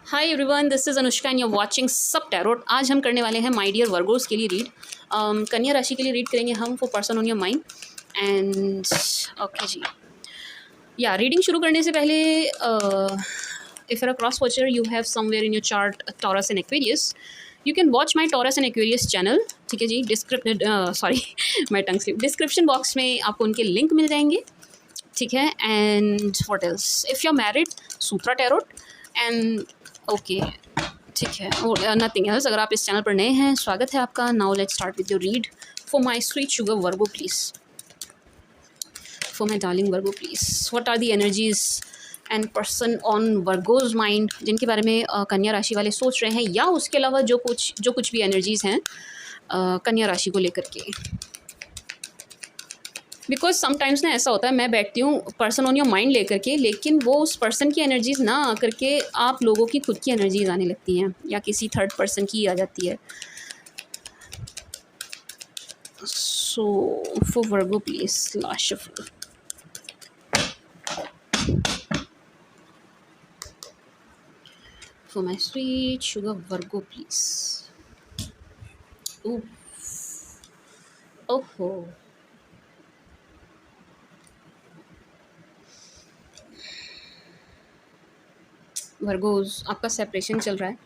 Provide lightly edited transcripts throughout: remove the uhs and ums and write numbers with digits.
Hi everyone, this is Anushka and you are watching सब tarot. आज हम करने वाले हैं माय डियर वर्गोस के लिए रीड। कन्या राशि के लिए रीड करेंगे हम for person on your mind and okay जी। या रीडिंग शुरू करने से पहले if you're a cross watcher you have somewhere in your chart Taurus and Aquarius, you can watch my Taurus and Aquarius channel. ठीक है जी। Sorry my tongue slip. Description box में आपको उनके लिंक मिल जाएंगे। ठीक है। And what else, if you are married, Sutra tarot and okay. ठीक है। और नथिंग एल्स। अगर आप इस चैनल पर नए हैं, स्वागत है आपका। Now let's start with your read for my sweet sugar Virgo please, for my darling Virgo please. What are the energies and person on Virgo's mind, जिनके बारे में कन्या राशि वाले सोच रहे हैं, या उसके अलावा जो कुछ भी एनर्जीज़ हैं कन्या राशि को लेकर के। बिकॉज समटाइम्स ना ऐसा होता है, मैं बैठती हूँ पर्सन ऑन योर माइंड लेकर के, लेकिन वो उस पर्सन की एनर्जीज ना आकर के आप लोगों की खुद की एनर्जीज आने लगती हैं, या किसी थर्ड पर्सन की आ जाती है। So for Virgo please last shuffle. For my sweet sugar Virgo please. ओहो, वर्गोज आपका सेपरेशन चल रहा है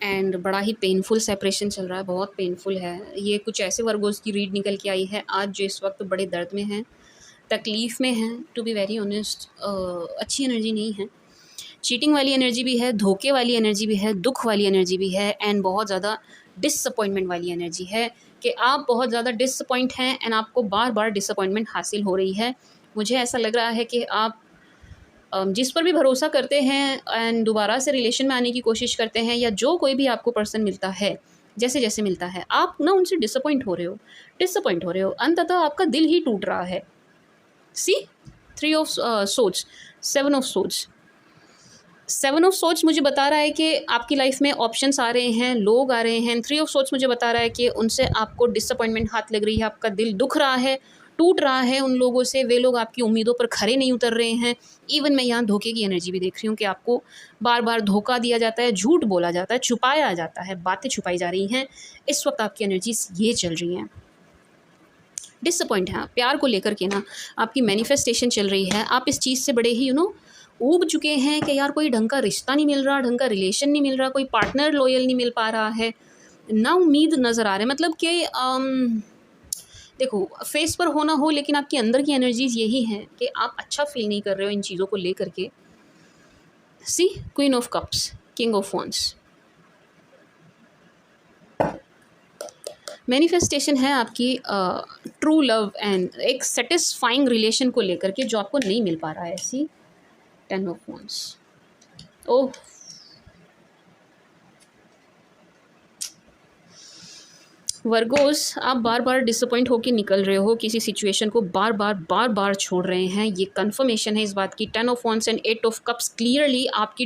एंड बड़ा ही पेनफुल सेपरेशन चल रहा है, बहुत पेनफुल है ये। कुछ ऐसे वर्गोज की रीड निकल के आई है आज जो इस वक्त बड़े दर्द में हैं, तकलीफ़ में हैं। टू बी वेरी ऑनेस्ट, अच्छी एनर्जी नहीं है। चीटिंग वाली एनर्जी भी है, धोखे वाली एनर्जी भी है, दुख वाली एनर्जी भी है, एंड बहुत ज़्यादा डिसअपॉइंटमेंट वाली एनर्जी है कि आप बहुत ज़्यादा डिसअपॉइंट हैं एंड आपको बार बार डिसअपॉइंटमेंट हासिल हो रही है। मुझे ऐसा लग रहा है कि आप जिस पर भी भरोसा करते हैं एंड दोबारा से रिलेशन में आने की कोशिश करते हैं, या जो कोई भी आपको पर्सन मिलता है, जैसे जैसे मिलता है, आप ना उनसे डिसअपॉइंट हो रहे हो। अंततः आपका दिल ही टूट रहा है। सी, 3 ऑफ सोच, 7 ऑफ सोच। 7 ऑफ सोच मुझे बता रहा है कि आपकी लाइफ में ऑप्शंस आ रहे हैं, लोग आ रहे हैं। 3 ऑफ सोच मुझे बता रहा है कि उनसे आपको डिसअपॉइंटमेंट हाथ लग रही है, आपका दिल दुख रहा है, टूट रहा है उन लोगों से। वे लोग आपकी उम्मीदों पर खरे नहीं उतर रहे हैं। इवन मैं यहाँ धोखे की एनर्जी भी देख रही हूँ कि आपको बार बार धोखा दिया जाता है, झूठ बोला जाता है, छुपाया जाता है, बातें छुपाई जा रही हैं। इस वक्त आपकी एनर्जीज ये चल रही हैं, डिसअपॉइंट है। प्यार को लेकर के ना आपकी मैनिफेस्टेशन चल रही है। आप इस चीज़ से बड़े ही ऊब चुके हैं कि यार कोई ढंग का रिश्ता नहीं मिल रहा, ढंग का रिलेशन नहीं मिल रहा, कोई पार्टनर लॉयल नहीं मिल पा रहा है, ना उम्मीद नज़र आ रहे। मतलब कि देखो, फेस पर हो ना हो, लेकिन आपके अंदर की एनर्जीज यही हैं कि आप अच्छा फील नहीं कर रहे हो इन चीज़ों को लेकर के। See, queen of cups, king of wands. Manifestation है आपकी ट्रू लव एंड एक सेटिस्फाइंग रिलेशन को लेकर के, जो आपको नहीं मिल पा रहा है। सी, 10 ऑफ वॉन्ड्स। ओह, वर्गोस, आप बार बार डिसअपॉइंट होकर निकल रहे हो किसी सिचुएशन को, बार बार छोड़ रहे हैं। ये कंफर्मेशन है इस बात की। 10 of wands and 8 of cups clearly आपकी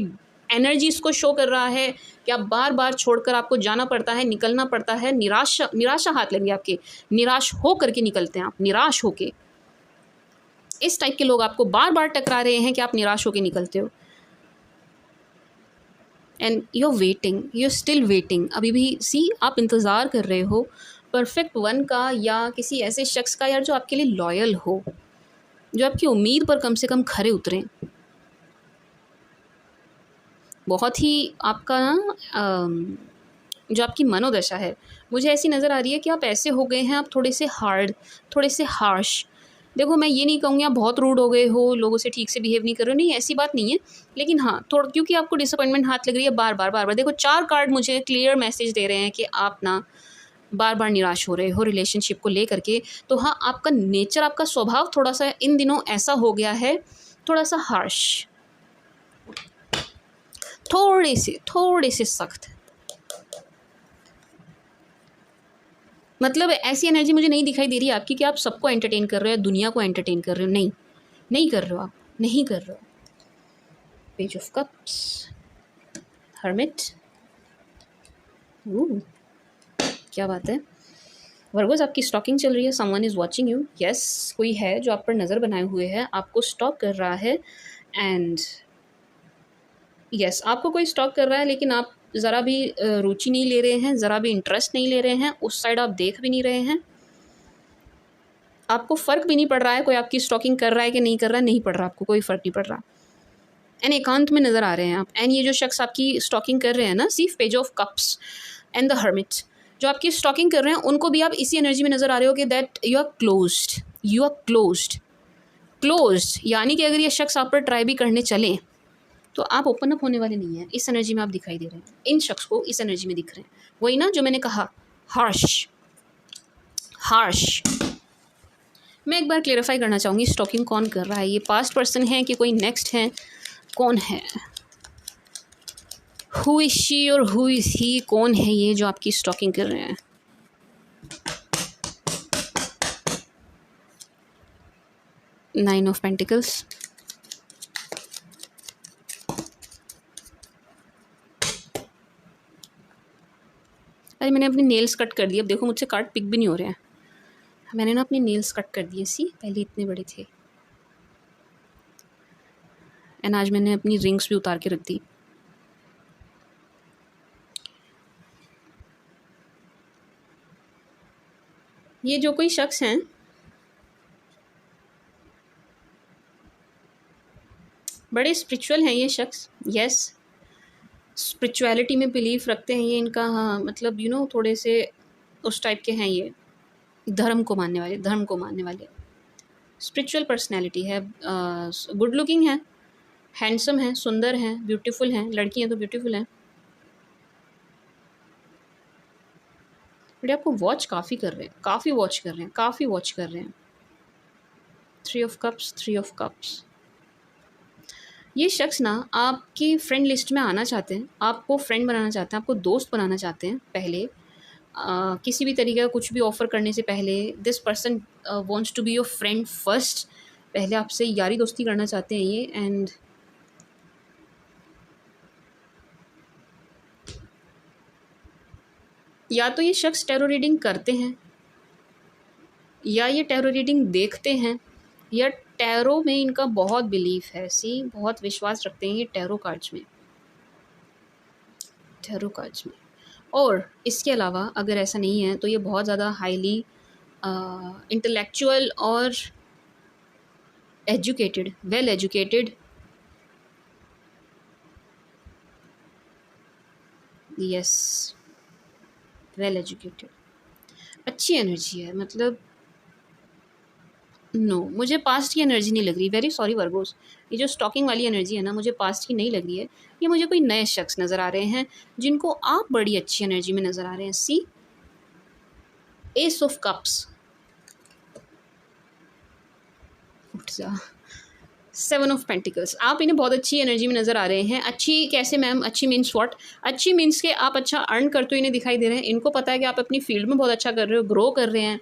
एनर्जीज को शो कर रहा है कि आप बार बार छोड़कर आपको जाना पड़ता है, निकलना पड़ता है। निराशा हाथ लगी आपके, निराश हो करके निकलते हैं आप, निराश होके। इस टाइप के लोग आपको बार बार टकरा रहे हैं कि आप निराश होकर निकलते हो। And you are waiting, you are still waiting. अभी भी सी, आप इंतज़ार कर रहे हो परफेक्ट वन का, या किसी ऐसे शख्स का यार जो आपके लिए लॉयल हो, जो आपकी उम्मीद पर कम से कम खरे उतरें। बहुत ही आपका ना जो आपकी मनोदशा है, मुझे ऐसी नज़र आ रही है कि आप ऐसे हो गए हैं, आप थोड़े से हार्ड, थोड़े से हार्श। देखो, मैं ये नहीं कहूँगी आप बहुत रूड हो गए हो, लोगों से ठीक से बिहेव नहीं कर रहे हो, नहीं ऐसी बात नहीं है। लेकिन हाँ, थोड़ा, क्योंकि आपको डिसअपॉइंटमेंट हाथ लग रही है बार बार। देखो, 4 कार्ड मुझे क्लियर मैसेज दे रहे हैं कि आप ना बार बार निराश हो रहे हो रिलेशनशिप को लेकर के। तो हाँ, आपका नेचर, आपका स्वभाव थोड़ा सा इन दिनों ऐसा हो गया है, थोड़ा सा हार्श, थोड़े से सख्त। मतलब ऐसी एनर्जी मुझे नहीं दिखाई दे रही आपकी कि आप सबको एंटरटेन कर रहे हो, दुनिया को एंटरटेन कर रहे हो। नहीं, नहीं कर रहे हो आप, नहीं कर रहे हो। Page of cups, hermit. क्या बात है वर्गोस, आपकी स्टॉकिंग चल रही है। Someone is watching you. Yes, कोई है जो आप पर नज़र बनाए हुए है, आपको स्टॉक कर रहा है। एंड यस, आपको कोई स्टॉक कर रहा है लेकिन आप ज़रा भी रुचि नहीं ले रहे हैं, ज़रा भी इंटरेस्ट नहीं ले रहे हैं, उस साइड आप देख भी नहीं रहे हैं। आपको फ़र्क भी नहीं पड़ रहा है कोई आपकी स्टॉकिंग कर रहा है कि नहीं कर रहा है, नहीं पड़ रहा, आपको कोई फ़र्क नहीं पड़ रहा। एंड एकांत में नज़र आ रहे हैं आप। एंड ये जो शख्स आपकी स्टॉकिंग कर रहे हैं ना, see page of cups and the hermit, जो आपकी स्टॉकिंग कर रहे हैं उनको भी आप इसी एनर्जी में नज़र आ रहे हो कि that you are closed, you are closed. Closed यानी कि अगर ये शख्स आप पर ट्राई भी करने चलें तो आप ओपन अप होने वाले नहीं हैं। इस एनर्जी में आप दिखाई दे रहे हैं, इन शख्स को इस एनर्जी में दिख रहे हैं। वही ना जो मैंने कहा, हार्श, हार्श। मैं एक बार क्लेरिफाई करना चाहूँगी स्टॉकिंग कौन कर रहा है, ये पास्ट पर्सन है कि कोई नेक्स्ट है, कौन है, हु इज शी और हु इज ही, कौन है ये जो आपकी स्टॉकिंग कर रहे हैं। नाइन ऑफ पेंटिकल्स, अरे मैंने अपने नेल्स कट कर दिए, अब देखो मुझसे कार्ड पिक भी नहीं हो रहे हैं। मैंने ना अपने नेल्स कट कर दिए, सी पहले इतने बड़े थे, एंड आज मैंने अपनी रिंग्स भी उतार के रख दी। ये जो कोई शख्स हैं, बड़े स्पिरिचुअल हैं ये शख्स। यस, स्पिरिचुअलिटी में बिलीव रखते हैं ये, इनका हाँ मतलब यू नो थोड़े से उस टाइप के हैं ये, धर्म को मानने वाले, धर्म को मानने वाले। स्पिरिचुअल पर्सनैलिटी है, गुड लुकिंग है, हैंडसम है, सुंदर हैं, ब्यूटीफुल हैं, लड़की हैं तो ब्यूटीफुल हैं। बट आपको वॉच काफ़ी कर रहे हैं, काफ़ी वॉच कर रहे हैं, काफ़ी वॉच कर रहे हैं। Three of cups, three of cups. ये शख्स ना आपकी फ्रेंड लिस्ट में आना चाहते हैं, आपको फ्रेंड बनाना चाहते हैं, आपको दोस्त बनाना चाहते हैं। पहले किसी भी तरीके का कुछ भी ऑफ़र करने से पहले this person wants to be your friend first. पहले आपसे यारी दोस्ती करना चाहते हैं ये। एंड या तो ये शख्स टैरो रीडिंग करते हैं, या ये टैरो रीडिंग देखते हैं, या टैरो में इनका बहुत बिलीफ है। सी बहुत विश्वास रखते हैं ये टैरो कार्ड्स में, टैरो कार्ड्स में। और इसके अलावा अगर ऐसा नहीं है तो ये बहुत ज़्यादा हाईली इंटेलेक्चुअल और educated, well educated, yes well educated, अच्छी एनर्जी है। मतलब नो मुझे पास्ट की एनर्जी नहीं लग रही, वेरी सॉरी वर्गोस। ये जो स्टॉकिंग वाली एनर्जी है ना, मुझे पास्ट की नहीं लग रही है। ये मुझे कोई नए शख्स नज़र आ रहे हैं जिनको आप बड़ी अच्छी एनर्जी में नज़र आ रहे हैं। सी एस ऑफ कप्स, उठ जा, सेवन ऑफ पेंटिकल्स। आप इन्हें बहुत अच्छी एनर्जी में नज़र आ रहे हैं। अच्छी कैसे मैम? अच्छी मीन्स व्हाट? अच्छी मीन्स के आप अच्छा अर्न करते हुए इन्हें दिखाई दे रहे हैं। इनको पता है कि आप अपनी फील्ड में बहुत अच्छा कर रहे हो, ग्रो कर रहे हैं।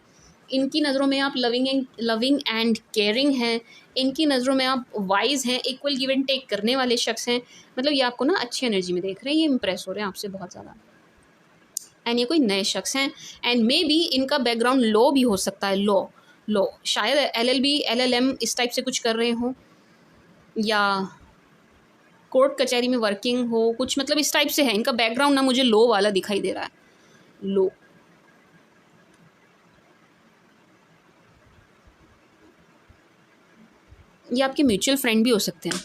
इनकी नज़रों में आप लविंग एंड केयरिंग हैं। इनकी नज़रों में आप वाइज हैं, इक्वल गिव एंड टेक करने वाले शख्स हैं। मतलब ये आपको ना अच्छी एनर्जी में देख रहे हैं, ये इंप्रेस हो रहे हैं आपसे बहुत ज़्यादा। एंड ये कोई नए शख्स हैं। एंड मे बी इनका बैकग्राउंड लॉ भी हो सकता है, लॉ शायद LLB LLM इस टाइप से कुछ कर रहे हों, या कोर्ट कचहरी में वर्किंग हो कुछ, मतलब इस टाइप से है इनका बैकग्राउंड ना। मुझे लो वाला दिखाई दे रहा है, लो। ये आपके म्यूचुअल फ्रेंड भी हो सकते हैं,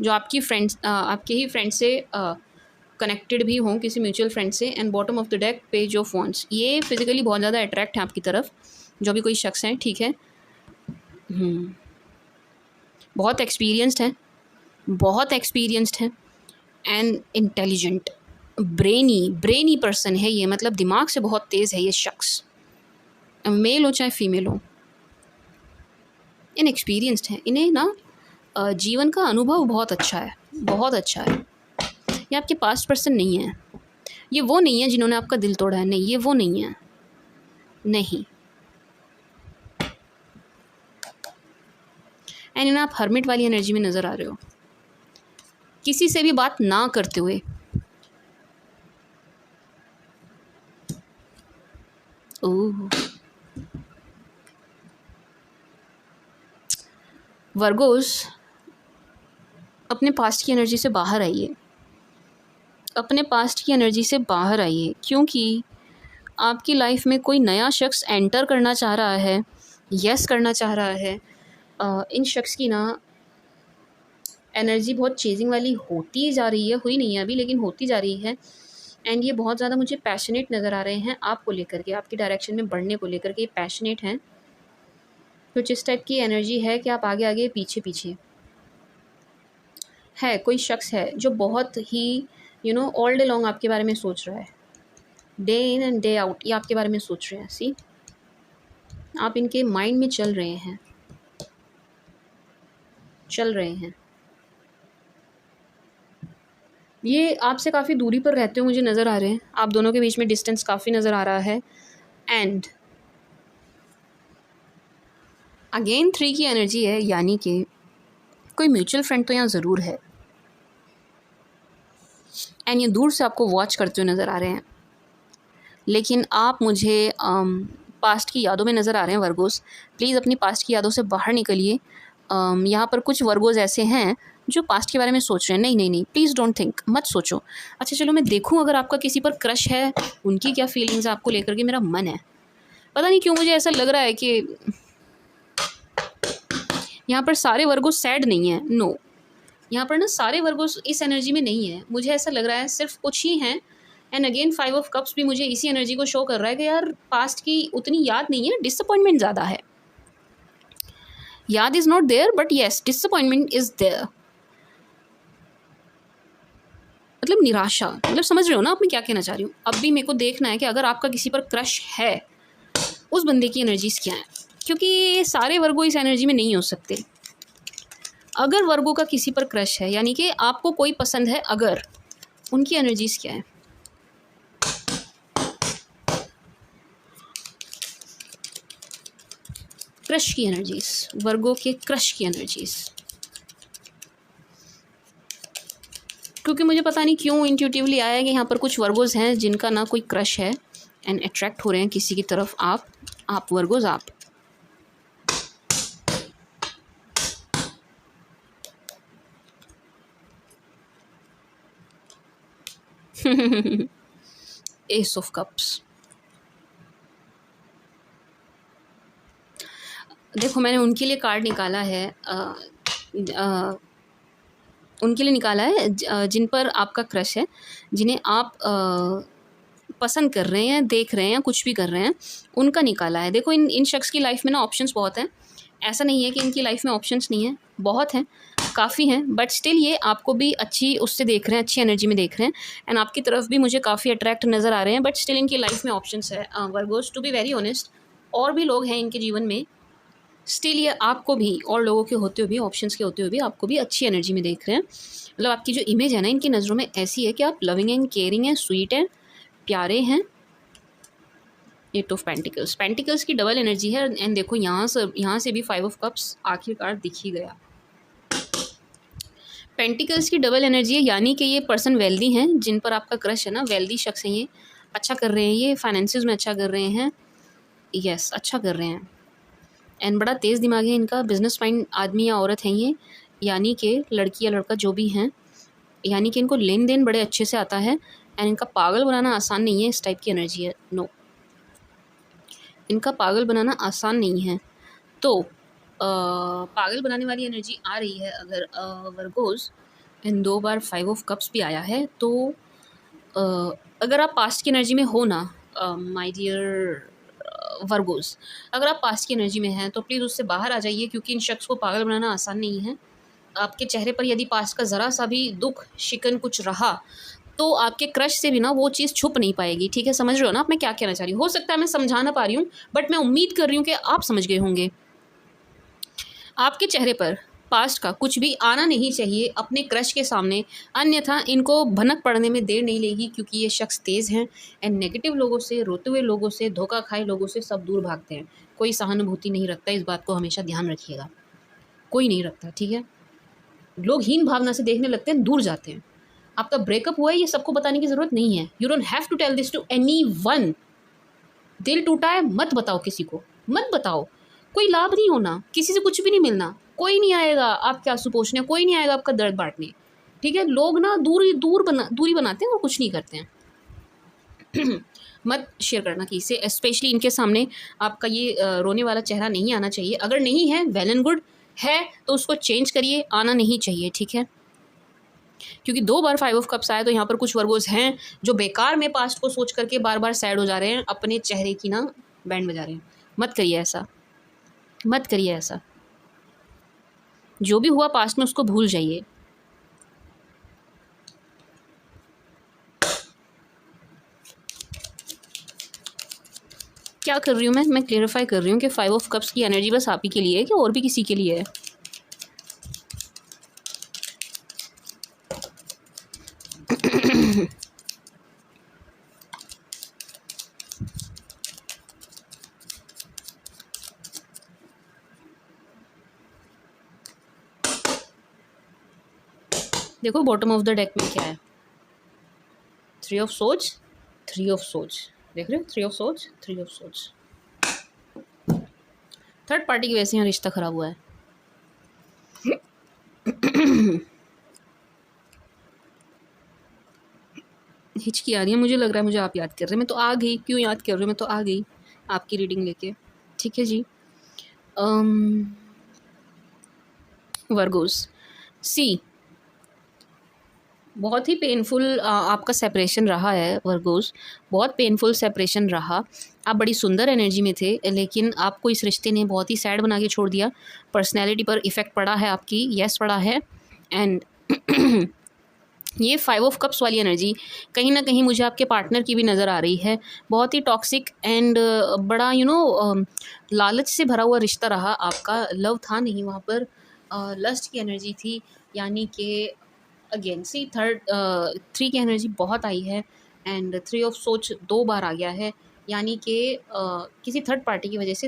जो आपकी फ्रेंड्स आपके ही फ्रेंड से कनेक्टेड भी हों, किसी म्यूचुअल फ्रेंड से। And bottom of the deck page of wands, ये फिजिकली बहुत ज़्यादा अट्रैक्ट है आपकी तरफ, जो भी कोई शख्स है, ठीक है। बहुत एक्सपीरियंस्ड है, बहुत एक्सपीरियंस्ड है, एंड इंटेलिजेंट, ब्रेनी पर्सन है ये। मतलब दिमाग से बहुत तेज़ है ये शख्स, मेल हो चाहे फीमेल हो। इनएक्सपीरियंस्ड है, इन्हें ना जीवन का अनुभव बहुत अच्छा है, बहुत अच्छा है। ये आपके पास्ट पर्सन नहीं है, ये वो नहीं है जिन्होंने आपका दिल तोड़ा है, नहीं, ये वो नहीं है, नहीं। एंड इन्हें आप हर्मिट वाली एनर्जी में नज़र आ रहे हो, किसी से भी बात ना करते हुए। ओह, वर्गोस अपने पास्ट की एनर्जी से बाहर आइए। अपने पास्ट की एनर्जी से बाहर आइए, क्योंकि आपकी लाइफ में कोई नया शख्स एंटर करना चाह रहा है, यस करना चाह रहा है। इन शख्स की ना एनर्जी बहुत चेजिंग वाली होती जा रही है, हुई नहीं है अभी लेकिन होती जा रही है। एंड ये बहुत ज़्यादा मुझे पैशनेट नज़र आ रहे हैं आपको लेकर के, आपकी डायरेक्शन में बढ़ने को लेकर के पैशनेट हैं। कुछ इस टाइप की एनर्जी है कि आप आगे आगे पीछे पीछे है। कोई शख्स है जो बहुत ही ऑल डे लॉन्ग आपके बारे में सोच रहा है, day in and day out ये आपके बारे में सोच रहे हैं। सी, आप इनके माइंड में चल रहे हैं, चल रहे हैं। ये आपसे काफ़ी दूरी पर रहते हुए मुझे नज़र आ रहे हैं, आप दोनों के बीच में डिस्टेंस काफ़ी नज़र आ रहा है। एंड अगेन 3 की एनर्जी है, यानी कि कोई म्यूचुअल फ्रेंड तो यहाँ ज़रूर है। एंड ये दूर से आपको वॉच करते हुए नज़र आ रहे हैं, लेकिन आप मुझे पास्ट की यादों में नज़र आ रहे हैं। वर्गोस, प्लीज़ अपनी पास्ट की यादों से बाहर निकलिए। यहाँ पर कुछ वर्गोस ऐसे हैं जो पास्ट के बारे में सोच रहे हैं। नहीं नहीं नहीं, प्लीज़ डोंट थिंक, मत सोचो। अच्छा चलो मैं देखूँ अगर आपका किसी पर क्रश है, उनकी क्या फीलिंग्स है आपको लेकर के। मेरा मन है, पता नहीं क्यों मुझे ऐसा लग रहा है कि यहाँ पर सारे वर्गोस सैड नहीं हैं। नो, यहाँ पर ना सारे वर्गोस इस एनर्जी में नहीं है, मुझे ऐसा लग रहा है सिर्फ कुछ ही हैं। एंड अगेन 5 ऑफ कप्स भी मुझे इसी एनर्जी को शो कर रहा है कि यार पास्ट की उतनी याद नहीं है, डिसअपॉइंटमेंट ज़्यादा है। याद is not there but yes disappointment is there. मतलब निराशा, मतलब समझ रहे हो ना आप मैं क्या कहना चाह रही हूँ। अब भी मेरे को देखना है कि अगर आपका किसी पर क्रश है, उस बंदे की एनर्जीज क्या है, क्योंकि ये सारे वर्गो इस एनर्जी में नहीं हो सकते। अगर वर्गो का किसी पर क्रश है, यानी कि आपको कोई पसंद है, अगर उनकी एनर्जीज क्या है। क्रश की एनर्जीज, वर्गो के क्रश की एनर्जीज, क्योंकि मुझे पता नहीं क्यों इंट्यूटिवली आया कि यहाँ पर कुछ वर्गोज हैं जिनका ना कोई क्रश है एंड अट्रैक्ट हो रहे हैं किसी की तरफ। आप वर्गोज, आप एस ऑफ कप्स। देखो मैंने उनके लिए कार्ड निकाला है, उनके लिए निकाला है जिन पर आपका क्रश है, जिन्हें आप पसंद कर रहे हैं, देख रहे हैं, कुछ भी कर रहे हैं, उनका निकाला है। देखो इन शख्स की लाइफ में ना ऑप्शंस बहुत हैं, ऐसा नहीं है कि इनकी लाइफ में ऑप्शंस नहीं है, बहुत हैं, काफ़ी हैं, बट स्टिल ये आपको भी अच्छी उससे देख रहे हैं, अच्छी एनर्जी में देख रहे हैं। एंड आपकी तरफ भी मुझे काफ़ी अट्रैक्ट नज़र आ रहे हैं, बट स्टिल इनकी लाइफ में ऑप्शंस है। Virgos, to be very honest, और भी लोग हैं इनके जीवन में, स्टिल ये आपको भी और लोगों के होते हुए भी, ऑप्शंस के होते हुए भी आपको भी अच्छी एनर्जी में देख रहे हैं। मतलब आपकी जो इमेज है ना इनकी नज़रों में ऐसी है कि आप लविंग एंड केयरिंग हैं, स्वीट हैं, प्यारे हैं। 8 ऑफ पेंटिकल्स, पेंटिकल्स की डबल एनर्जी है। एंड देखो यहाँ से भी 5 ऑफ कप्स आखिरकार दिख ही गया। पेंटिकल्स की डबल एनर्जी है, यानी कि ये पर्सन वेल्दी हैं, जिन पर आपका क्रश है ना, वेल्दी शख्स हैं, ये अच्छा कर रहे हैं, ये फाइनेंसिस में अच्छा कर रहे हैं, यस अच्छा कर रहे हैं। एंड बड़ा तेज़ दिमाग है इनका, बिजनेस माइंड आदमी या औरत हैं ये, यानी कि लड़की या लड़का जो भी हैं, यानी कि इनको लेन देन बड़े अच्छे से आता है। एंड इनका पागल बनाना आसान नहीं है, इस टाइप की एनर्जी है। नो, इनका पागल बनाना आसान नहीं है। तो पागल बनाने वाली एनर्जी आ रही है अगर Virgo's. And 2 bar 5 of cups भी आया है। तो अगर आप पास्ट की एनर्जी में हो ना माय डियर वर्गोस, अगर आप पास्ट की एनर्जी में हैं तो प्लीज़ उससे बाहर आ जाइए, क्योंकि इन शख्स को पागल बनाना आसान नहीं है। आपके चेहरे पर यदि पास्ट का ज़रा सा भी दुख शिकन कुछ रहा, तो आपके क्रश से भी ना वो चीज़ छुप नहीं पाएगी। ठीक है, समझ रहे हो ना आप मैं क्या कहना चाह रही हूँ। हो सकता है मैं समझा ना पा रही हूँ, बट मैं उम्मीद कर रही हूँ कि आप समझ गए होंगे। आपके चेहरे पर पास्ट का कुछ भी आना नहीं चाहिए अपने क्रश के सामने, अन्यथा इनको भनक पड़ने में देर नहीं लेगी, क्योंकि ये शख्स तेज़ हैं एंड नेगेटिव लोगों से, रोते हुए लोगों से, धोखा खाए लोगों से सब दूर भागते हैं। कोई सहानुभूति नहीं रखता, इस बात को हमेशा ध्यान रखिएगा, कोई नहीं रखता। ठीक है, लोग हीन भावना से देखने लगते हैं, दूर जाते हैं। आपका ब्रेकअप हुआ है ये सबको बताने की ज़रूरत नहीं है। You don't have to tell this to anyone. दिल टूटा है मत बताओ किसी को, मत बताओ, कोई लाभ नहीं होना, किसी से कुछ भी नहीं मिलना, कोई नहीं आएगा आपके आंसू पोंछने, कोई नहीं आएगा आपका दर्द बांटने। ठीक है, लोग ना दूरी बनाते हैं और कुछ नहीं करते हैं। मत शेयर करना किसी से, स्पेशली इनके सामने आपका ये रोने वाला चेहरा नहीं आना चाहिए। अगर नहीं है वेल एंड गुड, है तो उसको चेंज करिए, आना नहीं चाहिए, ठीक है। क्योंकि 2 बार 5 ऑफ कप्स आया, तो यहाँ पर कुछ वर्गोज हैं जो बेकार में पास्ट को सोच करके बार बार सैड हो जा रहे हैं, अपने चेहरे की ना बैंड बजा रहे हैं। मत करिए ऐसा, मत करिए ऐसा। जो भी हुआ पास्ट में उसको भूल जाइए। क्या कर रही हूँ मैं क्लेरिफाई कर रही हूँ कि 5 ऑफ कप्स की एनर्जी बस आप ही के लिए है कि और भी किसी के लिए है। देखो बॉटम ऑफ द डेक में क्या है, 3 ऑफ सोच, 3 ऑफ सोच, देख रहे हो, 3 ऑफ सोच, 3 ऑफ सोच। थर्ड पार्टी की वजह से यहाँ रिश्ता खराब हुआ है। हिचकी आ रही है, मुझे लग रहा है मुझे आप याद कर रहे हैं। मैं तो आ गई, क्यों याद कर रहे हो, मैं तो आ गई आपकी रीडिंग लेके, ठीक है जी। वर्गोस सी, बहुत ही पेनफुल आपका सेपरेशन रहा है वर्गोस, बहुत पेनफुल सेपरेशन रहा। आप बड़ी सुंदर एनर्जी में थे, लेकिन आपको इस रिश्ते ने बहुत ही सैड बना के छोड़ दिया। पर्सनैलिटी पर इफ़ेक्ट पड़ा है आपकी, यस पड़ा है। एंड ये 5 ऑफ कप्स वाली एनर्जी कहीं ना कहीं मुझे आपके पार्टनर की भी नज़र आ रही है। बहुत ही टॉक्सिक एंड बड़ा लालच से भरा हुआ रिश्ता रहा आपका। लव था नहीं वहाँ पर, लस्ट की एनर्जी थी। यानी कि अगेन सी 3 की एनर्जी बहुत आई है एंड 3 ऑफ सोच 2 बार आ गया है। यानी कि किसी थर्ड पार्टी की वजह से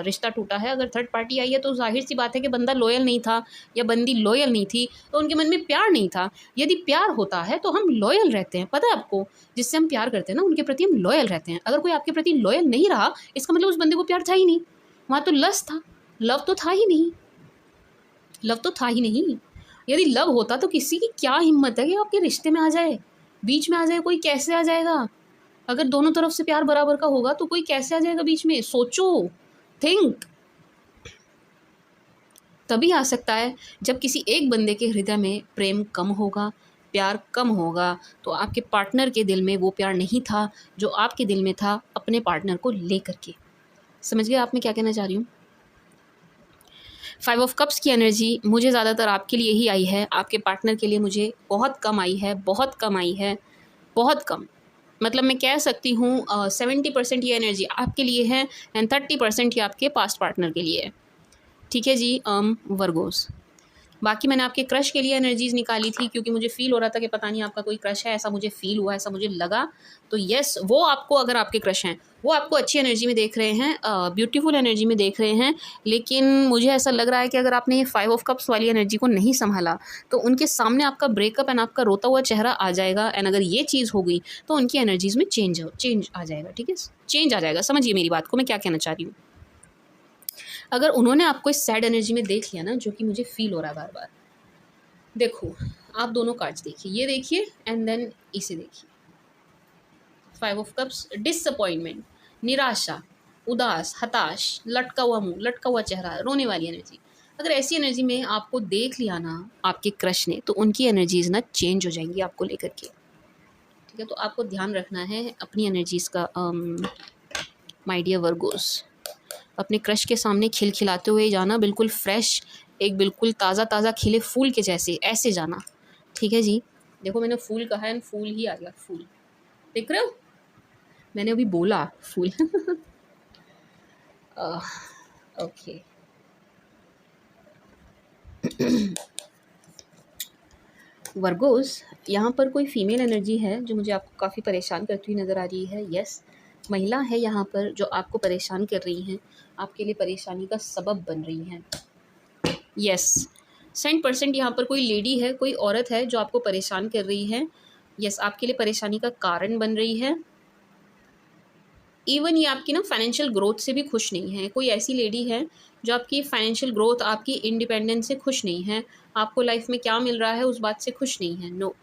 रिश्ता टूटा है। अगर थर्ड पार्टी आई है तो जाहिर सी बात है कि बंदा लॉयल नहीं था या बंदी लॉयल नहीं थी, तो उनके मन में प्यार नहीं था। यदि प्यार होता है तो हम लॉयल रहते हैं, पता है आपको, जिससे हम प्यार करते हैं ना उनके प्रति हम लॉयल रहते हैं। अगर कोई आपके प्रति लॉयल नहीं रहा, इसका मतलब उस बंदे को प्यार था ही नहीं, वहाँ तो लस्ट था, लव तो था ही नहीं, लव तो था ही नहीं। यदि लव होता तो किसी की क्या हिम्मत है कि आपके रिश्ते में आ जाए, बीच में आ जाए। कोई कैसे आ जाएगा? अगर दोनों तरफ से प्यार बराबर का होगा तो कोई कैसे आ जाएगा बीच में? सोचो, थिंक। तभी आ सकता है जब किसी एक बंदे के हृदय में प्रेम कम होगा, प्यार कम होगा। तो आपके पार्टनर के दिल में वो प्यार नहीं था जो आपके दिल में था अपने पार्टनर को लेकर के। समझ गए आप मैं क्या कहना चाह रही हूँ? 5 ऑफ कप्स की एनर्जी मुझे ज़्यादातर आपके लिए ही आई है, आपके पार्टनर के लिए मुझे बहुत कम आई है, बहुत कम आई है, बहुत कम। मतलब मैं कह सकती हूँ 70% ये एनर्जी आपके लिए है एंड 30% ये आपके पास्ट पार्टनर के लिए है, ठीक है जी। वर्गोस, बाकी मैंने आपके क्रश के लिए एनर्जीज़ निकाली थी क्योंकि मुझे फ़ील हो रहा था कि पता नहीं आपका कोई क्रश है, ऐसा मुझे फ़ील हुआ, ऐसा मुझे लगा। तो येस, वो आपको, अगर आपके क्रश हैं वो आपको अच्छी एनर्जी में देख रहे हैं, ब्यूटीफुल एनर्जी में देख रहे हैं। लेकिन मुझे ऐसा लग रहा है कि अगर आपने ये 5 ऑफ कप्स वाली एनर्जी को नहीं संभाला तो उनके सामने आपका ब्रेकअप एंड आपका रोता हुआ चेहरा आ जाएगा। एंड अगर ये चीज़ हो गई तो उनकी एनर्जीज़ में चेंज आ जाएगा, ठीक है, चेंज आ जाएगा। समझिए मेरी बात को, मैं क्या कहना चाह रही हूँ। अगर उन्होंने आपको इस सैड एनर्जी में देख लिया ना, जो कि मुझे फ़ील हो रहा है बार बार, देखो आप दोनों कार्ड्स देखिए, ये देखिए एंड देन इसे देखिए। 5 ऑफ कप्स, डिसअपॉइंटमेंट, निराशा, उदास, हताश, लटका हुआ मुंह, लटका हुआ चेहरा, रोने वाली एनर्जी। अगर ऐसी एनर्जी में आपको देख लिया ना आपके क्रश ने, तो उनकी एनर्जीज ना चेंज हो जाएंगी आपको लेकर के, ठीक है। तो आपको ध्यान रखना है अपनी एनर्जीज का। माय डियर वर्गोस, अपने क्रश के सामने खिलखिलाते हुए जाना, बिल्कुल फ्रेश, एक बिल्कुल ताज़ा ताज़ा खिले फूल के जैसे, ऐसे जाना, ठीक है जी। देखो मैंने फूल कहा है, फूल ही आ गया, फूल, देख रहे हो, मैंने अभी बोला फूल। ओके। वर्गोस, यहाँ पर कोई फीमेल एनर्जी है जो मुझे आपको काफ़ी परेशान करती हुई नज़र आ रही है। यस, महिला है यहाँ पर जो आपको परेशान कर रही हैं, आपके लिए परेशानी का सबब बन रही हैं। यस, 100% यहाँ पर कोई लेडी है, कोई औरत है जो आपको परेशान कर रही है। यस, आपके लिए परेशानी का कारण बन रही है। इवन ये आपकी ना फाइनेंशियल ग्रोथ से भी खुश नहीं है। कोई ऐसी लेडी है जो आपकी फाइनेंशियल ग्रोथ, आपकी इंडिपेंडेंस से खुश नहीं है, आपको लाइफ में क्या मिल रहा है उस बात से खुश नहीं है। नो,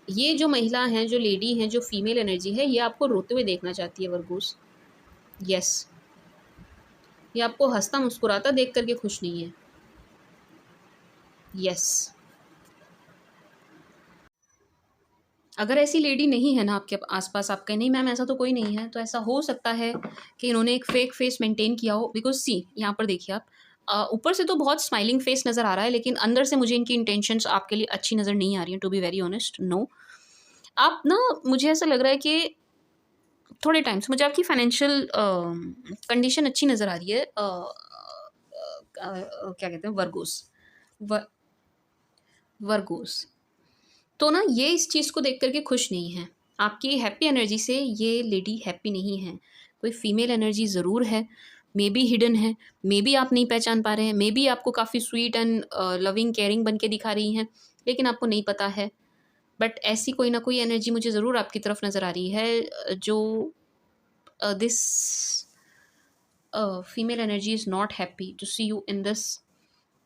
ये जो महिला हैं, जो लेडी हैं, जो फीमेल एनर्जी है, ये आपको रोते हुए देखना चाहती है वर्गोस। यस, ये आपको हंसता मुस्कुराता देख करके खुश नहीं है। यस, अगर ऐसी लेडी नहीं है ना आपके आसपास, आप कहें नहीं मैम ऐसा तो कोई नहीं है, तो ऐसा हो सकता है कि इन्होंने एक फेक फेस मेंटेन किया हो। बिकॉज सी, यहाँ पर देखिए आप, ऊपर से तो बहुत स्माइलिंग फेस नज़र आ रहा है, लेकिन अंदर से मुझे इनकी इंटेंशंस आपके लिए अच्छी नज़र नहीं आ रही हैं, to be very honest. No, आप ना, मुझे ऐसा लग रहा है कि थोड़े टाइम से मुझे आपकी फाइनेंशियल कंडीशन अच्छी नज़र आ रही है। क्या कहते हैं, वर्गोस, वर्गोस। तो ना ये इस चीज़ को देख कर के खुश नहीं है। आपकी हैप्पी एनर्जी से ये लेडी हैप्पी नहीं है। कोई फीमेल एनर्जी ज़रूर है, मे बी हिडन है, मे बी आप नहीं पहचान पा रहे हैं, मे बी आपको काफ़ी स्वीट एंड लविंग केयरिंग बन के दिखा रही हैं, लेकिन आपको नहीं पता है। बट ऐसी कोई ना कोई एनर्जी मुझे ज़रूर आपकी तरफ नज़र आ रही है, जो this female energy is not happy to see you in this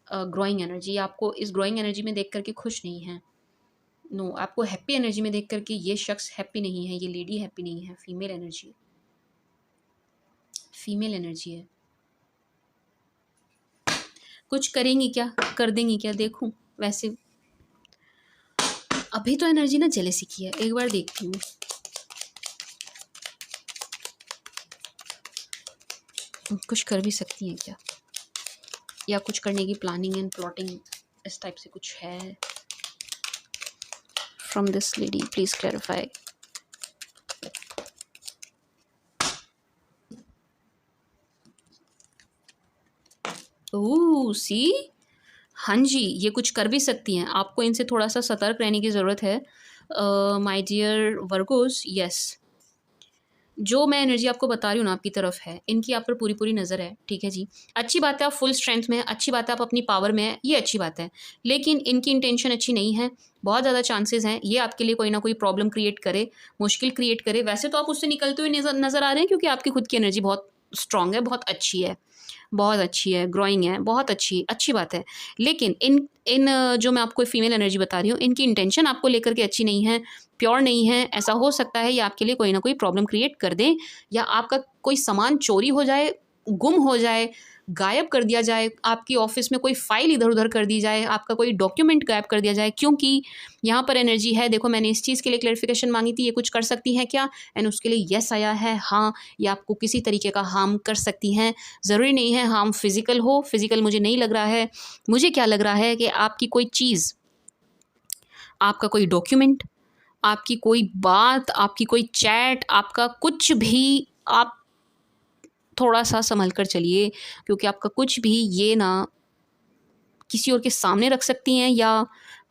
growing energy. आपको इस ग्रोइंग एनर्जी में देख करके खुश नहीं है। नो, आपको हैप्पी एनर्जी में देख करके ये शख्स हैप्पी नहीं है, ये लेडी हैप्पी नहीं है। फीमेल एनर्जी, फीमेल एनर्जी है। कुछ करेंगी क्या, कर देंगी क्या, देखूं। वैसे अभी तो एनर्जी ना जेलेसी की है, एक बार देखती हूँ। कुछ कर भी सकती हैं क्या, या कुछ करने की प्लानिंग एंड प्लॉटिंग इस टाइप से कुछ है from this lady, please clarify. Oh see, हाँ जी, ये कुछ कर भी सकती हैं। आपको इनसे थोड़ा सा सतर्क रहने की ज़रूरत है माय डियर वर्गोस। यस, जो मैं एनर्जी आपको बता रही हूँ ना आपकी तरफ है, इनकी आप पर पूरी पूरी नज़र है। ठीक है जी, अच्छी बात है, आप फुल स्ट्रेंथ में है, अच्छी बात है, आप अपनी पावर में है, ये अच्छी बात है। लेकिन इनकी इंटेंशन अच्छी नहीं है। बहुत ज़्यादा चांसेस हैं ये आपके लिए कोई ना कोई प्रॉब्लम क्रिएट करे, मुश्किल क्रिएट करे। वैसे तो आप उससे निकलते हुए नज़र आ रहे हैं, क्योंकि आपकी खुद की एनर्जी बहुत स्ट्रांग है, बहुत अच्छी है, बहुत अच्छी है, ग्रोइंग है, बहुत अच्छी बात है। लेकिन इन इन जो मैं आपको फीमेल एनर्जी बता रही हूँ, इनकी इंटेंशन आपको लेकर के अच्छी नहीं है, प्योर नहीं है। ऐसा हो सकता है ये आपके लिए कोई ना कोई प्रॉब्लम क्रिएट कर दें, या आपका कोई सामान चोरी हो जाए, गुम हो जाए, गायब कर दिया जाए, आपकी ऑफिस में कोई फाइल इधर उधर कर दी जाए, आपका कोई डॉक्यूमेंट गायब कर दिया जाए। क्योंकि यहाँ पर एनर्जी है, देखो मैंने इस चीज़ के लिए क्लैरिफिकेशन मांगी थी, ये कुछ कर सकती हैं क्या, एंड उसके लिए यस आया है। हाँ, ये आपको किसी तरीके का हार्म कर सकती हैं। ज़रूरी नहीं है हार्म फिजिकल हो, फिजिकल मुझे नहीं लग रहा है। मुझे क्या लग रहा है कि आपकी कोई चीज़, आपका कोई डॉक्यूमेंट, आपकी कोई बात, आपकी कोई चैट, आपका कुछ भी, आप थोड़ा सा संभल कर चलिए, क्योंकि आपका कुछ भी ये ना किसी और के सामने रख सकती हैं या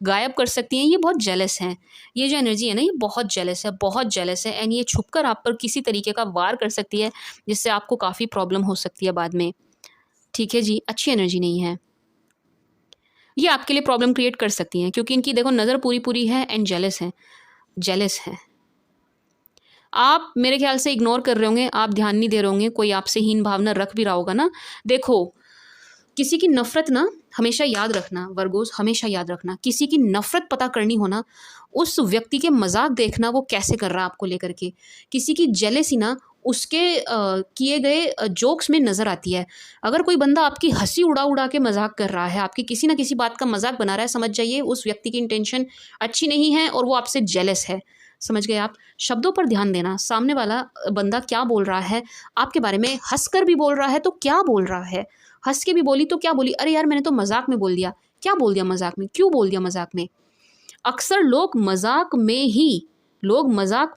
गायब कर सकती हैं। ये बहुत जेलस हैं, ये जो एनर्जी है ना, ये बहुत जेलस है, बहुत जेलस है, एंड ये छुपकर आप पर किसी तरीके का वार कर सकती है, जिससे आपको काफ़ी प्रॉब्लम हो सकती है बाद में। ठीक है जी, अच्छी एनर्जी नहीं है, ये आपके लिए प्रॉब्लम क्रिएट कर सकती हैं, क्योंकि इनकी देखो नज़र पूरी पूरी है एंड जेलस है, जेलस है। आप मेरे ख्याल से इग्नोर कर रहे होंगे, आप ध्यान नहीं दे रहे होंगे, कोई आपसे हीन भावना रख भी रहा होगा ना। देखो, किसी की नफ़रत ना हमेशा याद रखना वर्गोस, हमेशा याद रखना, किसी की नफ़रत पता करनी हो ना, उस व्यक्ति के मजाक देखना वो कैसे कर रहा है आपको लेकर के। किसी की जेलेसी ना उसके किए गए जोक्स में नज़र आती है। अगर कोई बंदा आपकी हंसी उड़ा उड़ा के मजाक कर रहा है, आपकी किसी ना किसी बात का मजाक बना रहा है, समझ जाइए उस व्यक्ति की इंटेंशन अच्छी नहीं है और वो आपसे जेलस है। समझ गए आप। शब्दों पर ध्यान देना, सामने वाला बंदा क्या बोल रहा है आपके बारे में, हंसकर भी बोल रहा है तो क्या बोल रहा है, हंस के भी बोली तो क्या बोली, अरे यार मैंने तो मजाक में बोल दिया, क्या बोल दिया मजाक में, क्यों बोल दिया मजाक में। अक्सर लोग मजाक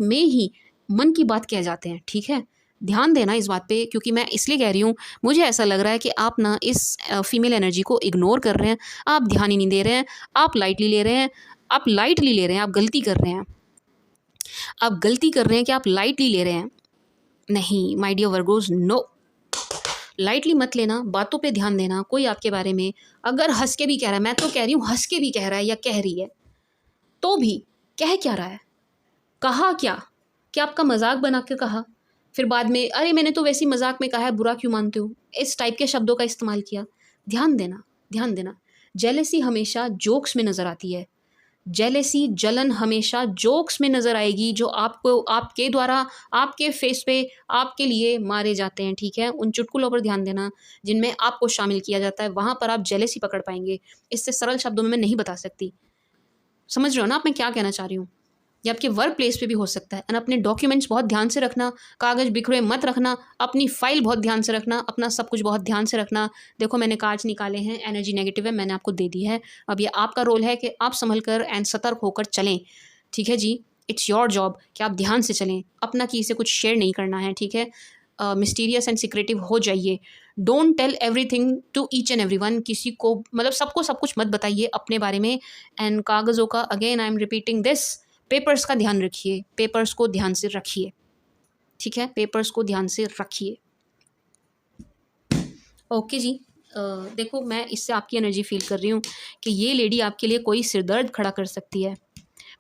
में ही मन की बात कह जाते हैं। ठीक है, ध्यान देना इस बात पे, क्योंकि मैं इसलिए कह रही हूँ, मुझे ऐसा लग रहा है कि आप ना इस फीमेल एनर्जी को इग्नोर कर रहे हैं, आप ध्यान ही नहीं दे रहे हैं, आप लाइटली ले रहे हैं, आप लाइटली ले रहे हैं, आप गलती कर रहे हैं, आप गलती कर रहे हैं कि आप लाइटली ले रहे हैं। नहीं my dear Virgos, no, lightly मत लेना, बातों पे ध्यान देना। कोई आपके बारे में अगर हंस के भी कह रहा है, मैं तो कह रही हूँ हंस के भी कह रहा है या कह रही है, तो भी कह क्या रहा है, कहा क्या, क्या आपका मजाक बना के कहा, फिर बाद में अरे मैंने तो वैसे ही मजाक में कहा है, बुरा क्यों मानते हो, इस टाइप के शब्दों का इस्तेमाल किया। ध्यान देना, ध्यान देना। जेलेसी हमेशा जोक्स में नज़र आती है। जेलेसी, जलन हमेशा जोक्स में नज़र आएगी, जो आपको आपके द्वारा आपके फेस पे आपके लिए मारे जाते हैं, ठीक है। उन चुटकुलों पर ध्यान देना जिनमें आपको शामिल किया जाता है, वहाँ पर आप जेलेसी पकड़ पाएंगे। इससे सरल शब्दों में मैं नहीं बता सकती। समझ रहे हो ना आप मैं क्या कहना चाह रही हूँ। ये आपके वर्क प्लेस पे भी हो सकता है। एंड अपने डॉक्यूमेंट्स बहुत ध्यान से रखना, कागज़ बिखरे मत रखना, अपनी फाइल बहुत ध्यान से रखना, अपना सब कुछ बहुत ध्यान से रखना। देखो मैंने कार्ड्स निकाले हैं, एनर्जी नेगेटिव है, मैंने आपको दे दी है। अब ये आपका रोल है कि आप संभल कर एंड सतर्क होकर चलें, ठीक है जी। इट्स योर जॉब कि आप ध्यान से चलें, अपना किसी से कुछ शेयर नहीं करना है, ठीक है। मिस्टीरियस एंड सिक्रेटिव हो जाइए। Don't tell everything to each and everyone, किसी को मतलब सबको सब कुछ मत बताइए अपने बारे में। एंड कागज़ों का, again I am repeating this, papers का ध्यान रखिए, पेपर्स को ध्यान से रखिए, ठीक है। पेपर्स को ध्यान से रखिए। ओके जी। देखो मैं इससे आपकी एनर्जी फील कर रही हूँ कि ये लेडी आपके लिए कोई सिरदर्द खड़ा कर सकती है।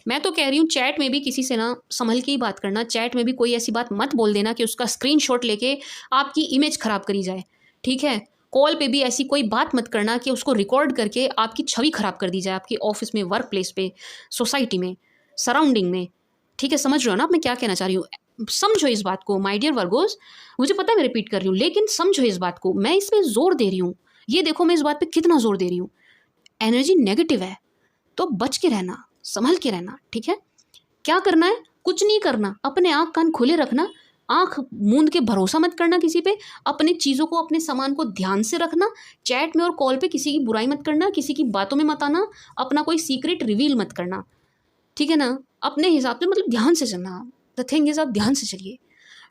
मैं तो कह रही हूँ चैट में भी किसी से ना संभल के ही बात करना। चैट में भी कोई ऐसी बात मत बोल देना कि उसका स्क्रीनशॉट लेके आपकी इमेज खराब करी जाए, ठीक है। कॉल पे भी ऐसी कोई बात मत करना कि उसको रिकॉर्ड करके आपकी छवि खराब कर दी जाए, आपकी ऑफिस में, वर्क प्लेस पे, सोसाइटी में, सराउंडिंग में, ठीक है। समझ रहे हो ना आप मैं क्या कहना चाह रही हूँ। समझो इस बात को माय डियर वर्गोस। मुझे पता है मैं रिपीट कर रही हूँ, लेकिन समझो इस बात को, मैं इसमें जोर दे रही हूँ। ये देखो मैं इस बात पे कितना जोर दे रही हूँ। एनर्जी नेगेटिव है तो बच के रहना, संभल के रहना, ठीक है। क्या करना है, कुछ नहीं करना, अपने आँख कान खुले रखना, आँख मूंद के भरोसा मत करना किसी पे, अपनी चीज़ों को, अपने सामान को ध्यान से रखना। चैट में और कॉल पे किसी की बुराई मत करना, किसी की बातों में मत आना, अपना कोई सीक्रेट रिवील मत करना, ठीक है ना। अपने हिसाब से मतलब ध्यान से चलना। द थिंग इज़ आप ध्यान से चलिए,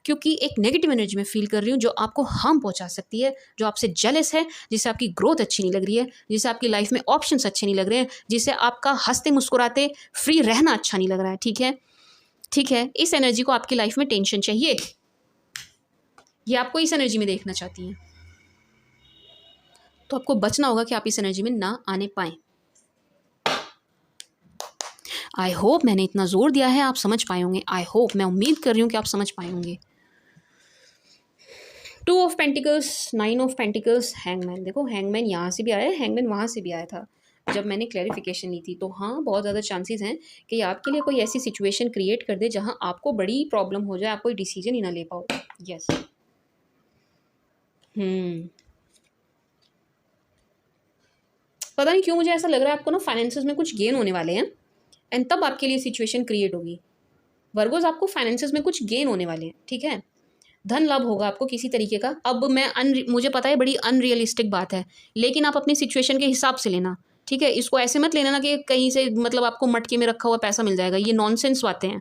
क्योंकि एक नेगेटिव एनर्जी में फील कर रही हूँ जो आपको हार्म पहुंचा सकती है, जो आपसे जेलस है, जिससे आपकी ग्रोथ अच्छी नहीं लग रही है, जिससे आपकी लाइफ में ऑप्शंस अच्छे नहीं लग रहे हैं, जिससे आपका हंसते मुस्कुराते फ्री रहना अच्छा नहीं लग रहा है, ठीक है। ठीक है, इस एनर्जी को आपकी लाइफ में टेंशन चाहिए, ये आपको इस एनर्जी में देखना चाहती हैं, तो आपको बचना होगा कि आप इस एनर्जी में ना आने पाएँ। आई होप मैंने इतना जोर दिया है आप समझ पाए होंगे। आई होप, मैं उम्मीद कर रही हूँ कि आप समझ पाए होंगे। 2 of pentacles, 9 of pentacles, hangman. देखो हैंगमैन यहाँ से भी आया है, हैंगमैन वहाँ से भी आया था जब मैंने क्लैरिफिकेशन ली थी। तो हाँ, बहुत ज़्यादा चांसेस हैं कि आपके लिए कोई ऐसी सिचुएशन क्रिएट कर दे जहाँ आपको बड़ी प्रॉब्लम हो जाए, आप कोई डिसीजन ही ना ले पाओ। यस। पता नहीं क्यों मुझे ऐसा लग रहा है आपको ना फाइनेंसेस में कुछ गेन होने वाले हैं, एंड तब आपके लिए सिचुएशन क्रिएट होगी। वर्गोस, आपको फाइनेंसेस में कुछ गेन होने वाले हैं, ठीक है। धन लाभ होगा आपको किसी तरीके का। अब मुझे पता है बड़ी अनरियलिस्टिक बात है, लेकिन आप अपनी सिचुएशन के हिसाब से लेना, ठीक है। इसको ऐसे मत लेना ना कि कहीं से मतलब आपको मटके में रखा हुआ पैसा मिल जाएगा, ये नॉनसेंस बातें हैं।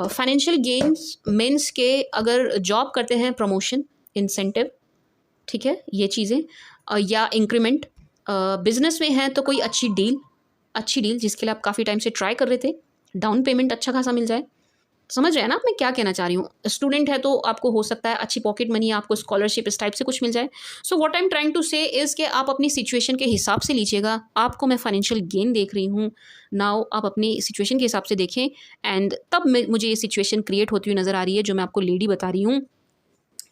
फाइनेंशियल गेन्स मीन्स के अगर जॉब करते हैं, प्रमोशन, इंसेंटिव, ठीक है, ये चीज़ें, या इंक्रीमेंट। बिजनेस में है तो कोई अच्छी डील जिसके लिए आप काफ़ी टाइम से ट्राई कर रहे थे, डाउन पेमेंट अच्छा खासा मिल जाए। समझ रहे हैं ना आप मैं क्या कहना चाह रही हूँ। स्टूडेंट है तो आपको हो सकता है अच्छी पॉकेट मनी, आपको स्कॉलरशिप इस टाइप से कुछ मिल जाए। So what I am trying to say is कि आप अपनी सिचुएशन के हिसाब से लीजिएगा। आपको मैं फाइनेंशियल गेन देख रही हूँ, नाउ आप अपनी सिचुएशन के हिसाब से देखें, एंड तब मुझे ये सिचुएशन क्रिएट होती हुई नज़र आ रही है जो मैं आपको लेडी बता रही हूँ।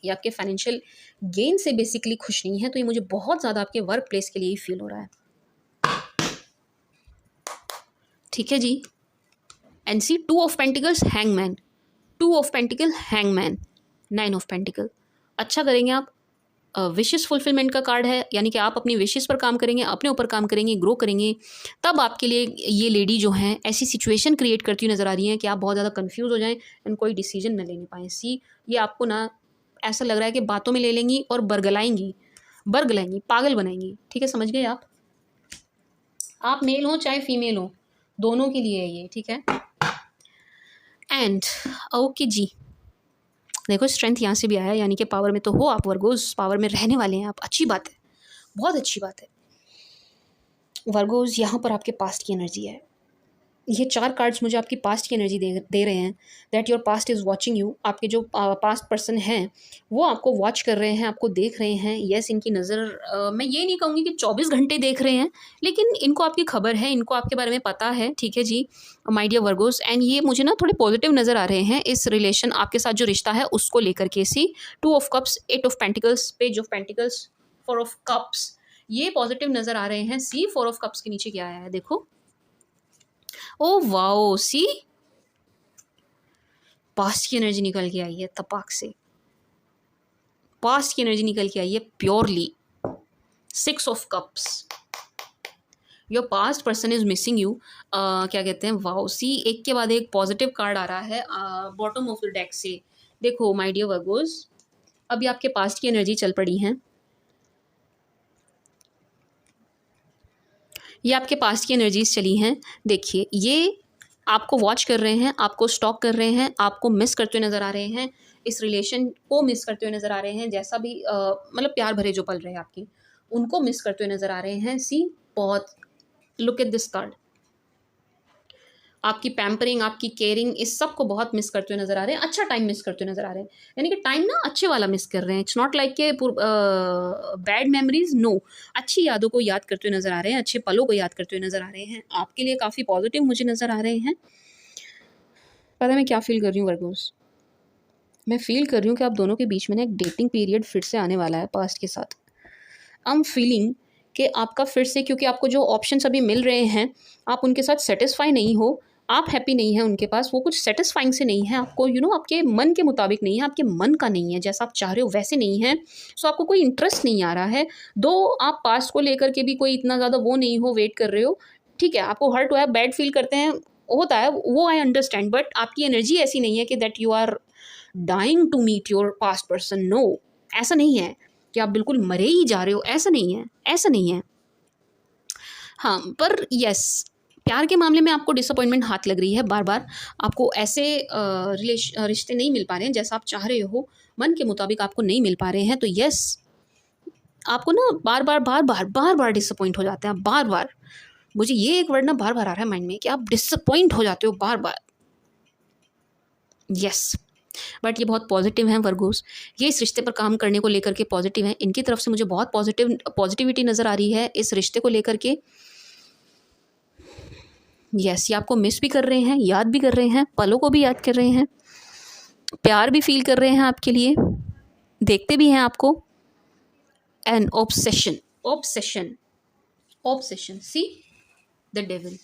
ये आपके फाइनेंशियल गेन से बेसिकली खुश नहीं है, तो ये मुझे बहुत ज़्यादा आपके वर्क प्लेस के लिए ही फील हो रहा है, ठीक है जी। And see 2 of pentacles, hangman, 2 of pentacle, hangman, 9 of pentacle. अच्छा करेंगे आप, विशेस फुलफिलमेंट का कार्ड है, यानी कि आप अपनी विशेस पर काम करेंगे, अपने ऊपर काम करेंगे, ग्रो करेंगे, तब आपके लिए ये लेडी जो हैं ऐसी सिचुएशन क्रिएट करती हुई नज़र आ रही हैं कि आप बहुत ज़्यादा कंफ्यूज हो जाएं एंड कोई डिसीजन न ले नहीं पाएँ। सी, ये आपको ना ऐसा लग रहा है कि बातों में ले लेंगी और बरगलाएंगी, पागल बनाएंगी, ठीक है। समझ गए आप मेल हो चाहे फीमेल हो, दोनों के लिए है ये, ठीक है। एंड ओके जी, देखो स्ट्रेंथ यहाँ से भी आया, यानी कि पावर में तो हो आप वर्गोस, पावर में रहने वाले हैं आप, अच्छी बात है, बहुत अच्छी बात है। वर्गोस, यहाँ पर आपके पास्ट की एनर्जी है, ये 4 कार्ड्स मुझे आपकी पास्ट की एनर्जी दे दे रहे हैं, that your past is watching you. आपके जो पास्ट पर्सन हैं, वो आपको वॉच कर रहे हैं, आपको देख रहे हैं। येस, इनकी नज़र मैं ये नहीं कहूँगी कि 24 घंटे देख रहे हैं, लेकिन इनको आपकी खबर है, इनको आपके बारे में पता है, ठीक है जी, माय डियर वर्गोस। एंड ये मुझे ना थोड़े पॉजिटिव नज़र आ रहे हैं इस रिलेशन, आपके साथ जो रिश्ता है उसको लेकर के। सी 2 of cups, 8 of pentacles, page of pentacles, 4 of cups, ये पॉजिटिव नज़र आ रहे हैं। सी 4 ऑफ कप्स के नीचे क्या आया है देखो। ओ वाओ, सी पास्ट की एनर्जी निकल के आई है तपाक से, पास्ट की एनर्जी निकल के आई है purely. 6 of cups, your past person is missing you. क्या कहते हैं, वाओ सी, एक के बाद एक पॉजिटिव कार्ड आ रहा है बॉटम ऑफ द डेक से। देखो माय डियर वर्गोस, अभी आपके पास्ट की एनर्जी चल पड़ी है, ये आपके पास्ट की एनर्जीज चली हैं। देखिए, ये आपको वॉच कर रहे हैं, आपको स्टॉक कर रहे हैं, आपको मिस करते हुए नज़र आ रहे हैं, इस रिलेशन को मिस करते हुए नज़र आ रहे हैं। जैसा भी मतलब प्यार भरे जो पल रहे हैं आपकी, उनको मिस करते हुए नज़र आ रहे हैं। सी बहुत, लुक एट दिस कार्ड, आपकी पैम्परिंग, आपकी केयरिंग, इस सब को बहुत मिस करते हुए नज़र आ रहे हैं। अच्छा टाइम मिस करते हुए नज़र आ रहे हैं, यानी कि टाइम ना अच्छे वाला मिस कर रहे हैं। इट्स नॉट लाइक के बैड मेमोरीज, नो, अच्छी यादों को याद करते हुए नज़र आ रहे हैं, अच्छे पलों को याद करते हुए नज़र आ रहे हैं। आपके लिए काफ़ी पॉजिटिव मुझे नज़र आ रहे हैं। पता है मैं क्या फ़ील कर रही हूँ वर्गोस, मैं फ़ील कर रही हूँ कि आप दोनों के बीच में ना एक डेटिंग पीरियड फिर से आने वाला है पास्ट के साथ। आई एम फीलिंग कि आपका फिर से, क्योंकि आपको जो ऑप्शंस अभी मिल रहे हैं, आप उनके साथ सेटिस्फाई नहीं हो, आप हैप्पी नहीं हैं उनके पास, वो कुछ सेटिस्फाइंग से नहीं है आपको, आपके मन के मुताबिक नहीं है, आपके मन का नहीं है, जैसा आप चाह रहे हो वैसे नहीं है। सो आपको कोई इंटरेस्ट नहीं आ रहा है। दो आप पास्ट को लेकर के भी कोई इतना ज़्यादा वो नहीं हो, वेट कर रहे हो, ठीक है, आपको हर्ट हुआ है, बैड फील करते हैं, होता है वो, आई अंडरस्टैंड, बट आपकी एनर्जी ऐसी नहीं है कि that you are dying to meet your past person. No, ऐसा नहीं है कि आप बिल्कुल मरे ही जा रहे हो, ऐसा नहीं है, ऐसा नहीं है। हाँ, पर यस, प्यार के मामले में आपको डिसअपॉइंटमेंट हाथ लग रही है बार बार। आपको ऐसे रिश्ते नहीं मिल पा रहे हैं जैसा आप चाह रहे हो, मन के मुताबिक आपको नहीं मिल पा रहे हैं। तो यस, आपको ना बार बार बार बार बार बार डिसअपॉइंट हो जाते हैं आप, बार बार। मुझे ये एक वर्ड ना बार बार आ रहा है माइंड में कि आप डिसअपॉइंट हो जाते हो बार बार। यस, बट ये बहुत पॉजिटिव हैं वर्गोस, ये इस रिश्ते पर काम करने को लेकर के पॉजिटिव हैं। इनकी तरफ से मुझे बहुत पॉजिटिविटी नज़र आ रही है इस रिश्ते को लेकर के। यस, ये आपको मिस भी कर रहे हैं, याद भी कर रहे हैं, पलों को भी याद कर रहे हैं, प्यार भी फील कर रहे हैं आपके लिए, देखते भी हैं आपको। N obsession, obsession, obsession, see the devil,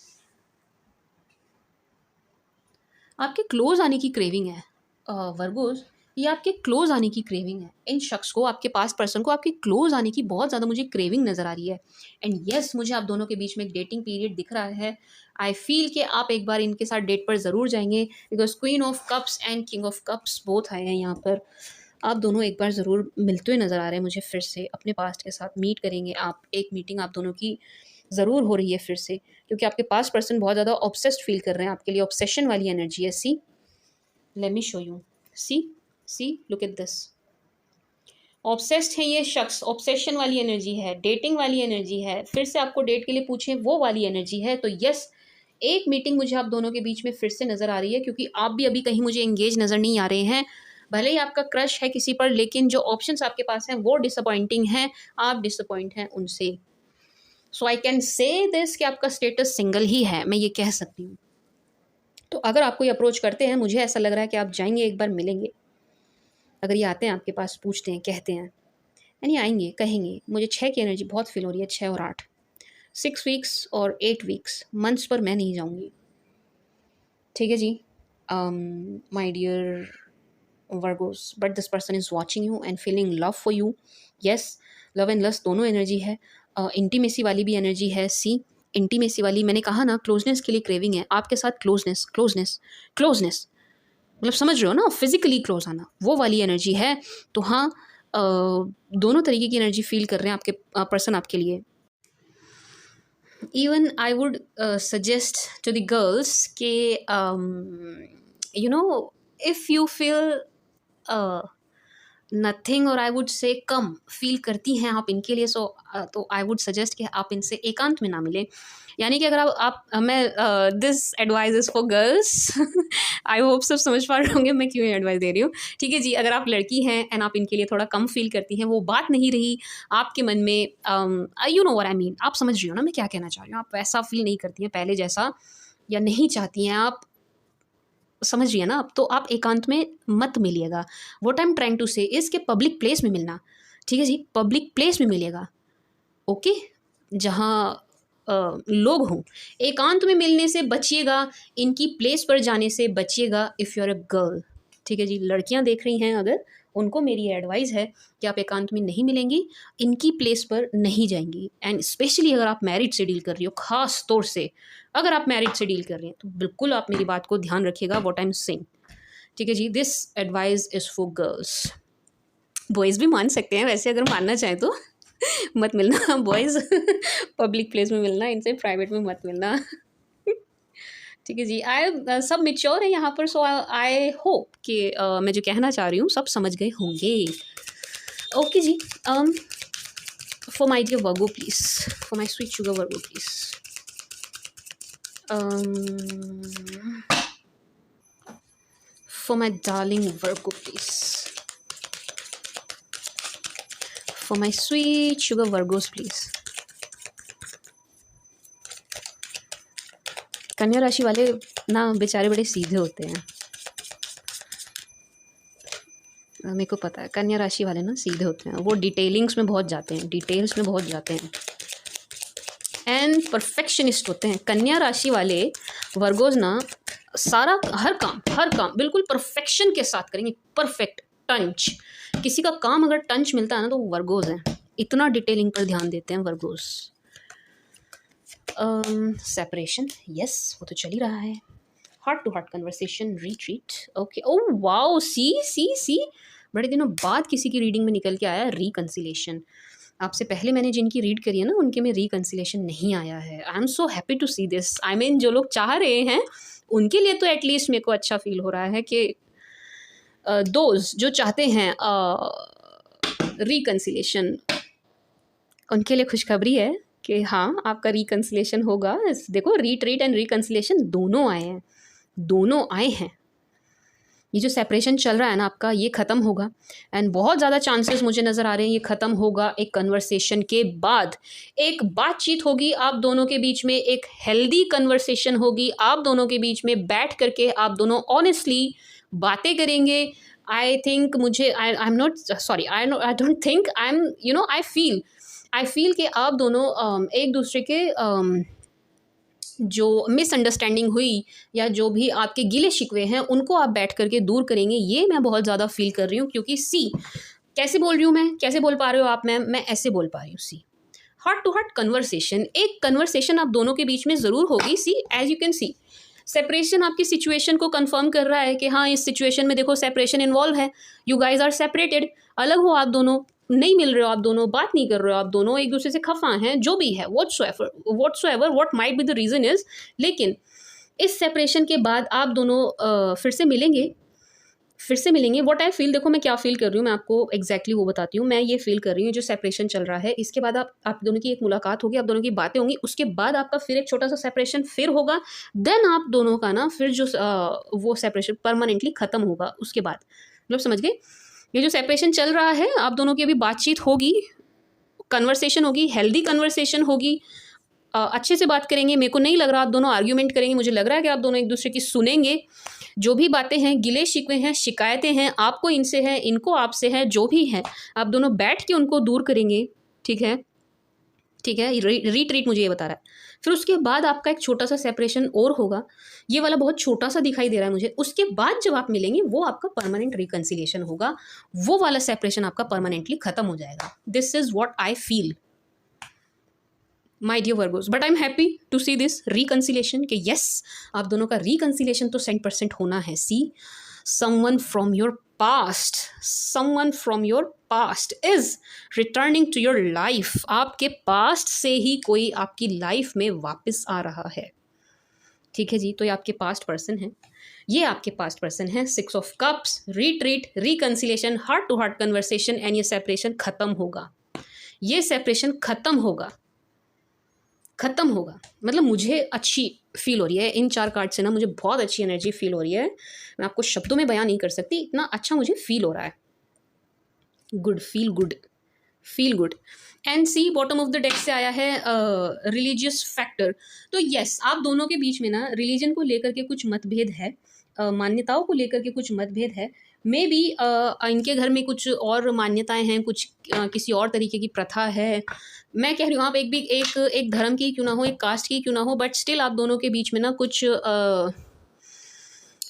आपके क्लोज आने की क्रेविंग है वर्गोस, ये आपके क्लोज आने की क्रेविंग है। इन शख्स को, आपके पास पर्सन को आपके क्लोज आने की बहुत ज़्यादा मुझे क्रेविंग नज़र आ रही है। एंड यस, मुझे आप दोनों के बीच में एक डेटिंग पीरियड दिख रहा है। आई फील कि आप एक बार इनके साथ डेट पर ज़रूर जाएंगे, because queen of cups and king of cups both आए हैं यहाँ पर। आप दोनों एक बार ज़रूर मिलते हुए नज़र आ रहे हैं मुझे, फिर से अपने पास्ट के साथ मीट करेंगे आप। एक मीटिंग आप दोनों की ज़रूर हो रही है फिर से, क्योंकि आपके पास पर्सन बहुत ज़्यादा ऑब्सेस्ड फील कर रहे हैं आपके लिए, ऑब्सेशन वाली एनर्जी है। See, let me show you, see look at this, obsessed है ये शख्स, ऑब्सेशन वाली एनर्जी है, डेटिंग वाली एनर्जी है, फिर से आपको डेट के लिए पूछें वो वाली एनर्जी है। तो यस, एक मीटिंग मुझे आप दोनों के बीच में फिर से नज़र आ रही है, क्योंकि आप भी अभी कहीं मुझे एंगेज नज़र नहीं आ रहे हैं। भले ही आपका क्रश है किसी पर, लेकिन जो ऑप्शंस आपके पास हैं वो डिसअपॉइंटिंग हैं, आप डिसअपॉइंट हैं उनसे। सो आई कैन से दिस कि आपका स्टेटस सिंगल ही है, मैं ये कह सकती हूँ। तो अगर आपको ये अप्रोच करते हैं, मुझे ऐसा लग रहा है कि आप जाएंगे, एक बार मिलेंगे। अगर ये आते हैं आपके पास, पूछते हैं, कहते हैं, यानी आएंगे, कहेंगे, मुझे 6 की एनर्जी बहुत फील हो रही है, 6 और 8, 6 वीक्स और 8 वीक्स, मंथ्स पर मैं नहीं जाऊंगी, ठीक है जी। My dear Virgos, but this person is watching you and feeling love for you. Yes, love and lust दोनों एनर्जी है, इंटीमेसी वाली भी एनर्जी है। सी, इंटीमेसी वाली, मैंने कहा ना, क्लोजनेस के लिए क्रेविंग है आपके साथ, क्लोजनेस क्लोजनेस क्लोजनेस, मतलब समझ रहे हो ना, फिजिकली क्लोज आना, वो वाली एनर्जी है। तो हाँ, दोनों तरीके की एनर्जी फील कर रहे हैं आपके पर्सन आपके लिए। Even I would suggest to the girls के इफ़ यू फील नथिंग और I would say come feel करती हैं आप इनके लिए, सो तो आई वुड सजेस्ट कि आप इनसे एकांत में ना मिलें। यानी कि अगर आप मैं this advice is for girls. I hope सब समझ पा रहे होंगे मैं क्यों एडवाइस दे रही हूँ। ठीक है जी, अगर आप लड़की हैं एंड आप इनके लिए थोड़ा कम फील करती हैं, वो बात नहीं रही आपके मन में, you know what I mean, आप समझ रही हो ना मैं क्या कहना चाह रही हूँ, आप वैसा फील नहीं करती हैं पहले जैसा, या नहीं चाहती हैं आप, समझ रही है ना आप, तो आप एकांत में मत मिलिएगा। What I am trying to say is कि पब्लिक प्लेस में मिलना, ठीक है जी, पब्लिक प्लेस में मिलेगा, ओके, जहाँ लोग हों। एकांत में मिलने से बचिएगा, इनकी प्लेस पर जाने से बचिएगा if you are a girl. ठीक है जी, लड़कियां देख रही हैं अगर, उनको मेरी एडवाइस है कि आप एकांत में नहीं मिलेंगी, इनकी प्लेस पर नहीं जाएंगी, एंड स्पेशली अगर आप मैरिड से डील कर रही हो, ख़ास तौर से अगर आप मैरिड से डील कर रही हैं तो बिल्कुल आप मेरी बात को ध्यान रखिएगा, व्हाट आई एम सेइंग। ठीक है जी, this advice is for girls. Boys भी मान सकते हैं वैसे अगर मानना चाहें तो। मत मिलना बॉयज़, पब्लिक प्लेस में मिलना, इनसे प्राइवेट में मत मिलना। ठीक है जी, आई सब मैच्योर है यहाँ पर, सो आई होप कि मैं जो कहना चाह रही हूँ सब समझ गए होंगे। ओके जी, for my dear Virgo please, for my sweet sugar Virgo please, for my darling Virgo please, for my sweet sugar Virgos please. कन्या राशि वाले ना बेचारे बड़े सीधे होते हैं, मेरे को पता है, कन्या राशि वाले ना सीधे होते हैं, वो डिटेलिंग्स में बहुत जाते हैं, डिटेल्स में बहुत जाते हैं, एंड परफेक्शनिस्ट होते हैं। कन्या राशि वाले वर्गोज ना सारा हर काम बिल्कुल परफेक्शन के साथ करेंगे, परफेक्ट टंच। किसी का काम अगर टंच मिलता है ना तो वो वर्गोज हैं, इतना डिटेलिंग पर ध्यान देते हैं वर्गोज। सेपरेशन, यस वो तो चल ही रहा है। Heart to heart conversation, retreat, okay, oh wow, see बड़े दिनों बाद किसी की रीडिंग में निकल के आया रिकन्सिलेशन। आपसे पहले मैंने जिनकी रीड करी है ना उनके में रिकन्सिलेशन नहीं आया है। I am so happy to see this, I mean जो लोग चाह रहे हैं उनके लिए तो एटलीस्ट मेरे को अच्छा फील हो रहा है कि दोज जो चाहते हैं रिकन्सिलेशन, उनके लिए खुशखबरी है कि हाँ आपका रिकन्सिलेशन होगा। देखो रीट्रीट एंड रिकन्सिलेशन दोनों आए हैं, दोनों आए हैं। ये जो सेपरेशन चल रहा है ना आपका, ये ख़त्म होगा, एंड बहुत ज़्यादा चांसेस मुझे नज़र आ रहे हैं ये ख़त्म होगा एक कन्वर्सेशन के बाद। एक बातचीत होगी आप दोनों के बीच में, एक हेल्दी कन्वर्सेशन होगी आप दोनों के बीच में, बैठ करके आप दोनों ऑनेस्टली बातें करेंगे। आई थिंक मुझे I am not sorry, I don't think, I am you know I feel कि आप दोनों एक दूसरे के जो मिसअंडरस्टैंडिंग हुई या जो भी आपके गिले शिकवे हैं उनको आप बैठ करके दूर करेंगे, ये मैं बहुत ज़्यादा फील कर रही हूँ। क्योंकि सी, कैसे बोल रही हूँ मैं, कैसे बोल पा रहे हो आप, मैं ऐसे बोल पा रही हूँ। See, heart to heart conversation, एक कन्वर्सेशन आप दोनों के बीच में ज़रूर होगी। See, as you can see, separation आपकी सिचुएशन को कंफर्म कर रहा है कि हाँ इस सिचुएशन में देखो सेपरेशन इन्वॉल्व है, यू गाइज आर सेपरेटेड, अलग हो आप दोनों, नहीं मिल रहे हो आप दोनों, बात नहीं कर रहे हो आप दोनों, एक दूसरे से खफा हैं, जो भी है whatsoever what might be the reason is. लेकिन इस सेपरेशन के बाद आप दोनों फिर से मिलेंगे। व्हाट आई फील, देखो मैं क्या फील कर रही हूँ, मैं आपको एग्जैक्टली वो बताती हूँ। मैं ये फील कर रही हूँ जो सेपरेशन चल रहा है इसके बाद आप दोनों की एक मुलाकात होगी, आप दोनों की बातें होंगी, उसके बाद आपका फिर एक छोटा सा सेपरेशन फिर होगा, देन आप दोनों का ना फिर जो वो सेपरेशन परमानेंटली ख़त्म होगा उसके बाद। मतलब समझ गए, ये जो सेपरेशन चल रहा है आप दोनों की अभी बातचीत होगी, कन्वर्सेशन होगी, हेल्दी कन्वर्सेशन होगी, अच्छे से बात करेंगे। मेरे को नहीं लग रहा आप दोनों आर्ग्यूमेंट करेंगे, मुझे लग रहा है कि आप दोनों एक दूसरे की सुनेंगे। जो भी बातें हैं, गिले शिकवे हैं, शिकायतें हैं, आपको इनसे हैं, इनको आपसे है, जो भी है आप दोनों बैठ के उनको दूर करेंगे। ठीक है, ठीक है, रीट्रीट मुझे ये बता रहा है। फिर उसके बाद आपका एक छोटा सा सेपरेशन और होगा, ये वाला बहुत छोटा सा दिखाई दे रहा है मुझे। उसके बाद जब आप मिलेंगे वो आपका परमानेंट रिकन्सिलिएशन होगा, वो वाला सेपरेशन आपका परमानेंटली खत्म हो जाएगा। This is what I feel my dear Virgos, but I am happy to see this reconciliation कि यस आप दोनों का रिकन्सिलिएशन तो 100% होना है। See, someone from your past is returning to your life, आपके पास्ट से ही कोई आपकी लाइफ में वापस आ रहा है। ठीक है जी, तो ये आपके पास्ट पर्सन है, ये आपके पास्ट पर्सन है। 6 of cups, retreat, reconciliation, heart to heart conversation, and ये सेपरेशन खत्म होगा, ये सेपरेशन खत्म होगा, खत्म होगा। मतलब मुझे अच्छी फील हो रही है इन 4 कार्ड से ना, मुझे बहुत अच्छी एनर्जी फील हो रही है। मैं आपको शब्दों में बयान नहीं कर सकती, इतना अच्छा मुझे फील हो रहा है। Good, feel good, feel good. And see bottom of the deck से आया है रिलीजियस फैक्टर। तो यस, आप दोनों के बीच में ना रिलीजन को लेकर के कुछ मतभेद है, मान्यताओं को लेकर के कुछ मतभेद है। मे बी इनके घर में कुछ और मान्यताएं हैं, कुछ किसी और तरीके की प्रथा है। मैं कह रही हूँ आप एक धर्म की क्यों ना हो, एक कास्ट की क्यों ना हो, बट स्टिल आप दोनों के बीच में ना कुछ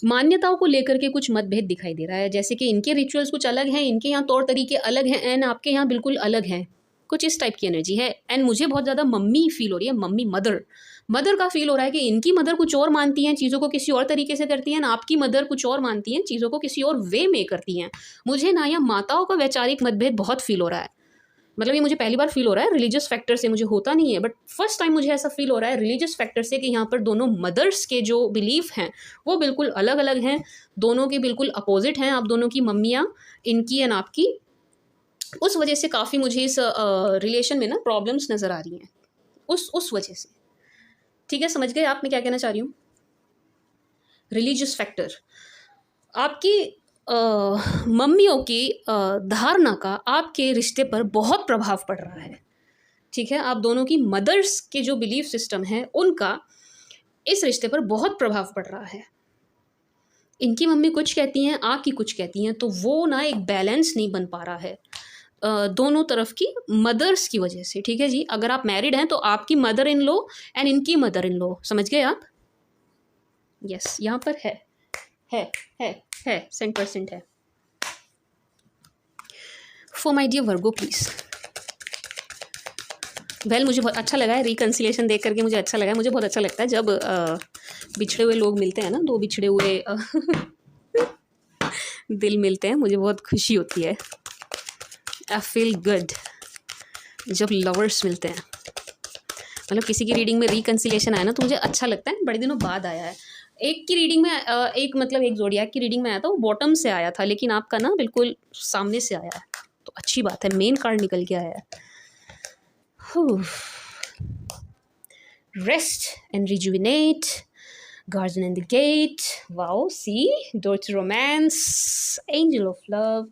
मान्यताओं को लेकर के कुछ मतभेद दिखाई दे रहा है। जैसे कि इनके रिचुअल्स कुछ अलग हैं, इनके यहाँ तौर तरीके अलग हैं, एंड आपके यहाँ बिल्कुल अलग हैं। कुछ इस टाइप की एनर्जी है। एंड मुझे बहुत ज़्यादा मम्मी फील हो रही है, मम्मी, मदर, मदर का फील हो रहा है कि इनकी मदर कुछ और मानती हैं, चीज़ों को किसी और तरीके से करती हैं, आपकी मदर कुछ और मानती हैं, चीज़ों को किसी और वे में करती हैं। मुझे ना यहाँ माताओं का वैचारिक मतभेद बहुत फील हो रहा है। मतलब ये मुझे पहली बार फील हो रहा है रिलीजियस फैक्टर से, मुझे होता नहीं है, बट फर्स्ट टाइम मुझे ऐसा फील हो रहा है रिलीजियस फैक्टर से कि यहाँ पर दोनों मदर्स के जो बिलीफ हैं वो बिल्कुल अलग अलग हैं, दोनों के बिल्कुल अपोजिट हैं। आप दोनों की मम्मियाँ, इनकी एंड आपकी, उस वजह से काफ़ी मुझे इस रिलेशन में ना प्रॉब्लम्स नज़र आ रही हैं, उस वजह से। ठीक है, समझ गए आप मैं क्या कहना चाह रही हूँ? रिलीजियस फैक्टर आपकी मम्मियों की धारणा का आपके रिश्ते पर बहुत प्रभाव पड़ रहा है। ठीक है, आप दोनों की मदर्स के जो बिलीफ सिस्टम है उनका इस रिश्ते पर बहुत प्रभाव पड़ रहा है। इनकी मम्मी कुछ कहती हैं, आपकी कुछ कहती हैं, तो वो ना एक बैलेंस नहीं बन पा रहा है दोनों तरफ की मदर्स की वजह से। ठीक है जी, अगर आप मैरिड हैं तो आपकी मदर इन लॉ एंड इनकी मदर इन लॉ, समझ गए आप? यस, यहाँ पर है 100% है। For my dear Virgo please. Well, मुझे बहुत अच्छा लगा है रिकन्सिलेशन देख करके, मुझे अच्छा लगा है। मुझे बहुत अच्छा लगता है जब बिछड़े हुए लोग मिलते हैं ना, दो बिछड़े हुए दिल मिलते हैं, मुझे बहुत खुशी होती है। आई फील गुड जब लवर्स मिलते हैं। मतलब किसी की रीडिंग में रिकन्सिलेशन आया ना तो मुझे अच्छा लगता है, बड़े दिनों बाद आया है। एक की रीडिंग में एक जोड़ियाक की रीडिंग में आया था, वो बॉटम से आया था, लेकिन आपका ना बिल्कुल सामने से आया है, तो अच्छी बात है, मेन कार्ड निकल के आया है। Rest and rejuvenate, Guardian and the Gate, wow, see, door to romance, angel of love,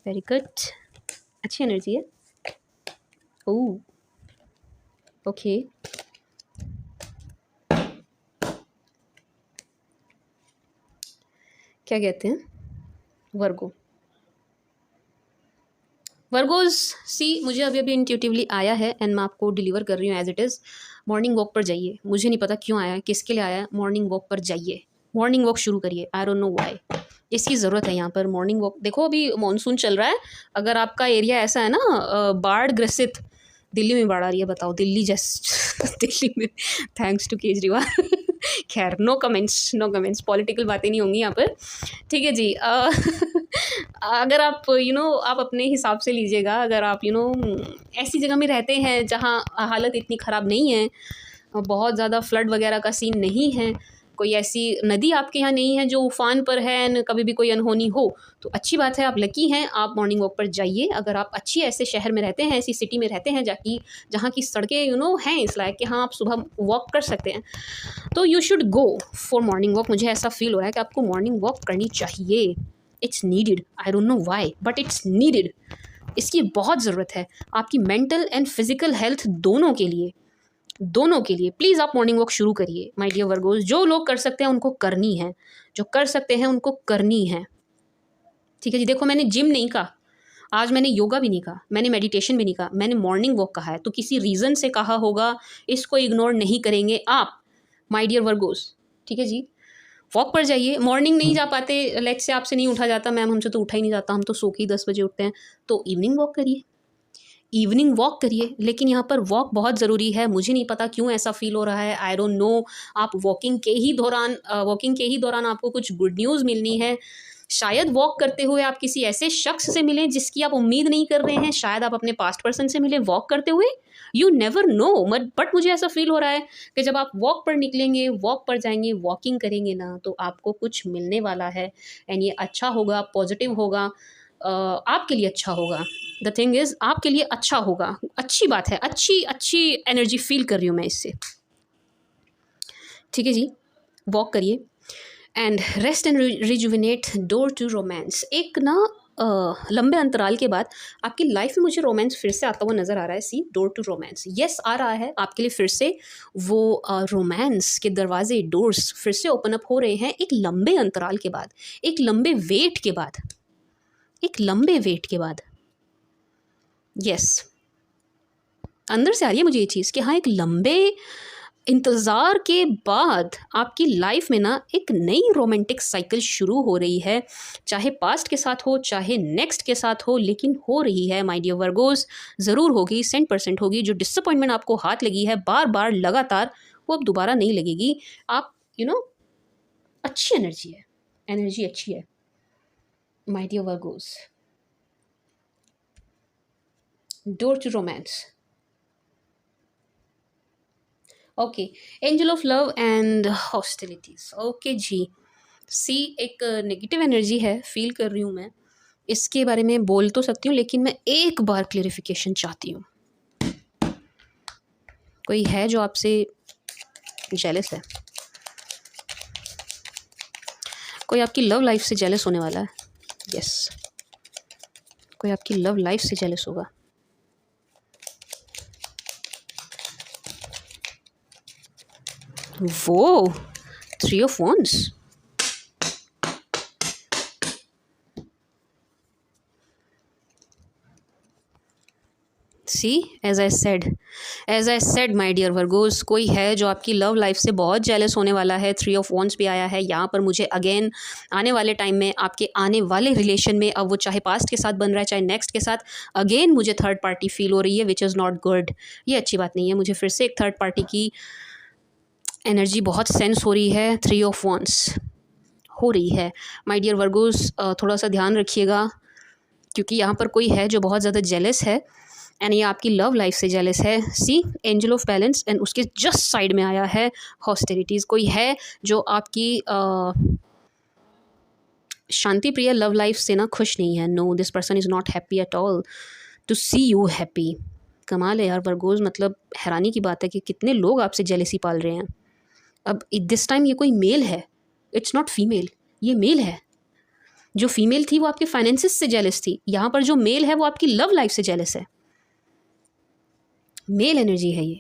very good, अच्छी एनर्जी है। ओह, ओके, क्या कहते हैं वर्गो, वर्गोज सी, मुझे अभी अभी इंट्यूटिवली आया है एंड मैं आपको डिलीवर कर रही हूँ as it is. Morning walk पर जाइए, मुझे नहीं पता क्यों आया है, किसके लिए आया है। मॉर्निंग वॉक पर जाइए, मॉर्निंग वॉक शुरू करिए, आई डोंट नो व्हाई, इसकी ज़रूरत है यहाँ पर मॉर्निंग वॉक। देखो अभी मॉनसून चल रहा है, अगर आपका एरिया ऐसा है ना बाढ़ ग्रसित, दिल्ली में बाढ़ आ रही है, बताओ, दिल्ली जस्ट दिल्ली में, थैंक्स टू केजरीवाल। खैर, नो कमेंट्स, पॉलिटिकल बातें नहीं होंगी यहाँ पर। ठीक है जी, अगर आप आप अपने हिसाब से लीजिएगा। अगर आप ऐसी जगह में रहते हैं जहाँ हालत इतनी ख़राब नहीं है, बहुत ज़्यादा फ्लड वगैरह का सीन नहीं है, कोई ऐसी नदी आपके यहाँ नहीं है जो उफान पर है न कभी भी कोई अनहोनी हो, तो अच्छी बात है, आप लकी हैं, आप मॉर्निंग वॉक पर जाइए। अगर आप अच्छी ऐसे शहर में रहते हैं, ऐसी सिटी में रहते हैं जहाँ की सड़कें हैं इस लायक कि हाँ आप सुबह वॉक कर सकते हैं, तो you should go for morning walk. मुझे ऐसा फील हो रहा है कि आपको मॉर्निंग वॉक करनी चाहिए। It's needed, I don't know why but it's needed. इसकी बहुत ज़रूरत है आपकी मेंटल एंड फिजिकल हेल्थ दोनों के लिए, प्लीज़ आप मॉर्निंग वॉक शुरू करिए माय डियर वर्गोस। जो लोग कर सकते हैं उनको करनी है, जो कर सकते हैं उनको करनी है। ठीक है जी, देखो मैंने जिम नहीं कहा आज, मैंने योगा भी नहीं कहा, मैंने मेडिटेशन भी नहीं कहा, मैंने मॉर्निंग वॉक कहा है, तो किसी रीज़न से कहा होगा, इसको इग्नोर नहीं करेंगे आप माय डियर वर्गोस। ठीक है जी, वॉक पर जाइए। मॉर्निंग नहीं जा पाते, लेट से आपसे नहीं उठा जाता, मैम हमसे तो उठा ही नहीं जाता, हम तो सो के ही 10 बजे उठते हैं, तो इवनिंग वॉक करिए। इवनिंग वॉक करिए, लेकिन यहाँ पर वॉक बहुत ज़रूरी है। मुझे नहीं पता क्यों ऐसा फील हो रहा है, आई डोंट नो। आप वॉकिंग के ही दौरान आपको कुछ गुड न्यूज़ मिलनी है। शायद वॉक करते हुए आप किसी ऐसे शख्स से मिलें जिसकी आप उम्मीद नहीं कर रहे हैं, शायद आप अपने पास्ट पर्सन से मिलें वॉक करते हुए, यू नेवर नो। बट मुझे ऐसा फील हो रहा है कि जब आप वॉक पर निकलेंगे, वॉक पर जाएंगे, वॉकिंग करेंगे ना, तो आपको कुछ मिलने वाला है। एंड ये अच्छा होगा, पॉजिटिव होगा, आपके लिए अच्छा होगा। द थिंग इज़, आपके लिए अच्छा होगा, अच्छी बात है, अच्छी अच्छी एनर्जी फील कर रही हूँ मैं इससे। ठीक है जी, वॉक करिए and rest and rejuvenate, door to romance. एक ना लंबे अंतराल के बाद आपकी लाइफ में मुझे रोमांस फिर से आता हुआ नज़र आ रहा है। सी, डोर टू रोमांस, यस आ रहा है आपके लिए फिर से। वो रोमांस के दरवाजे, डोर्स फिर से ओपन अप हो रहे हैं एक लंबे अंतराल के बाद, एक लंबे वेट के बाद, एक लंबे वेट के बाद। यस, अंदर से आ रही है मुझे ये चीज़ कि हाँ, एक लंबे इंतज़ार के बाद आपकी लाइफ में ना एक नई रोमांटिक साइकिल शुरू हो रही है। चाहे पास्ट के साथ हो, चाहे नेक्स्ट के साथ हो, लेकिन हो रही है माय डियर वर्गोस। ज़रूर होगी, 100% होगी। जो डिसअपॉइंटमेंट आपको हाथ लगी है बार बार लगातार, वो अब दोबारा नहीं लगेगी। आप अच्छी एनर्जी है, एनर्जी अच्छी है my dear Virgos. Door to romance. Okay, angel of love and hostilities. Okay जी, सी, एक नेगेटिव एनर्जी है, फील कर रही हूँ मैं। इसके बारे में बोल तो सकती हूँ, लेकिन मैं एक बार क्लेरिफिकेशन चाहती हूँ। कोई है जो आपसे जेलस है, कोई आपकी लव लाइफ से जेलस होने वाला है। यस, कोई आपकी लव लाइफ से जेलस होगा। वो 3 of Wands। See, as I said my dear Virgos, कोई है जो आपकी लव लाइफ से बहुत जेलस होने वाला है। 3 of Wands भी आया है यहाँ पर मुझे। अगेन, आने वाले टाइम में, आपके आने वाले रिलेशन में, अब वो चाहे पास्ट के साथ बन रहा है, चाहे नेक्स्ट के साथ, अगेन मुझे थर्ड पार्टी फील हो रही है, विच इज़ नॉट गुड। ये अच्छी बात नहीं है। मुझे फिर से एक थर्ड पार्टी की एनर्जी बहुत सेंस हो रही है। 3 of Wands हो रही है माय डियर वर्गोस। थोड़ा सा ध्यान रखिएगा, क्योंकि यहाँ पर कोई है जो बहुत ज़्यादा जेलस है, एंड ये आपकी लव लाइफ से जेलस है। सी, एंजल ऑफ बैलेंस, एंड उसके जस्ट साइड में आया है हॉस्टिलिटीज़। कोई है जो आपकी शांति प्रिय लव लाइफ से ना खुश नहीं है। No, this person is not happy at all to see you happy. कमाल है यार वर्गोस, मतलब हैरानी की बात है कि कितने लोग आपसे जेलसी पाल रहे हैं। अब दिस टाइम ये कोई मेल है, इट्स नॉट फीमेल, ये मेल है। जो फीमेल थी वो आपके फाइनेंसिस से जेलस थी, यहाँ पर जो मेल है वो आपकी लव लाइफ से जेलस है। मेल एनर्जी है ये,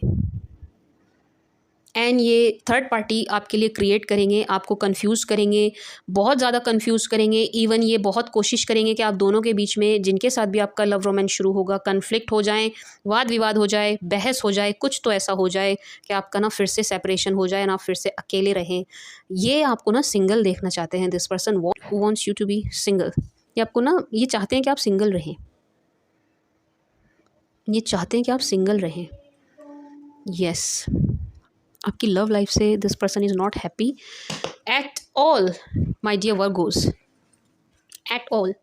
एंड ये थर्ड पार्टी आपके लिए क्रिएट करेंगे, आपको कंफ्यूज करेंगे, बहुत ज़्यादा कंफ्यूज करेंगे। इवन ये बहुत कोशिश करेंगे कि आप दोनों के बीच में, जिनके साथ भी आपका लव रोमांस शुरू होगा, कन्फ्लिक्ट हो जाए, वाद विवाद हो जाए, बहस हो जाए, कुछ तो ऐसा हो जाए कि आपका ना फिर से सेपरेशन हो जाए, ना फिर से अकेले रहें। ये आपको ना सिंगल देखना चाहते हैं। This person wants you to be single. ये आपको ना, ये चाहते हैं कि आप सिंगल रहें, ये चाहते हैं कि आप सिंगल रहें। यस, आपकी लव लाइफ से this person is not happy at all my dear Virgos, at all.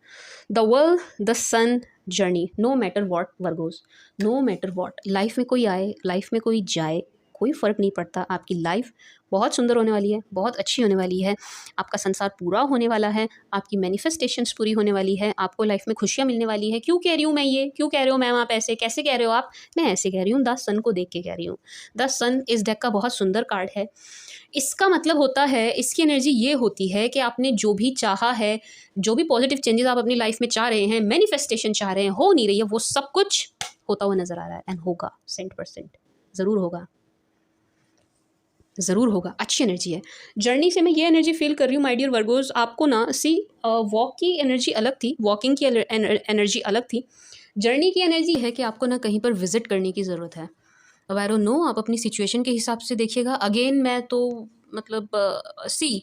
The world, the sun journey, no matter what Virgos, no matter what. Life में कोई आए, लाइफ में कोई जाए, कोई फ़र्क नहीं पड़ता। आपकी लाइफ बहुत सुंदर होने वाली है, बहुत अच्छी होने वाली है। आपका संसार पूरा होने वाला है, आपकी मैनिफेस्टेशंस पूरी होने वाली है, आपको लाइफ में खुशियाँ मिलने वाली है। क्यों कह रही हूँ मैं ये, क्यों कह रहे हो मैम आप ऐसे, कैसे कह रहे हो आप? मैं ऐसे कह रही हूँ, द सन को देख के कह रही हूँ। द सन इस डेक का बहुत सुंदर कार्ड है। इसका मतलब होता है, इसकी एनर्जी ये होती है कि आपने जो भी चाहा है, जो भी पॉजिटिव चेंजेस आप अपनी लाइफ में चाह रहे हैं, मैनिफेस्टेशन चाह रहे हैं, हो नहीं रही है, वो सब कुछ होता हुआ नजर आ रहा है, एंड होगा 100%, ज़रूर होगा, ज़रूर होगा। अच्छी एनर्जी है। जर्नी से मैं ये एनर्जी फील कर रही हूँ माय डियर वर्गोस। आपको ना, सी, वॉक की एनर्जी अलग थी, वॉकिंग की एनर्जी अलग थी। जर्नी की एनर्जी है कि आपको ना कहीं पर विजिट करने की ज़रूरत है। अब आई डोंट नो, आप अपनी सिचुएशन के हिसाब से देखिएगा। अगेन मैं तो मतलब सी,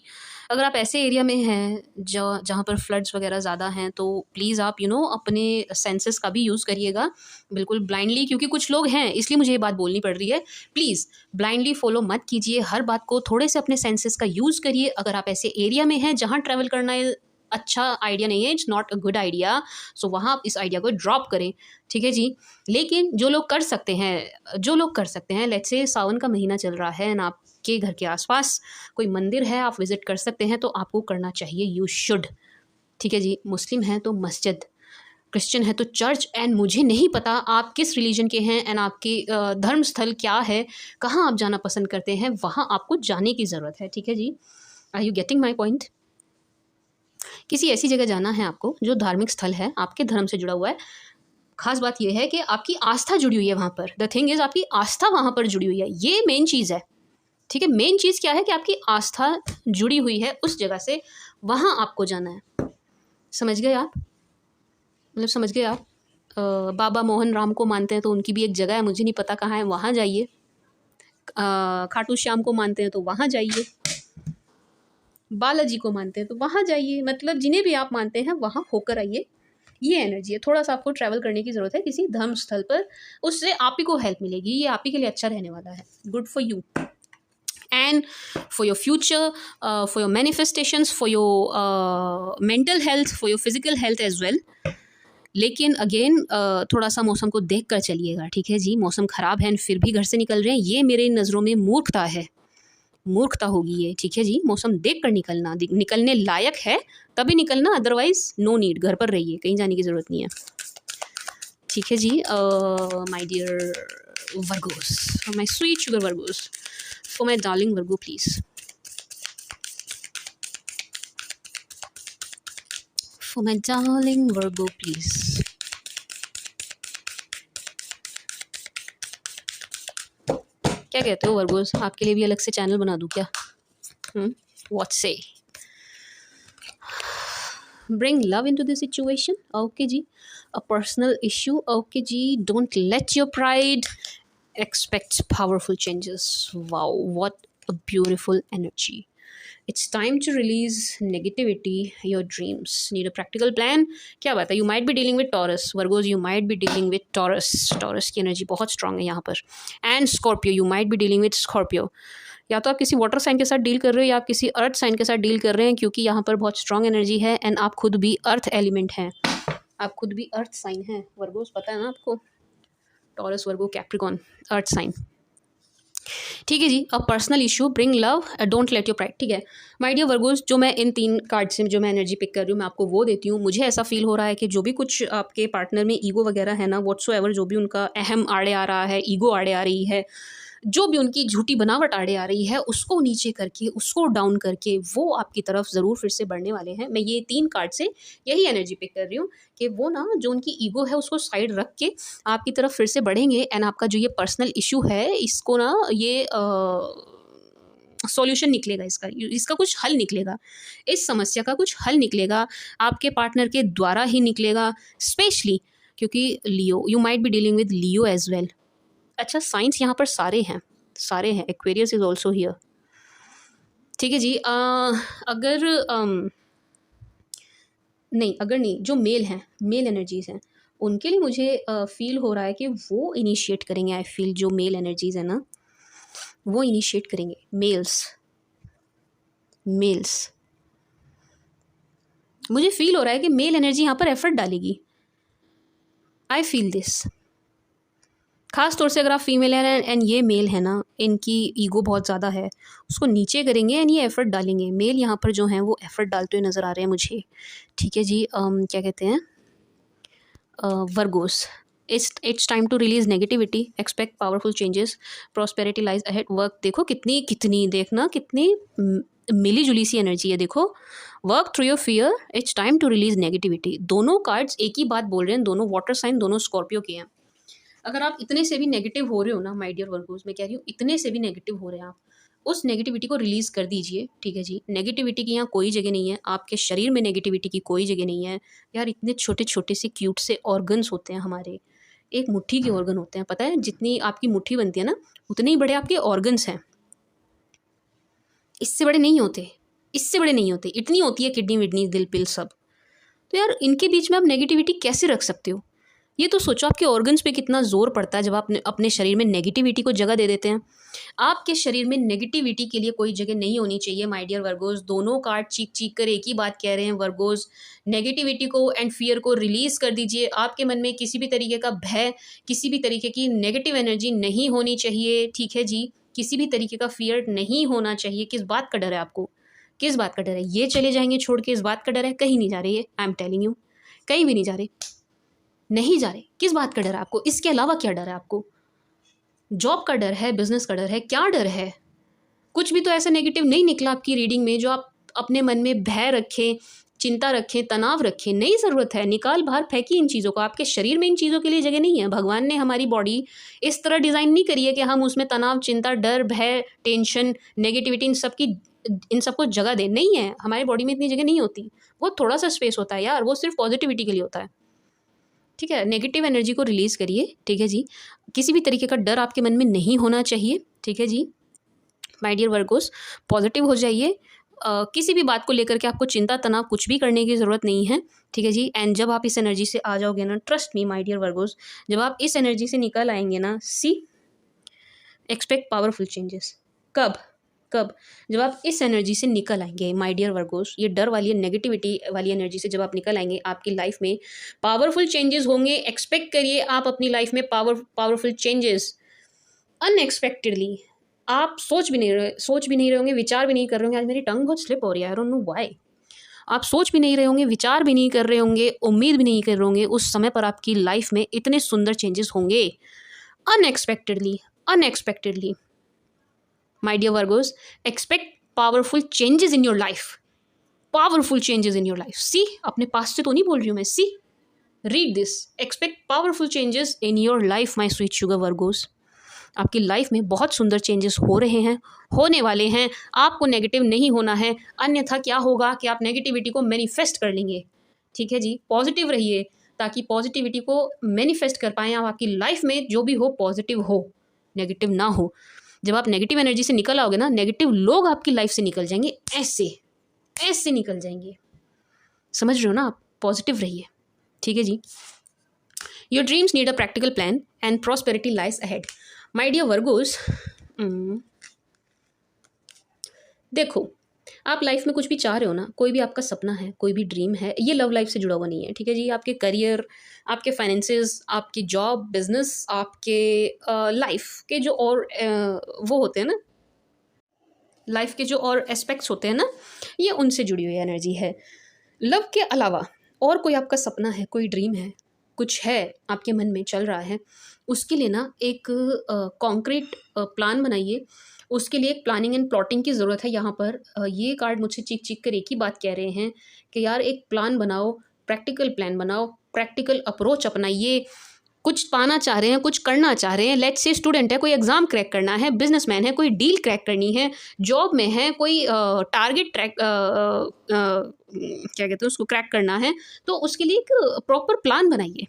अगर आप ऐसे एरिया में हैं जहाँ पर फ्लड्स वगैरह ज़्यादा हैं, तो प्लीज़ आप अपने सेंसेस का भी यूज़ करिएगा, बिल्कुल ब्लाइंडली, क्योंकि कुछ लोग हैं, इसलिए मुझे ये बात बोलनी पड़ रही है। प्लीज़ ब्लाइंडली फॉलो मत कीजिए, हर बात को थोड़े से अपने सेंसेस का यूज़ करिए। अगर आप ऐसे एरिया में हैं जहाँ ट्रैवल करना अच्छा आइडिया नहीं है, it's not a good idea, so वहाँ आप इस आइडिया को ड्रॉप करें, ठीक है जी। लेकिन जो लोग कर सकते हैं, लेट्स से सावन का महीना चल रहा है एंड आपके घर के आसपास कोई मंदिर है, आप विजिट कर सकते हैं, तो आपको करना चाहिए, यू शुड, ठीक है जी। मुस्लिम हैं तो मस्जिद, क्रिश्चियन है तो चर्च, एंड मुझे नहीं पता आप किस रिलीजन के हैं एंड आपके धर्म स्थल क्या है, कहाँ आप जाना पसंद करते हैं, वहाँ आपको जाने की ज़रूरत है, ठीक है जी। Are you getting my point? किसी ऐसी जगह जाना है आपको जो धार्मिक स्थल है, आपके धर्म से जुड़ा हुआ है। खास बात यह है कि आपकी आस्था जुड़ी हुई है वहाँ पर। द थिंग इज़, आपकी आस्था वहाँ पर जुड़ी हुई है, ये मेन चीज़ है, ठीक है। मेन चीज़ क्या है कि आपकी आस्था जुड़ी हुई है उस जगह से, वहाँ आपको जाना है। समझ गए आप? मतलब समझ गए आप? बाबा मोहन राम को मानते हैं तो उनकी भी एक जगह है, मुझे नहीं पता कहाँ है, वहाँ जाइए। खाटू श्याम को मानते हैं तो वहाँ जाइए। बालाजी को मानते हैं तो वहाँ जाइए। मतलब जिन्हें भी आप मानते हैं वहाँ होकर आइए। ये एनर्जी है। थोड़ा सा आपको ट्रैवल करने की ज़रूरत है किसी धर्म स्थल पर, उससे आप ही को हेल्प मिलेगी, ये आप ही के लिए अच्छा रहने वाला है। Good for you and for your future, for your manifestations, for your mental health, for your physical health as well. लेकिन अगेन थोड़ा सा मौसम को देख कर चलिएगा, ठीक है जी। मौसम ख़राब है फिर भी घर से निकल रहे हैं, ये मेरे नज़रों में मूर्खता है, मूर्खता होगी ये, ठीक है जी। मौसम देख कर निकलना, निकलने लायक है तभी निकलना, अदरवाइज नो नीड, घर पर रहिए, कहीं जाने की ज़रूरत नहीं है, ठीक है जी। My dear Virgos, my sweet sugar Virgos, for my darling Virgo please, for my darling Virgo please. क्या कहते हो वर्गोस, आपके लिए भी अलग से चैनल बना दूं क्या? What say? Bring love into the situation. Okay ji. A personal issue. Okay ji. Don't let your pride. Expect powerful changes. Wow, what a beautiful energy. It's time to release negativity. Your dreams need a practical plan. क्या बात है? You might be dealing with Taurus. Virgos, you might be dealing with Taurus. Taurus की energy बहुत strong है यहाँ पर. And Scorpio, you might be dealing with Scorpio. या तो आप किसी वाटर साइन के साथ डील कर रहे हो या आप किसी अर्थ साइन के साथ डील कर रहे हैं, क्योंकि यहाँ पर बहुत स्ट्रांग एनर्जी है एंड आप खुद भी अर्थ एलिमेंट हैं, आप खुद भी अर्थ साइन हैं वर्गोस, पता है ना आपको? Taurus, Virgo, Capricorn, earth sign, ठीक है जी। A personal issue, bring love, don't let your pride, ठीक है माय डियर वर्गोस। जो मैं इन 3 कार्ड से जो मैं एनर्जी पिक कर रही हूँ, मैं आपको वो देती हूँ। मुझे ऐसा फील हो रहा है कि जो भी कुछ आपके पार्टनर में ईगो वगैरह है ना, व्हाट्सोएवर, जो भी उनका अहम आड़े आ रहा है, ईगो आड़े आ रही है, जो भी उनकी झूठी बनावट आड़े आ रही है, उसको नीचे करके, उसको डाउन करके वो आपकी तरफ ज़रूर फिर से बढ़ने वाले हैं। मैं ये 3 कार्ड से यही एनर्जी पिक कर रही हूँ कि वो ना, जो उनकी ईगो है उसको साइड रख के आपकी तरफ फिर से बढ़ेंगे एंड आपका जो ये पर्सनल इशू है, इसको ना, ये सॉल्यूशन निकलेगा, इसका कुछ हल निकलेगा, इस समस्या का कुछ हल निकलेगा, आपके पार्टनर के द्वारा ही निकलेगा, स्पेशली क्योंकि Leo, you might be dealing with Leo as well. अच्छा, साइंस यहाँ पर सारे हैं, एक्वेरियस इज ऑल्सो हियर, ठीक है जी। अगर नहीं, जो मेल हैं, मेल एनर्जीज़ हैं, उनके लिए मुझे फील हो रहा है कि वो इनिशिएट करेंगे। आई फील जो मेल एनर्जीज़ है ना, वो इनिशिएट करेंगे। मेल्स मुझे फील हो रहा है कि मेल एनर्जी यहाँ पर एफर्ट डालेगी। I feel this. खास तौर से अगर आप फीमेल हैं एंड ये मेल है ना, इनकी ईगो बहुत ज़्यादा है, उसको नीचे करेंगे एंड ये एफर्ट डालेंगे। मेल यहाँ पर जो हैं वो एफर्ट डालते हुए नज़र आ रहे हैं मुझे, ठीक है जी। क्या कहते हैं Virgos, it's time to release negativity, expect powerful changes, prosperity lies ahead. Work देखो कितनी देखना कितनी मिली जुली सी एनर्जी है, देखो। Work through your fear, it's time to release negativity. दोनों कार्ड्स एक ही बात बोल रहे हैं, दोनों वाटर साइन, दोनों स्कॉर्पियो के हैं। अगर आप इतने से भी नेगेटिव हो रहे हो ना माय डियर वर्गोस, मैं कह रही हूँ इतने से भी नेगेटिव हो रहे हैं आप, उस नेगेटिविटी को रिलीज़ कर दीजिए, ठीक है जी। नेगेटिविटी की यहाँ कोई जगह नहीं है, आपके शरीर में नेगेटिविटी की कोई जगह नहीं है यार। इतने छोटे छोटे से क्यूट से ऑर्गन्स होते हैं हमारे, एक मुट्ठी के ऑर्गन होते हैं, पता है? जितनी आपकी मुट्ठी बनती है ना, उतने ही बड़े आपके ऑर्गन्स हैं, इससे बड़े नहीं होते। इससे बड़े नहीं होते, इतनी होती है किडनी विडनी दिल पिल सब। तो यार इनके बीच में आप नेगेटिविटी कैसे रख सकते हो? ये तो सोचो आपके ऑर्गन्स पे कितना जोर पड़ता है जब आप अपने शरीर में नेगेटिविटी को जगह दे देते हैं। आपके शरीर में नेगेटिविटी के लिए कोई जगह नहीं होनी चाहिए माय डियर वर्गोस। दोनों कार्ड चीख चीख कर एक ही बात कह रहे हैं वर्गोस। नेगेटिविटी को एंड फियर को रिलीज कर दीजिए। आपके मन में किसी भी तरीके का भय, किसी भी तरीके की नेगेटिव एनर्जी नहीं होनी चाहिए, ठीक है जी। किसी भी तरीके का फियर नहीं होना चाहिए। किस बात का डर है आपको? किस बात का डर है? ये चले जाएंगे छोड़ के, इस बात का डर है? कहीं नहीं जा रहे, आई एम टेलिंग यू, कहीं भी नहीं जा रहे, नहीं जा रहे। किस बात का डर है आपको? इसके अलावा क्या डर है आपको? जॉब का डर है, बिजनेस का डर है, क्या डर है? कुछ भी तो ऐसा नेगेटिव नहीं निकला आपकी रीडिंग में जो आप अपने मन में भय रखें, चिंता रखें, तनाव रखें। नहीं ज़रूरत है, निकाल बाहर फेंकिए इन चीज़ों को। आपके शरीर में इन चीज़ों के लिए जगह नहीं है। भगवान ने हमारी बॉडी इस तरह डिज़ाइन नहीं करी है कि हम उसमें तनाव, चिंता, डर, भय, टेंशन, नेगेटिविटी इन सबको जगह दें। नहीं है, हमारी बॉडी में इतनी जगह नहीं होती। वो थोड़ा सा स्पेस होता है यार, वो सिर्फ पॉजिटिविटी के लिए होता है, ठीक है। नेगेटिव एनर्जी को रिलीज़ करिए, ठीक है जी। किसी भी तरीके का डर आपके मन में नहीं होना चाहिए, ठीक है जी। माय डियर वर्गोस, पॉजिटिव हो जाइए। किसी भी बात को लेकर के आपको चिंता तनाव कुछ भी करने की ज़रूरत नहीं है, ठीक है जी। एंड जब आप इस एनर्जी से आ जाओगे ना, trust me my dear Virgos, जब आप इस एनर्जी से निकल आएंगे ना, सी एक्सपेक्ट पावरफुल चेंजेस। कब? कब? जब आप इस एनर्जी से निकल आएंगे माय डियर वर्गोस, ये डर वाली नेगेटिविटी वाली एनर्जी से जब आप निकल आएंगे, आपकी लाइफ में पावरफुल चेंजेस होंगे। एक्सपेक्ट करिए आप अपनी लाइफ में पावरफुल चेंजेस अनएक्सपेक्टेडली। आप सोच भी नहीं रहे होंगे, विचार भी नहीं कर रहे होंगे। आज मेरी टंग बहुत स्लिप हो रही है, आई डोंट नो व्हाई। आप सोच भी नहीं रहे होंगे, विचार भी नहीं कर रहे होंगे, उम्मीद भी नहीं कर रहे होंगे, उस समय पर आपकी लाइफ में इतने सुंदर चेंजेस होंगे unexpectedly. Unexpectedly my dear Virgos, expect powerful changes in your life. Powerful changes in your life. See, अपने पास से तो नहीं बोल रही हूँ मैं, see, read this. Expect powerful changes in your life my sweet sugar Virgos. आपकी लाइफ में बहुत सुंदर चेंजेस हो रहे हैं, होने वाले हैं। आपको नेगेटिव नहीं होना है, अन्यथा क्या होगा कि आप नेगेटिविटी को मैनिफेस्ट कर लेंगे, ठीक है जी। पॉजिटिव रहिए ताकि पॉजिटिविटी को मैनिफेस्ट कर पाएँ आप। आपकी लाइफ में जो भी हो पॉजिटिव हो, नेगेटिव ना हो। जब आप नेगेटिव एनर्जी से निकल आओगे ना, नेगेटिव लोग आपकी लाइफ से निकल जाएंगे, ऐसे ऐसे निकल जाएंगे। समझ रहे हो ना आप? पॉजिटिव रहिए, ठीक है जी। Your dreams need a practical plan and prosperity lies ahead. My dear Virgos, देखो, आप लाइफ में कुछ भी चाह रहे हो ना, कोई भी आपका सपना है, कोई भी ड्रीम है, ये लव लाइफ से जुड़ा हुआ नहीं है, ठीक है जी। आपके करियर, आपके फाइनेंसेस, आपकी जॉब, बिजनेस, आपके लाइफ के जो और वो होते हैं ना, लाइफ के जो और एस्पेक्ट्स होते हैं ना, ये उनसे जुड़ी हुई एनर्जी है। लव के अलावा और कोई आपका सपना है, कोई ड्रीम है, कुछ है आपके मन में चल रहा है, उसके लिए ना एक कॉन्क्रीट प्लान बनाइए। उसके लिए एक प्लानिंग एंड प्लॉटिंग की ज़रूरत है। यहाँ पर ये कार्ड मुझसे चीख चीख कर एक ही बात कह रहे हैं कि यार एक प्लान बनाओ, प्रैक्टिकल प्लान बनाओ, प्रैक्टिकल अप्रोच अपनाइए। कुछ पाना चाह रहे हैं, कुछ करना चाह रहे हैं। लेट्स से स्टूडेंट है, कोई एग्ज़ाम क्रैक करना है, बिजनेसमैन है, कोई डील क्रैक करनी है, जॉब में है, कोई टारगेट क्या कहते हैं उसको, क्रैक करना है। तो उसके लिए एक प्रॉपर प्लान बनाइए,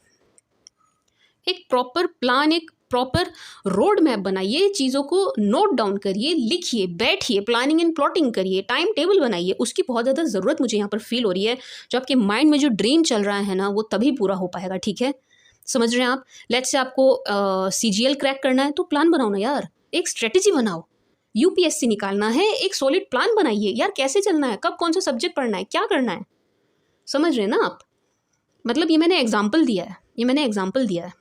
एक प्रॉपर प्लान, एक प्रॉपर रोड मैप बनाइए। चीज़ों को नोट डाउन करिए, लिखिए, बैठिए, प्लानिंग एंड प्लॉटिंग करिए, टाइम टेबल बनाइए। उसकी बहुत ज़्यादा ज़रूरत मुझे यहाँ पर फील हो रही है। जो आपके माइंड में जो ड्रीम चल रहा है ना, वो तभी पूरा हो पाएगा, ठीक है। समझ रहे हैं आप? लेट्स से आपको CGL क्रैक करना है तो प्लान बनाओ ना यार, एक स्ट्रेटेजी बनाओ। UPSC निकालना है, एक सॉलिड प्लान बनाइए यार, कैसे चलना है, कब कौन सा सब्जेक्ट पढ़ना है, क्या करना है। समझ रहे हैं ना आप? मतलब ये मैंने एग्जाम्पल दिया है, ये मैंने एग्जाम्पल दिया है।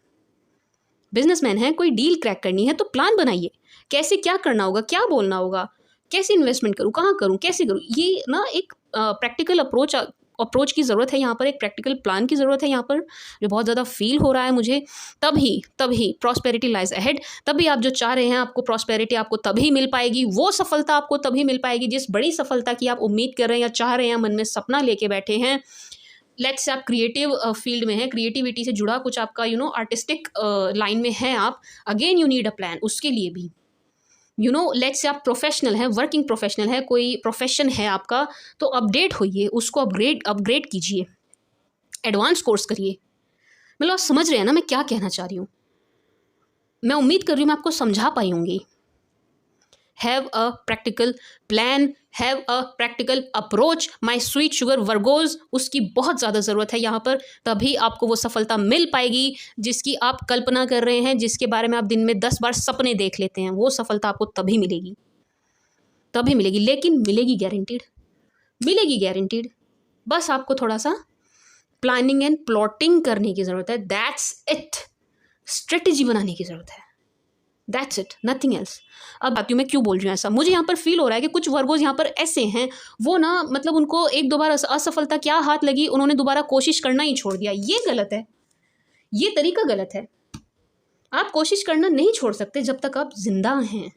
बिजनेसमैन है, कोई डील क्रैक करनी है तो प्लान बनाइए, कैसे क्या करना होगा, क्या बोलना होगा, कैसे इन्वेस्टमेंट करूँ, कहाँ करूँ, कैसे करूँ। ये ना एक प्रैक्टिकल अप्रोच की ज़रूरत है यहाँ पर, एक प्रैक्टिकल प्लान की ज़रूरत है यहाँ पर, जो बहुत ज़्यादा फील हो रहा है मुझे। तभी प्रॉस्पेरिटी लाइज अहेड। तभी आप जो चाह रहे हैं, आपको प्रॉस्पेरिटी आपको तभी मिल पाएगी, वो सफलता आपको तभी मिल पाएगी जिस बड़ी सफलता की आप उम्मीद कर रहे हैं या चाह रहे हैं, मन में सपना लेके बैठे हैं। लेट्स से आप क्रिएटिव फील्ड में हैं, क्रिएटिविटी से जुड़ा कुछ आपका आर्टिस्टिक लाइन में है आप, again you need a plan उसके लिए भी। लेट्स से आप प्रोफेशनल हैं, वर्किंग प्रोफेशनल है, कोई प्रोफेशन है आपका, तो अपडेट होइए, उसको अपग्रेड कीजिए, एडवांस कोर्स करिए। मतलब आप समझ रहे हैं ना मैं क्या कहना चाह रही हूँ? मैं उम्मीद कर रही हूँ मैं आपको समझा पाई होंगी, have a practical plan, have a practical approach. My sweet sugar Virgos, उसकी बहुत ज़्यादा ज़रूरत है यहाँ पर, तभी आपको वो सफलता मिल पाएगी जिसकी आप कल्पना कर रहे हैं, जिसके बारे में आप दिन में 10 बार सपने देख लेते हैं। वो सफलता आपको तभी मिलेगी, तभी मिलेगी, लेकिन मिलेगी गारंटीड, मिलेगी गारंटीड। बस आपको थोड़ा सा प्लानिंग एंड प्लॉटिंग करने की ज़रूरत है, दैट्स इट। स्ट्रेटेजी बनाने की ज़रूरत है, दैट्स इट, नथिंग एल्स। अब बात मैं क्यों बोल रही हूँ ऐसा, मुझे यहाँ पर फील हो रहा है कि कुछ वर्गोज यहाँ पर ऐसे हैं, वो ना मतलब उनको एक दो बार असफलता क्या हाथ लगी, उन्होंने दोबारा कोशिश करना ही छोड़ दिया। ये गलत है, ये तरीका गलत है। आप कोशिश करना नहीं छोड़ सकते जब तक आप जिंदा हैं।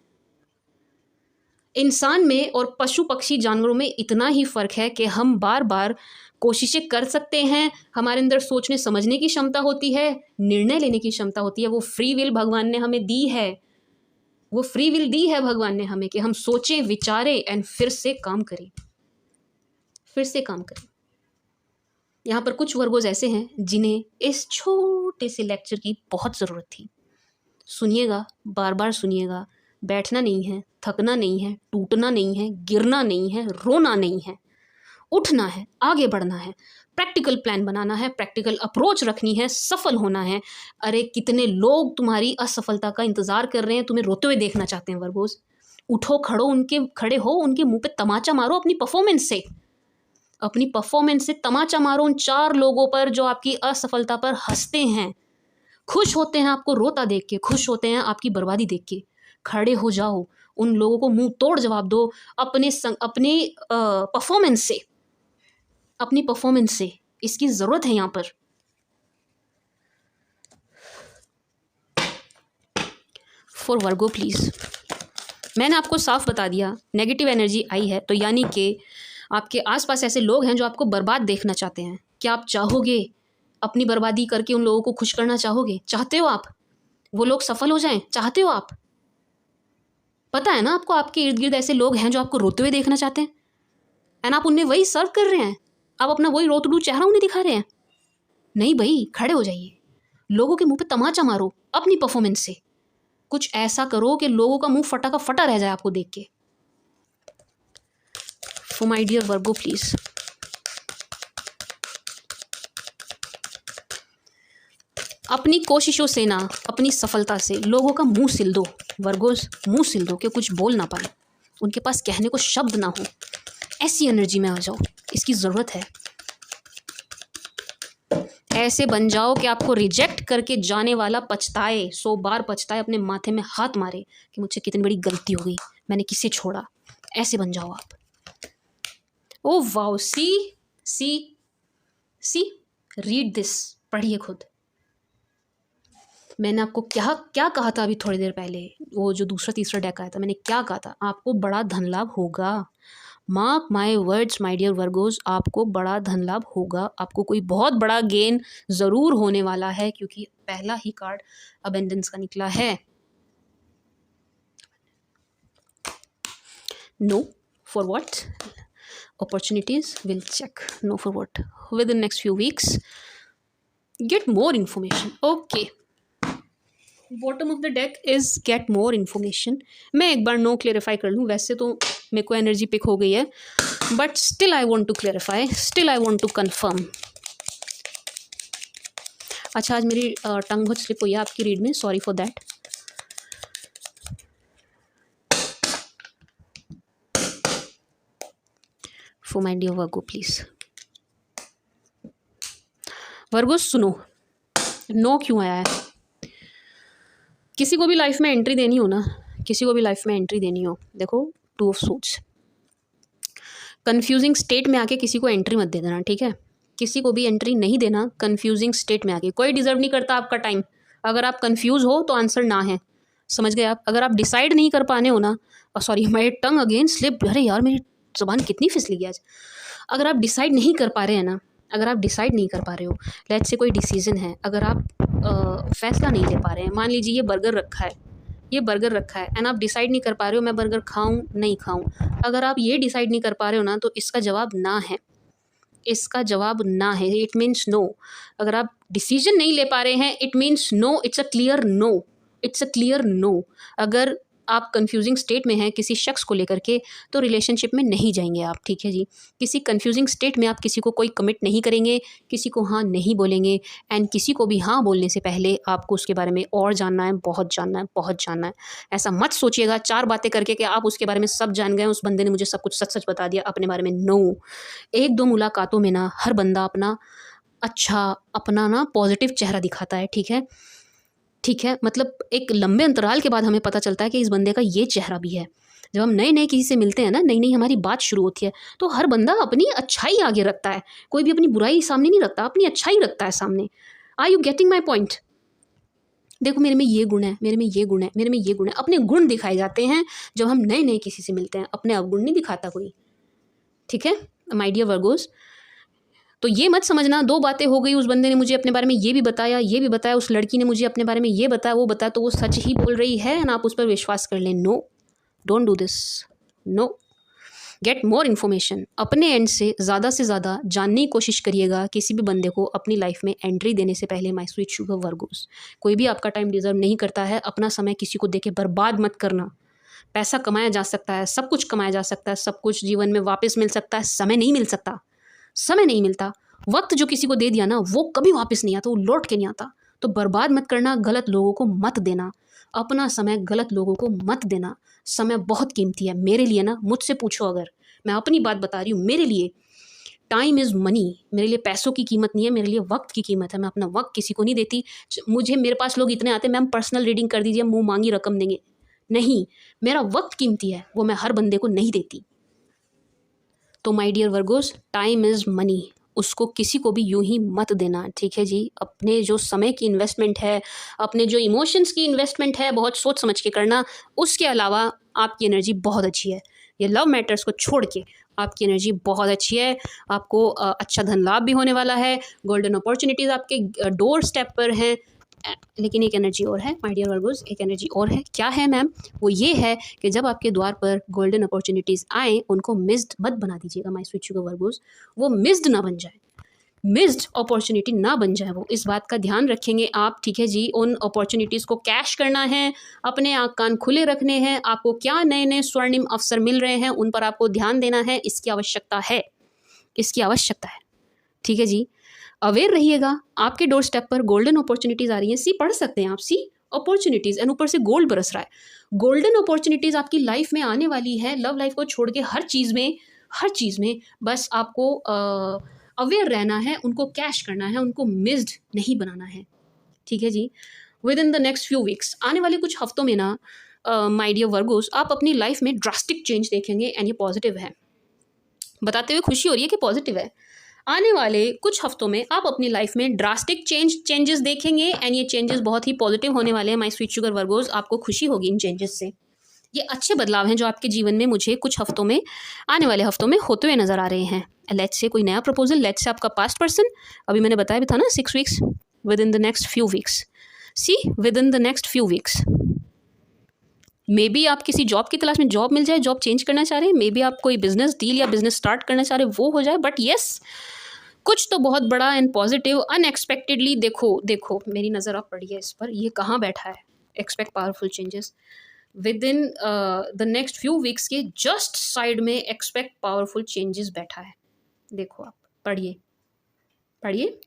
इंसान में और पशु पक्षी जानवरों में इतना ही फ़र्क है कि हम बार बार कोशिशें कर सकते हैं, हमारे अंदर सोचने समझने की क्षमता होती है, निर्णय लेने की क्षमता होती है। वो फ्री विल भगवान ने हमें दी है, वो फ्री विल दी है भगवान ने हमें कि हम सोचें, विचारें एंड फिर से काम करें, फिर से काम करें। यहाँ पर कुछ वर्गोज ऐसे हैं जिन्हें इस छोटे से लेक्चर की बहुत ज़रूरत थी। सुनिएगा, बार बार सुनिएगा, बैठना नहीं है, थकना नहीं है, टूटना नहीं है, गिरना नहीं है, रोना नहीं है, उठना है, आगे बढ़ना है, प्रैक्टिकल प्लान बनाना है, प्रैक्टिकल अप्रोच रखनी है, सफल होना है। अरे कितने लोग तुम्हारी असफलता का इंतज़ार कर रहे हैं, तुम्हें रोते हुए देखना चाहते हैं वर्गोज। उठो, खड़े हो, उनके मुंह पे तमाचा मारो अपनी परफॉर्मेंस से, अपनी परफॉर्मेंस से तमाचा मारो उन 4 लोगों पर जो आपकी असफलता पर हंसते हैं, खुश होते हैं आपको रोता देख के, खुश होते हैं आपकी बर्बादी देख के। खड़े हो जाओ, उन लोगों को मुंह तोड़ जवाब दो अपने परफॉर्मेंस से, अपनी परफॉर्मेंस से। इसकी ज़रूरत है यहाँ पर। फॉर वर्गो प्लीज़, मैंने आपको साफ बता दिया, नेगेटिव एनर्जी आई है तो यानी कि आपके आसपास ऐसे लोग हैं जो आपको बर्बाद देखना चाहते हैं। क्या आप चाहोगे अपनी बर्बादी करके उन लोगों को खुश करना चाहोगे? चाहते हो आप वो लोग सफल हो जाएं? चाहते हो आप? पता है ना आपको, आपके इर्द गिर्द ऐसे लोग हैं जो आपको रोते हुए देखना चाहते हैं, एंड आप उन्हें वही सर्व कर रहे हैं, आप अपना वही रोतडू चेहरा उन्हें दिखा रहे हैं। नहीं भाई, खड़े हो जाइए, लोगों के मुंह पे तमाचा मारो अपनी परफॉर्मेंस से। कुछ ऐसा करो कि लोगों का मुंह फटा का फटा रह जाए आपको देख के। For my dear Virgo please, अपनी कोशिशों से ना, अपनी सफलता से लोगों का मुंह सिल दो वर्गोस, मुंह सिल दो कि कुछ बोल ना पाए, उनके पास कहने को शब्द ना हो। ऐसी एनर्जी में आ जाओ, इसकी ज़रूरत है। ऐसे बन जाओ कि आपको रिजेक्ट करके जाने वाला पछताए, 100 बार पछताए, अपने माथे में हाथ मारे कि मुझसे कितनी बड़ी गलती हो गई, मैंने किसे छोड़ा। ऐसे बन जाओ आप। Oh wow, see see see, read this, पढ़िए खुद। मैंने आपको क्या क्या कहा था अभी थोड़ी देर पहले, वो जो दूसरा तीसरा डेक आया था, मैंने क्या कहा था? आपको बड़ा धन लाभ होगा। Mark my words my dear Virgos, आपको बड़ा धन लाभ होगा, आपको कोई बहुत बड़ा गेन ज़रूर होने वाला है, क्योंकि पहला ही कार्ड अबेंडेंस का निकला है। No for what? Opportunities will check. No for what? Within next few weeks get more information. Okay, bottom of the deck is get more information. मैं एक बार नो क्लेरिफाई कर लूँ, वैसे तो मेरे को एनर्जी पिक हो गई है, but still I want to clarify, still I want to confirm. अच्छा, आज मेरी टंग बहुत स्लिप हुई है आपकी रीड में, sorry for that. For my dear Virgo please, Virgo सुनो, नो क्यों आया है? किसी को भी लाइफ में एंट्री देनी हो ना, किसी को भी लाइफ में एंट्री देनी हो, देखो 2 ऑफ सूट्स, कन्फ्यूजिंग स्टेट में आके किसी को एंट्री मत दे देना, ठीक है? किसी को भी एंट्री नहीं देना कन्फ्यूजिंग स्टेट में आके। कोई डिजर्व नहीं करता आपका टाइम। अगर आप कन्फ्यूज़ हो तो आंसर ना है, समझ गए आप? अगर आप डिसाइड नहीं कर पाने हो ना, sorry my tongue again slip, अरे यार मेरी ज़ुबान कितनी फिसली गई आज। अगर आप डिसाइड नहीं कर पा रहे हैं ना, अगर आप डिसाइड नहीं कर पा रहे हो, लेट्स से कोई डिसीजन है, अगर आप फैसला नहीं ले पा रहे हैं, मान लीजिए ये बर्गर रखा है, ये बर्गर रखा है एंड आप डिसाइड नहीं कर पा रहे हो मैं बर्गर खाऊं नहीं खाऊं, अगर आप ये डिसाइड नहीं कर पा रहे हो ना, तो इसका जवाब ना है, इसका जवाब ना है, इट मीन्स नो। अगर आप डिसीजन नहीं ले पा रहे हैं, it means no, it's a clear no, it's a clear no. अगर आप कंफ्यूजिंग स्टेट में हैं किसी शख्स को लेकर के, तो रिलेशनशिप में नहीं जाएंगे आप, ठीक है जी। किसी कंफ्यूजिंग स्टेट में आप किसी को कोई कमिट नहीं करेंगे, किसी को हाँ नहीं बोलेंगे, एंड किसी को भी हाँ बोलने से पहले आपको उसके बारे में और जानना है, बहुत जानना है, बहुत जानना है। ऐसा मत सोचिएगा 4 बातें करके कि आप उसके बारे में सब जान गए, उस बंदे ने मुझे सब कुछ सच सच बता दिया अपने बारे में। नो, 1-2 मुलाकातों में ना हर बंदा अपना अच्छा, अपना ना पॉजिटिव चेहरा दिखाता है, ठीक है। ठीक है, मतलब एक लंबे अंतराल के बाद हमें पता चलता है कि इस बंदे का ये चेहरा भी है। जब हम नए-नए किसी से मिलते हैं ना, नई-नई हमारी बात शुरू होती है, तो हर बंदा अपनी अच्छाई आगे रखता है, कोई भी अपनी बुराई सामने नहीं रखता, अपनी अच्छाई रखता है सामने। Are you getting my point? देखो मेरे में ये गुण है, मेरे में ये गुण है, मेरे में ये गुण है, अपने गुण दिखाए जाते हैं जब हम नए-नए किसी से मिलते हैं, अपने अवगुण नहीं दिखाता कोई, ठीक है? माय डियर वर्गोज़, तो ये मत समझना 2 बातें हो गई, उस बंदे ने मुझे अपने बारे में ये भी बताया, उस लड़की ने मुझे अपने बारे में ये बताया, वो बताया, तो वो सच ही बोल रही है एंड आप उस पर विश्वास कर लें। No, don't do this, no. Get more information, अपने एंड से ज़्यादा जानने की कोशिश करिएगा किसी भी बंदे को अपनी लाइफ में एंट्री देने से पहले। माय स्वीट शुगर वर्गोस, कोई भी आपका टाइम डिजर्व नहीं करता है, अपना समय किसी को देके बर्बाद मत करना। पैसा कमाया जा सकता है, सब कुछ कमाया जा सकता है, सब कुछ जीवन में वापस मिल सकता है, समय नहीं मिल सकता, समय नहीं मिलता। वक्त जो किसी को दे दिया ना, वो कभी वापस नहीं आता, वो लौट के नहीं आता। तो बर्बाद मत करना, गलत लोगों को मत देना, अपना समय गलत लोगों को मत देना। समय बहुत कीमती है मेरे लिए ना, मुझसे पूछो अगर, मैं अपनी बात बता रही हूँ, मेरे लिए टाइम इज़ मनी, मेरे लिए पैसों की कीमत नहीं है, मेरे लिए वक्त की कीमत है। मैं अपना वक्त किसी को नहीं देती। मुझे, मेरे पास लोग इतने आते हैं, मैम पर्सनल रीडिंग कर दीजिए, मुंह मांगी रकम देंगे, नहीं, मेरा वक्त कीमती है, वो मैं हर बंदे को नहीं देती। तो my dear Virgos, time is money, उसको किसी को भी यूं ही मत देना, ठीक है जी। अपने जो समय की इन्वेस्टमेंट है, अपने जो इमोशंस की इन्वेस्टमेंट है, बहुत सोच समझ के करना। उसके अलावा आपकी एनर्जी बहुत अच्छी है, ये लव मैटर्स को छोड़ के आपकी एनर्जी बहुत अच्छी है। आपको अच्छा धन लाभ भी होने वाला है, गोल्डन अपॉर्चुनिटीज़ आपके डोर स्टेप पर हैं। लेकिन एक एनर्जी और है माय डियर वर्गोस, एक एनर्जी और है। क्या है मैम? वो ये है कि जब आपके द्वार पर गोल्डन अपॉर्चुनिटीज़ आए, उनको मिस्ड मत बना दीजिएगा माय स्वीट शुगर वर्गोस, वो मिस्ड ना बन जाए, मिस्ड अपॉर्चुनिटी ना बन जाए वो, इस बात का ध्यान रखेंगे आप, ठीक है जी। उन अपॉर्चुनिटीज़ को कैश करना है, अपने आँख कान खुले रखने हैं। आपको क्या नए नए स्वर्णिम अवसर मिल रहे हैं, उन पर आपको ध्यान देना है, इसकी आवश्यकता है, इसकी आवश्यकता है, ठीक है जी। अवेयर रहिएगा, आपके डोर स्टेप पर गोल्डन अपॉर्चुनिटीज़ आ रही हैं। सी, पढ़ सकते हैं आप, सी अपॉर्चुनिटीज़, एंड ऊपर से गोल्ड बरस रहा है। गोल्डन अपॉर्चुनिटीज़ आपकी लाइफ में आने वाली है, लव लाइफ को छोड़ के हर चीज़ में, हर चीज़ में। बस आपको अवेयर रहना है, उनको कैश करना है, उनको मिस्ड नहीं बनाना है, ठीक है जी। Within the next few weeks, आने वाले कुछ हफ्तों में ना माय डियर वर्गोस, आप अपनी लाइफ में ड्रास्टिक चेंज देखेंगे, एंड ये पॉजिटिव है। बताते हुए खुशी हो रही है कि पॉजिटिव है। आने वाले कुछ हफ्तों में आप अपनी लाइफ में ड्रास्टिक चेंजेस देखेंगे, एंड ये चेंजेस बहुत ही पॉजिटिव होने वाले हैं माय स्वीट शुगर वर्गोस। आपको खुशी होगी इन चेंजेस से। ये अच्छे बदलाव हैं जो आपके जीवन में मुझे कुछ हफ्तों में, आने वाले हफ्तों में होते हुए नजर आ रहे हैं। लेट्स से कोई नया प्रपोजल, लेट्स से आपका पास्ट पर्सन, अभी मैंने बताया भी था ना 6 weeks, within the next few weeks, see within the next few weeks maybe आप किसी जॉब की तलाश में, जॉब मिल जाए, जॉब चेंज करना चाह रहे हैं, मे बी आप कोई बिजनेस डील या बिजनेस स्टार्ट करना चाह रहे हैं, वो हो जाए। बट येस, कुछ तो बहुत बड़ा एंड पॉजिटिव अनएक्सपेक्टेडली, देखो देखो मेरी नज़र आप पड़ी है इस पर, ये कहाँ बैठा है, expect powerful changes with in the next few weeks के जस्ट साइड में, एक्सपेक्ट पावरफुल चेंजेस बैठा है। देखो आप पढ़िए, पढ़िए।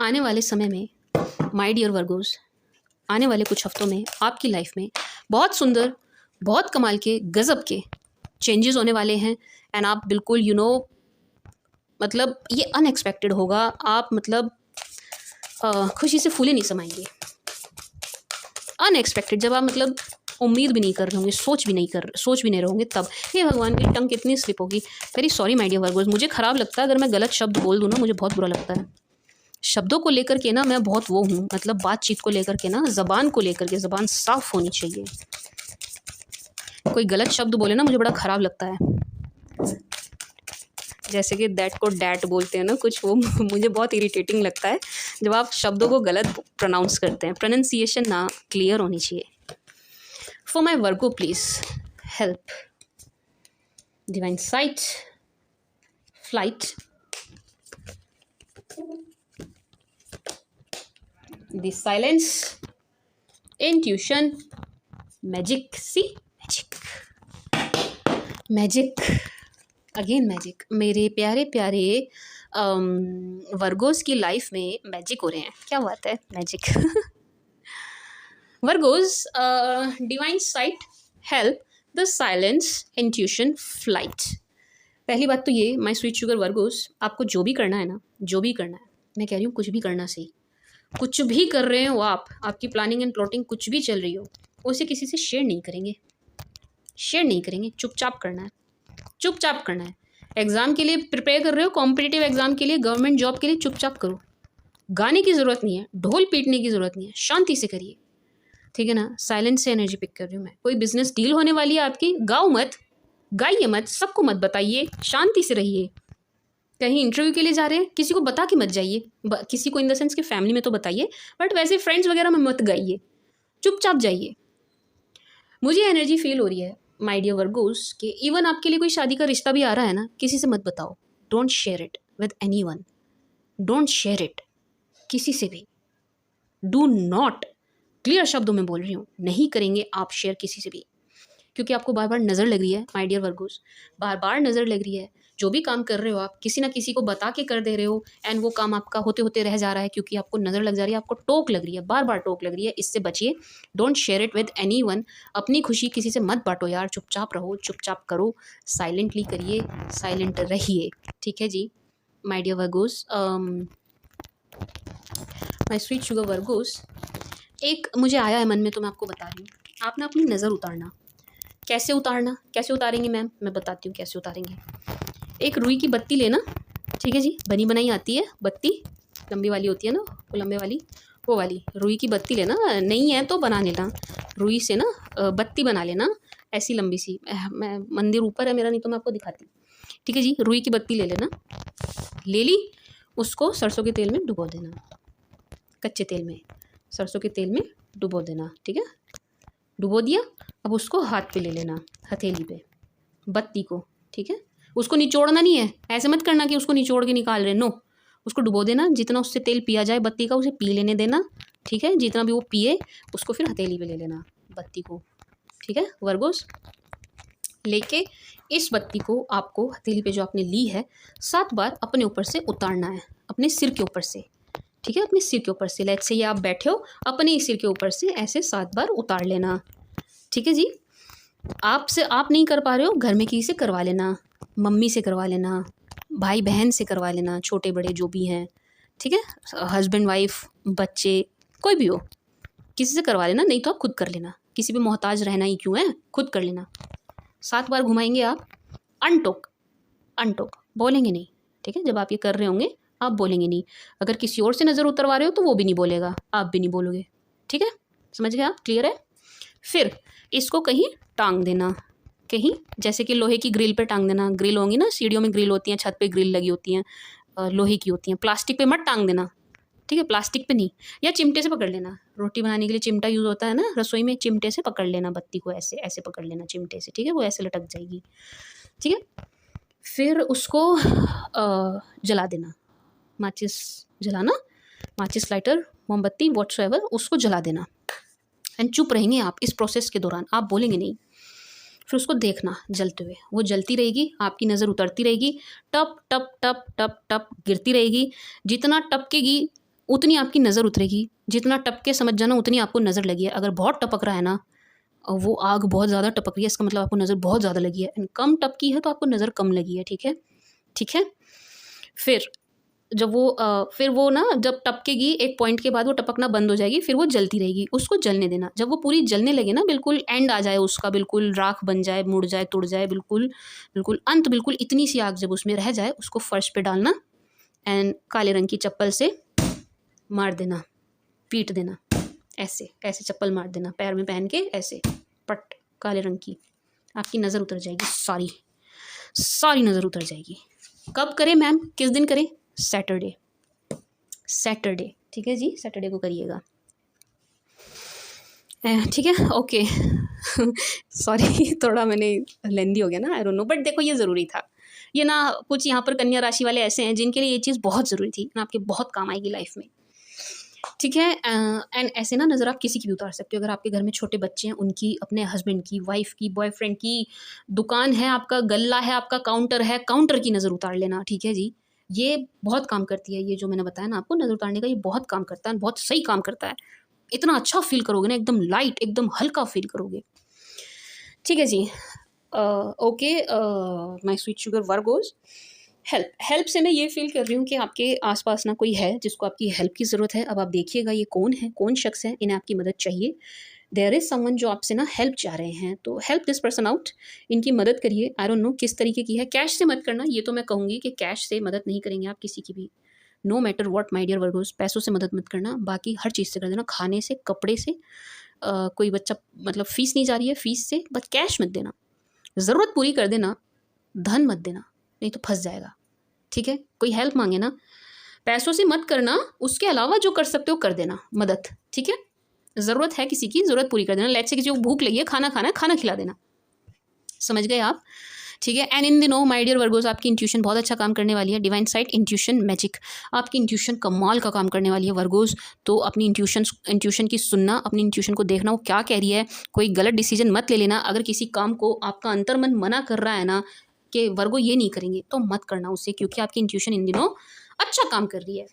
आने वाले समय में माय डियर वर्गोस, आने वाले कुछ हफ्तों में आपकी लाइफ में बहुत सुंदर, बहुत कमाल के, गजब के चेंजेस होने वाले हैं। एंड आप बिल्कुल मतलब ये अनएक्सपेक्टेड होगा, आप मतलब खुशी से फूले नहीं समाएंगे। अनएक्सपेक्टेड, जब आप मतलब उम्मीद भी नहीं कर रहे होंगे, सोच भी नहीं रहोगे, तब हे भगवान की टंग कितनी स्लिप होगी। Very sorry my dear Virgos, मुझे ख़राब लगता है अगर मैं गलत शब्द बोल दूँ ना, मुझे बहुत बुरा लगता है। शब्दों को लेकर के ना मैं बहुत वो हूँ, मतलब बातचीत को लेकर के ना, ज़बान को लेकर के, ज़बान साफ होनी चाहिए। कोई गलत शब्द बोले ना, मुझे बड़ा ख़राब लगता है। जैसे कि दैट को डैट बोलते हैं ना कुछ, वो मुझे बहुत इरिटेटिंग लगता है जब आप शब्दों को गलत प्रोनाउंस करते हैं। प्रोनाउंसिएशन ना क्लियर होनी चाहिए। For my Virgo please help, divine sight, flight, the silence, intuition, magic, see magic, magic, again magic. मेरे प्यारे प्यारे वर्गोस की लाइफ में मैजिक हो रहे हैं, क्या बात है, magic. Virgo's, divine site, help the silence, intuition, flight. पहली बात तो ये, माय स्वीट शुगर वर्गोस, आपको जो भी करना है ना, जो भी करना है, मैं कह रही हूँ कुछ भी करना सही, कुछ भी कर रहे हो आप, आपकी प्लानिंग एंड प्लॉटिंग कुछ भी चल रही हो, उसे किसी से शेयर नहीं करेंगे, शेयर नहीं करेंगे, चुपचाप करना है, चुपचाप करना है। एग्ज़ाम के लिए प्रिपेयर कर रहे हो, कॉम्पिटिटिव एग्ज़ाम के लिए, गवर्नमेंट जॉब के लिए, चुपचाप करो। गाने की ज़रूरत नहीं है, ढोल पीटने की ज़रूरत नहीं है, शांति से करिए, ठीक है ना। साइलेंस से एनर्जी पिक कर रही हूँ मैं। कोई बिजनेस डील होने वाली है आपकी, गाओ मत, गाइए मत, सबको मत बताइए, शांति से रहिए। कहीं इंटरव्यू के लिए जा रहे हैं, किसी को बता के मत जाइए, किसी को इन द सेंस कि फैमिली में तो बताइए, बट वैसे फ्रेंड्स वगैरह में मत गाइए, चुपचाप जाइए। मुझे एनर्जी फील हो रही है माय डियर वर्गोस कि इवन आपके लिए कोई शादी का रिश्ता भी आ रहा है ना, किसी से मत बताओ, don't share it with anyone, don't share it किसी से भी, डू नॉट, क्लियर शब्दों में बोल रही हूँ, नहीं करेंगे आप शेयर किसी से भी, क्योंकि आपको बार बार नज़र लग रही है माय डियर वर्गोस, बार बार नज़र लग रही है। जो भी काम कर रहे हो आप, किसी ना किसी को बता के कर दे रहे हो, एंड वो काम आपका होते होते रह जा रहा है, क्योंकि आपको नज़र लग जा रही है, आपको टोक लग रही है, बार बार टोक लग रही है। इससे बचिए, don't share it with anyone. अपनी खुशी किसी से मत बांटो यार, चुपचाप रहो, चुपचाप करो, साइलेंटली करिए, साइलेंट रहिए, ठीक है जी my dear Virgos. My sweet sugar Virgos, एक मुझे आया है मन में, तो मैं आपको बता रही हूँ। आप ना अपनी नज़र उतारना, कैसे उतारना, कैसे उतारेंगे मैम, मैं बताती हूँ कैसे उतारेंगे। एक रुई की बत्ती लेना, ठीक है जी, बनी बनाई आती है बत्ती, लंबी वाली होती है ना, वो लंबे वाली, वो वाली रुई की बत्ती लेना, नहीं है तो बना लेना, रुई से ना बत्ती बना लेना, ऐसी लंबी सी। मैं मंदिर ऊपर है मेरा, नहीं तो मैं आपको दिखाती हूँ, ठीक है जी। रुई की बत्ती ले लेना, ले ली, उसको सरसों के तेल में डुबो देना, कच्चे तेल में, सरसों के तेल में डुबो देना, ठीक है, डुबो दिया। अब उसको हाथ पे ले लेना, हथेली पे, बत्ती को, ठीक है, उसको निचोड़ना नहीं है, ऐसे मत करना कि उसको निचोड़ के निकाल रहे, नो, उसको डुबो देना, जितना उससे तेल पिया जाए बत्ती का उसे पी लेने देना, ठीक है, जितना भी वो पिए उसको फिर हथेली पे ले लेना बत्ती को, ठीक है वर्गोस। लेके इस बत्ती को आपको हथेली पे जो आपने ली है 7 बार अपने ऊपर से उतारना है, अपने सिर के ऊपर से, ठीक है, अपने सिर के ऊपर से। लेट्स से ये आप बैठे हो, अपने ही सिर के ऊपर से ऐसे 7 बार उतार लेना, ठीक है जी। आपसे आप नहीं कर पा रहे हो, घर में किसी से करवा लेना, मम्मी से करवा लेना, भाई बहन से करवा लेना, छोटे बड़े जो भी हैं, ठीक है, हस्बैंड वाइफ बच्चे कोई भी हो, किसी से करवा लेना, नहीं तो आप खुद कर लेना, किसी पे मोहताज रहना ही क्यों है, खुद कर लेना। 7 बार घुमाएंगे आप, अनटोक, अनटोक, बोलेंगे नहीं, ठीक है, जब आप ये कर रहे होंगे आप बोलेंगे नहीं। अगर किसी और से नज़र उतरवा रहे हो तो वो भी नहीं बोलेगा, आप भी नहीं बोलोगे, ठीक है, समझ गए आप, क्लियर है। फिर इसको कहीं टांग देना, कहीं जैसे कि लोहे की ग्रिल पे टांग देना, ग्रिल होंगी ना, सीढ़ियों में ग्रिल होती हैं, छत पे ग्रिल लगी होती हैं, लोहे की होती हैं, प्लास्टिक पे मत टांग देना, ठीक है, प्लास्टिक पे नहीं, या चिमटे से पकड़ लेना, रोटी बनाने के लिए चिमटा यूज़ होता है ना रसोई में, चिमटे से पकड़ लेना बत्ती को, ऐसे ऐसे पकड़ लेना चिमटे से, ठीक है, वो ऐसे लटक जाएगी, ठीक है। फिर उसको जला देना, माचिस जलाना, माचिस लाइटर, मोमबत्ती व्हाटसोएवर, उसको जला देना, एंड चुप रहेंगे आप इस प्रोसेस के दौरान, आप बोलेंगे नहीं। फिर उसको देखना जलते हुए, वो जलती रहेगी, आपकी नज़र उतरती रहेगी, टप टप टप टप टप गिरती रहेगी, जितना टपकेगी उतनी आपकी नज़र उतरेगी, जितना टपके समझ जाना उतनी आपको नज़र लगी है। अगर बहुत टपक रहा है ना, वो आग बहुत ज़्यादा टपक रही है, इसका मतलब आपको नज़र बहुत ज़्यादा लगी है, एंड कम टपकी है तो आपको नज़र कम लगी है, ठीक है, ठीक है। फिर जब वो फिर वो ना जब टपकेगी एक पॉइंट के बाद वो टपकना बंद हो जाएगी, फिर वो जलती रहेगी, उसको जलने देना। जब वो पूरी जलने लगे ना, बिल्कुल एंड आ जाए उसका, बिल्कुल राख बन जाए, मुड़ जाए, तुड़ जाए, बिल्कुल बिल्कुल अंत, बिल्कुल इतनी सी आग जब उसमें रह जाए, उसको फर्श पे डालना, एंड काले रंग की चप्पल से मार देना, पीट देना, ऐसे ऐसे चप्पल मार देना, पैर में पहन के ऐसे पट, काले रंग की, आपकी नज़र उतर जाएगी, सारी सारी नज़र उतर जाएगी। कब करें मैम, किस दिन करें, सैटरडे, सैटरडे, ठीक है जी, सैटरडे को करिएगा, ठीक है, ओके। सॉरी थोड़ा मैंने लेंदी हो गया ना, आई डोंट नो, बट देखो ये ज़रूरी था, ये ना कुछ यहाँ पर कन्या राशि वाले ऐसे हैं जिनके लिए ये चीज़ बहुत ज़रूरी थी ना, आपके बहुत काम आएगी लाइफ में। ठीक है। एंड ऐसे ना नज़र आप किसी की भी उतार सकते हो। अगर आपके घर में छोटे बच्चे हैं, उनकी, अपने हस्बैंड की, वाइफ की, बॉयफ्रेंड की, दुकान है, आपका गल्ला है, आपका काउंटर है, काउंटर की नज़र उतार लेना, ठीक है जी। ये बहुत काम करती है, ये जो मैंने बताया ना आपको नज़र उतारने का, ये बहुत काम करता है, बहुत सही काम करता है। इतना अच्छा फ़ील करोगे ना, एकदम लाइट, एकदम हल्का फ़ील करोगे। ठीक है जी। Okay, my sweet sugar Virgos, help help से मैं ये फ़ील कर रही हूँ कि आपके आस-पास ना कोई है जिसको आपकी हेल्प की ज़रूरत है। अब आप देखिएगा ये कौन है, कौन शख़्स है, इन्हें आपकी मदद चाहिए। देयर इज़ समवन जो आपसे ना हेल्प चाह रहे हैं, तो हेल्प दिस पर्सन आउट, इनकी मदद करिए। आई डोंट नो किस तरीके की है, कैश से मत करना, ये तो मैं कहूँगी कि कैश से मदद नहीं करेंगे आप किसी की भी। No matter what my dear Virgos, पैसों से मदद मत करना, बाकी हर चीज़ से कर देना, खाने से, कपड़े से। कोई बच्चा मतलब फ़ीस नहीं जा रही है, फ़ीस से, बस कैश मत देना। ज़रूरत पूरी कर देना, धन मत देना, नहीं तो फँस जाएगा, ठीक है? कोई हेल्प माँगे ना, पैसों से मत करना, उसके अलावा जो कर सकते हो कर देना मदद, ठीक है? ज़रूरत है किसी की, ज़रूरत पूरी कर देना। लेट्स से किसी को भूख लगी है, खाना खाना है, खाना खिला देना। समझ गए आप? ठीक है। एंड इन दिनों माय डियर वर्गोस, आपकी इंट्यूशन बहुत अच्छा काम करने वाली है। डिवाइन साइट, इंट्यूशन, मैजिक, आपकी इंट्यूशन कमाल का काम करने वाली है वर्गोस। तो अपनी इंट्यूशन की सुनना, अपनी इंट्यूशन को देखना वो क्या कह रही है। कोई गलत डिसीजन मत ले लेना। अगर किसी काम को आपका अंतर्मन मना कर रहा है ना कि वर्गो ये नहीं करेंगे, तो मत करना उसे, क्योंकि आपकी इंट्यूशन इन दिनों अच्छा काम कर रही है।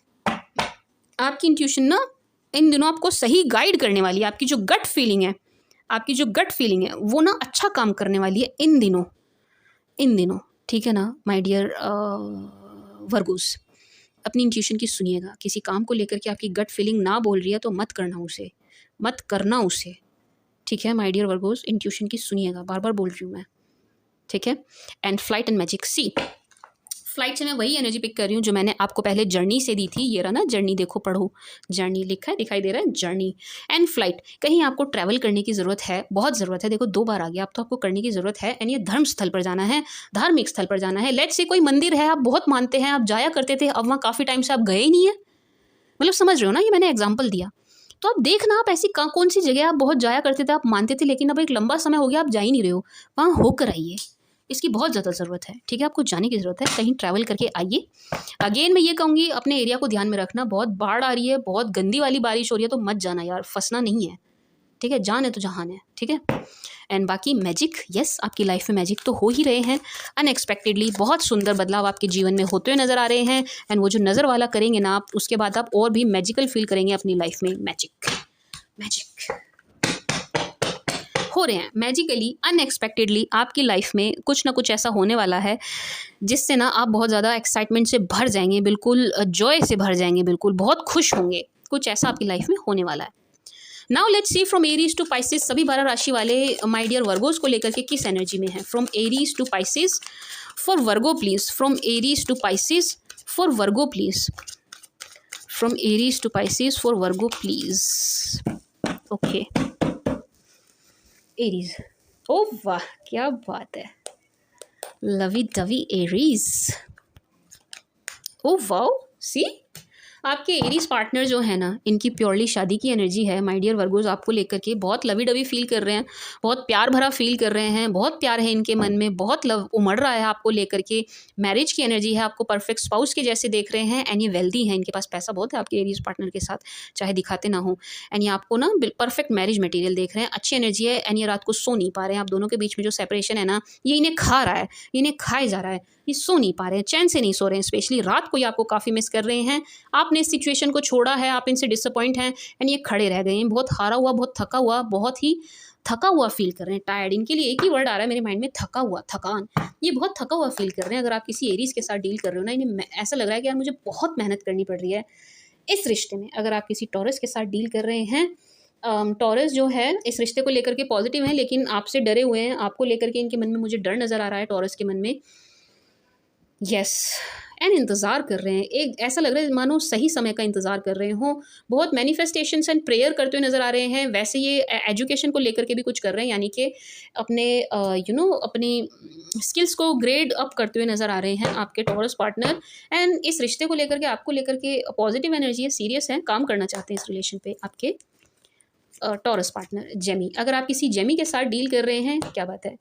आपकी इंट्यूशन ना इन दिनों आपको सही गाइड करने वाली है। आपकी जो गट फीलिंग है, आपकी जो गट फीलिंग है वो ना अच्छा काम करने वाली है इन दिनों, इन दिनों, ठीक है ना माय डियर वर्गोस। अपनी इंट्यूशन की सुनिएगा। किसी काम को लेकर के आपकी गट फीलिंग ना बोल रही है तो मत करना उसे, मत करना उसे, ठीक है माय डियर वर्गोस। इंट्यूशन की सुनिएगा, बार बार बोल रही हूँ मैं, ठीक है। And flight and magic, see flight से मैं वही एनर्जी पिक कर रही हूँ जो मैंने आपको पहले जर्नी से दी थी। ये रहा ना जर्नी, देखो पढ़ो, जर्नी लिखा है, दिखाई दे रहा है, जर्नी एंड फ्लाइट। कहीं आपको ट्रैवल करने की ज़रूरत है, बहुत ज़रूरत है, देखो 2 बार आ गया, अब तो आपको करने की ज़रूरत है। एंड ये धर्म स्थल पर जाना है, धार्मिक स्थल पर जाना है। लेट्स से कोई मंदिर है, आप बहुत मानते हैं, आप जाया करते थे, अब वहाँ काफ़ी टाइम से आप गए ही नहीं है, मतलब समझ रहे हो ना, ये मैंने एग्जाम्पल दिया। तो आप देखना, आप ऐसी कौन सी जगह आप बहुत जाया करते थे, आप मानते थे, लेकिन अब एक लंबा समय हो गया आप जा ही नहीं रहे हो, वहाँ होकर आइए। इसकी बहुत ज़्यादा ज़रूरत है, ठीक है, आपको जाने की ज़रूरत है, कहीं ट्रैवल करके आइए। अगेन मैं ये कहूँगी, अपने एरिया को ध्यान में रखना, बहुत बाढ़ आ रही है, बहुत गंदी वाली बारिश हो रही है, तो मत जाना यार, फंसना नहीं है, ठीक है, जान है तो जहान है, ठीक है। एंड बाकी मैजिक, यस आपकी लाइफ में मैजिक तो हो ही रहे हैं। अनएक्सपेक्टेडली बहुत सुंदर बदलाव आपके जीवन में होते हुए नज़र आ रहे हैं। एंड वो जो नज़र वाला करेंगे ना आप, उसके बाद आप और भी मैजिकल फील करेंगे अपनी लाइफ में। मैजिक, मैजिक हो रहे हैं, मैजिकली, अनएक्सपेक्टेडली आपकी लाइफ में कुछ ना कुछ ऐसा होने वाला है जिससे ना आप बहुत ज़्यादा एक्साइटमेंट से भर जाएंगे, बिल्कुल जॉय से भर जाएंगे, बिल्कुल बहुत खुश होंगे। कुछ ऐसा आपकी लाइफ में होने वाला है। Now let's see from Aries to Pisces, सभी 12 राशि वाले माय डियर वर्गोस को लेकर के किस एनर्जी में है। From Aries to Pisces for Virgo please, from Aries to Pisces for Virgo please, from Aries to Pisces for Virgo please. Okay Aries, oh वाह क्या बात है, lovey dovey Aries, oh wow, see आपके Aries partner जो है ना, इनकी purely शादी की एनर्जी है माय डियर वर्गोस। आपको लेकर के बहुत लवी डवी फील कर रहे हैं, बहुत प्यार भरा फील कर रहे हैं, बहुत प्यार है इनके मन में, बहुत लव उमड़ रहा है आपको लेकर के। मैरिज की एनर्जी है, आपको परफेक्ट स्पाउस के जैसे देख रहे हैं। एंड ये वेल्दी है, इनके पास पैसा बहुत है आपके एरीज पार्टनर के साथ, चाहे दिखाते ना हो। एंड ये आपको ना परफेक्ट मैरिज मटेरियल देख रहे हैं, अच्छी एनर्जी है। एंड ये रात को सो नहीं पा रहे हैं, आप दोनों के बीच में जो सेपरेशन है ना, ये इन्हें खा रहा है, इन्हें खाए जा रहा है, ये सो नहीं पा रहे हैं, चैन से नहीं सो रहे हैं। स्पेशली रात को ये आपको काफ़ी मिस कर रहे हैं। आपने इस सिचुएशन को छोड़ा है, आप इनसे डिसअपॉइंट हैं। एंड ये खड़े रह गए हैं, बहुत हारा हुआ, बहुत थका हुआ, बहुत ही थका हुआ फील कर रहे हैं, टायर्ड। इनके लिए एक ही वर्ड आ रहा है मेरे माइंड में, थका हुआ, थकान। ये बहुत थका हुआ फील कर रहे हैं। अगर आप किसी एरीज के साथ डील कर रहे हो ना, इन्हें ऐसा लग रहा है कि यार मुझे बहुत मेहनत करनी पड़ रही है इस रिश्ते में। अगर आप किसी टॉरस के साथ डील कर रहे हैं, टॉरस जो है इस रिश्ते को लेकर के पॉजिटिव है, लेकिन आपसे डरे हुए हैं, आपको लेकर के इनके मन में मुझे डर नज़र आ रहा है टॉरस के मन में। यस एंड इंतज़ार कर रहे हैं, एक ऐसा लग रहा है मानो सही समय का इंतज़ार कर रहे हो। बहुत मैनिफेस्टेशंस एंड प्रेयर करते हुए नज़र आ रहे हैं। वैसे ये एजुकेशन को लेकर के भी कुछ कर रहे हैं, यानी कि अपने अपनी स्किल्स को ग्रेड अप करते हुए नज़र आ रहे हैं आपके टॉरस पार्टनर। एंड इस रिश्ते को लेकर के, आपको लेकर के पॉजिटिव एनर्जी है, सीरियस है, काम करना चाहते हैं इस रिलेशन पे आपके टॉरस पार्टनर जेमी। अगर आप किसी जेमी के साथ डील कर रहे हैं, क्या बात है,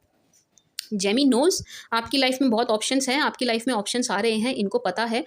जेमी नोज आपकी लाइफ में बहुत ऑप्शंस हैं, आपकी लाइफ में ऑप्शंस आ रहे हैं, इनको पता है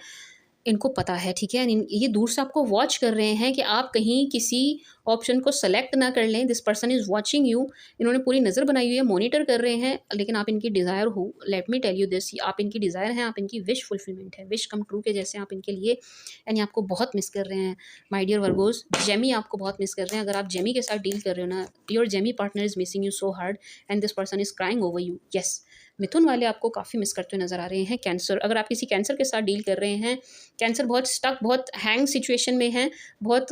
इनको पता है, ठीक है? ये दूर से आपको वॉच कर रहे हैं कि आप कहीं किसी ऑप्शन को सेलेक्ट ना कर लें। This person is watching you. इन्होंने पूरी नज़र बनाई हुई है, मॉनिटर कर रहे हैं, लेकिन आप इनकी डिज़ायर हो। Let me tell you this, आप इनकी डिज़ायर हैं, आप इनकी विश फुलफिलमेंट है, विश कम ट्रू के जैसे आप इनके लिए। यानी आपको बहुत मिस कर रहे हैं माय डियर वर्गोस। जेमी आपको बहुत मिस कर रहे हैं। अगर आप जेमी के साथ डील कर रहे हो ना, your Gemini partner is missing you so hard and this person is crying over you. Yes, मिथुन वाले आपको काफ़ी मिस करते हुए नज़र आ रहे हैं। कैंसर, अगर आप किसी कैंसर के साथ डील कर रहे हैं, कैंसर बहुत स्टक, बहुत हैंग सिचुएशन में है, बहुत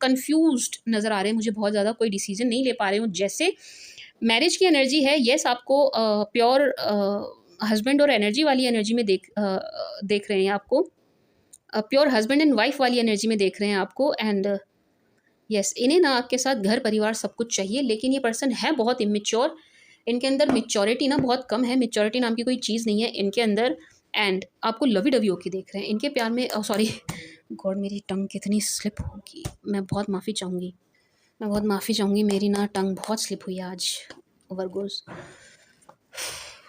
कंफ्यूज्ड नज़र आ रहे हैं मुझे बहुत ज़्यादा, कोई डिसीजन नहीं ले पा रहे हूँ। जैसे मैरिज की एनर्जी है, येस आपको प्योर हस्बैंड और एनर्जी वाली एनर्जी में देख रहे हैं आपको, प्योर हस्बैंड एंड वाइफ वाली एनर्जी में देख रहे हैं आपको। एंड यस, इन्हें ना आपके साथ घर परिवार सब कुछ चाहिए, लेकिन ये पर्सन है बहुत इमेच्योर। इनके अंदर मेच्योरिटी ना बहुत कम है, मेच्योरिटी नाम की कोई चीज़ नहीं है इनके अंदर। एंड आपको लवी डवी होके देख रहे हैं इनके प्यार में। सॉरी गॉड, मेरी टंग कितनी स्लिप होगी, मैं बहुत माफ़ी चाहूँगी, मैं बहुत माफ़ी चाहूँगी, मेरी ना टंग बहुत स्लिप हुई है आज। वर्गोस,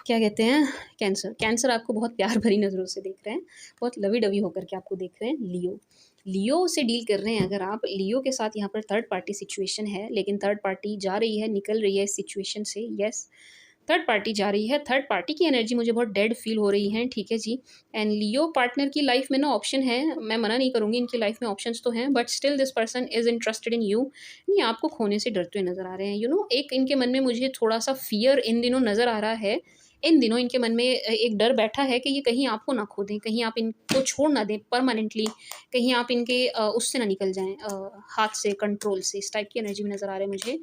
क्या कहते हैं, कैंसर, कैंसर आपको बहुत प्यार भरी नज़रों से देख रहे हैं, बहुत लवी डवी होकर के आपको देख रहे हैं। लियो, लियो से डील कर रहे हैं अगर आप, लियो के साथ यहाँ पर थर्ड पार्टी सिचुएशन है, लेकिन थर्ड पार्टी जा रही है, निकल रही है इस सिचुएशन से। येस, थर्ड पार्टी जा रही है, थर्ड पार्टी की एनर्जी मुझे बहुत डेड फील हो रही है, ठीक है जी। एंड लियो पार्टनर की लाइफ में ना ऑप्शन है, मैं मना नहीं करूँगी, इनकी लाइफ में ऑप्शंस तो हैं, but still this person is interested in you. नहीं, आपको खोने से डरते हुए नज़र आ रहे हैं। यू नो, एक इनके मन में मुझे थोड़ा सा फियर इन दिनों नज़र आ रहा है। इन दिनों इनके मन में एक डर बैठा है कि ये कहीं आपको ना खो दें, कहीं आप इनको छोड़ ना दें परमानेंटली, कहीं आप इनके उससे ना निकल जाएँ, हाथ से, कंट्रोल से, इस टाइप की एनर्जी में नज़र आ रहा है मुझे।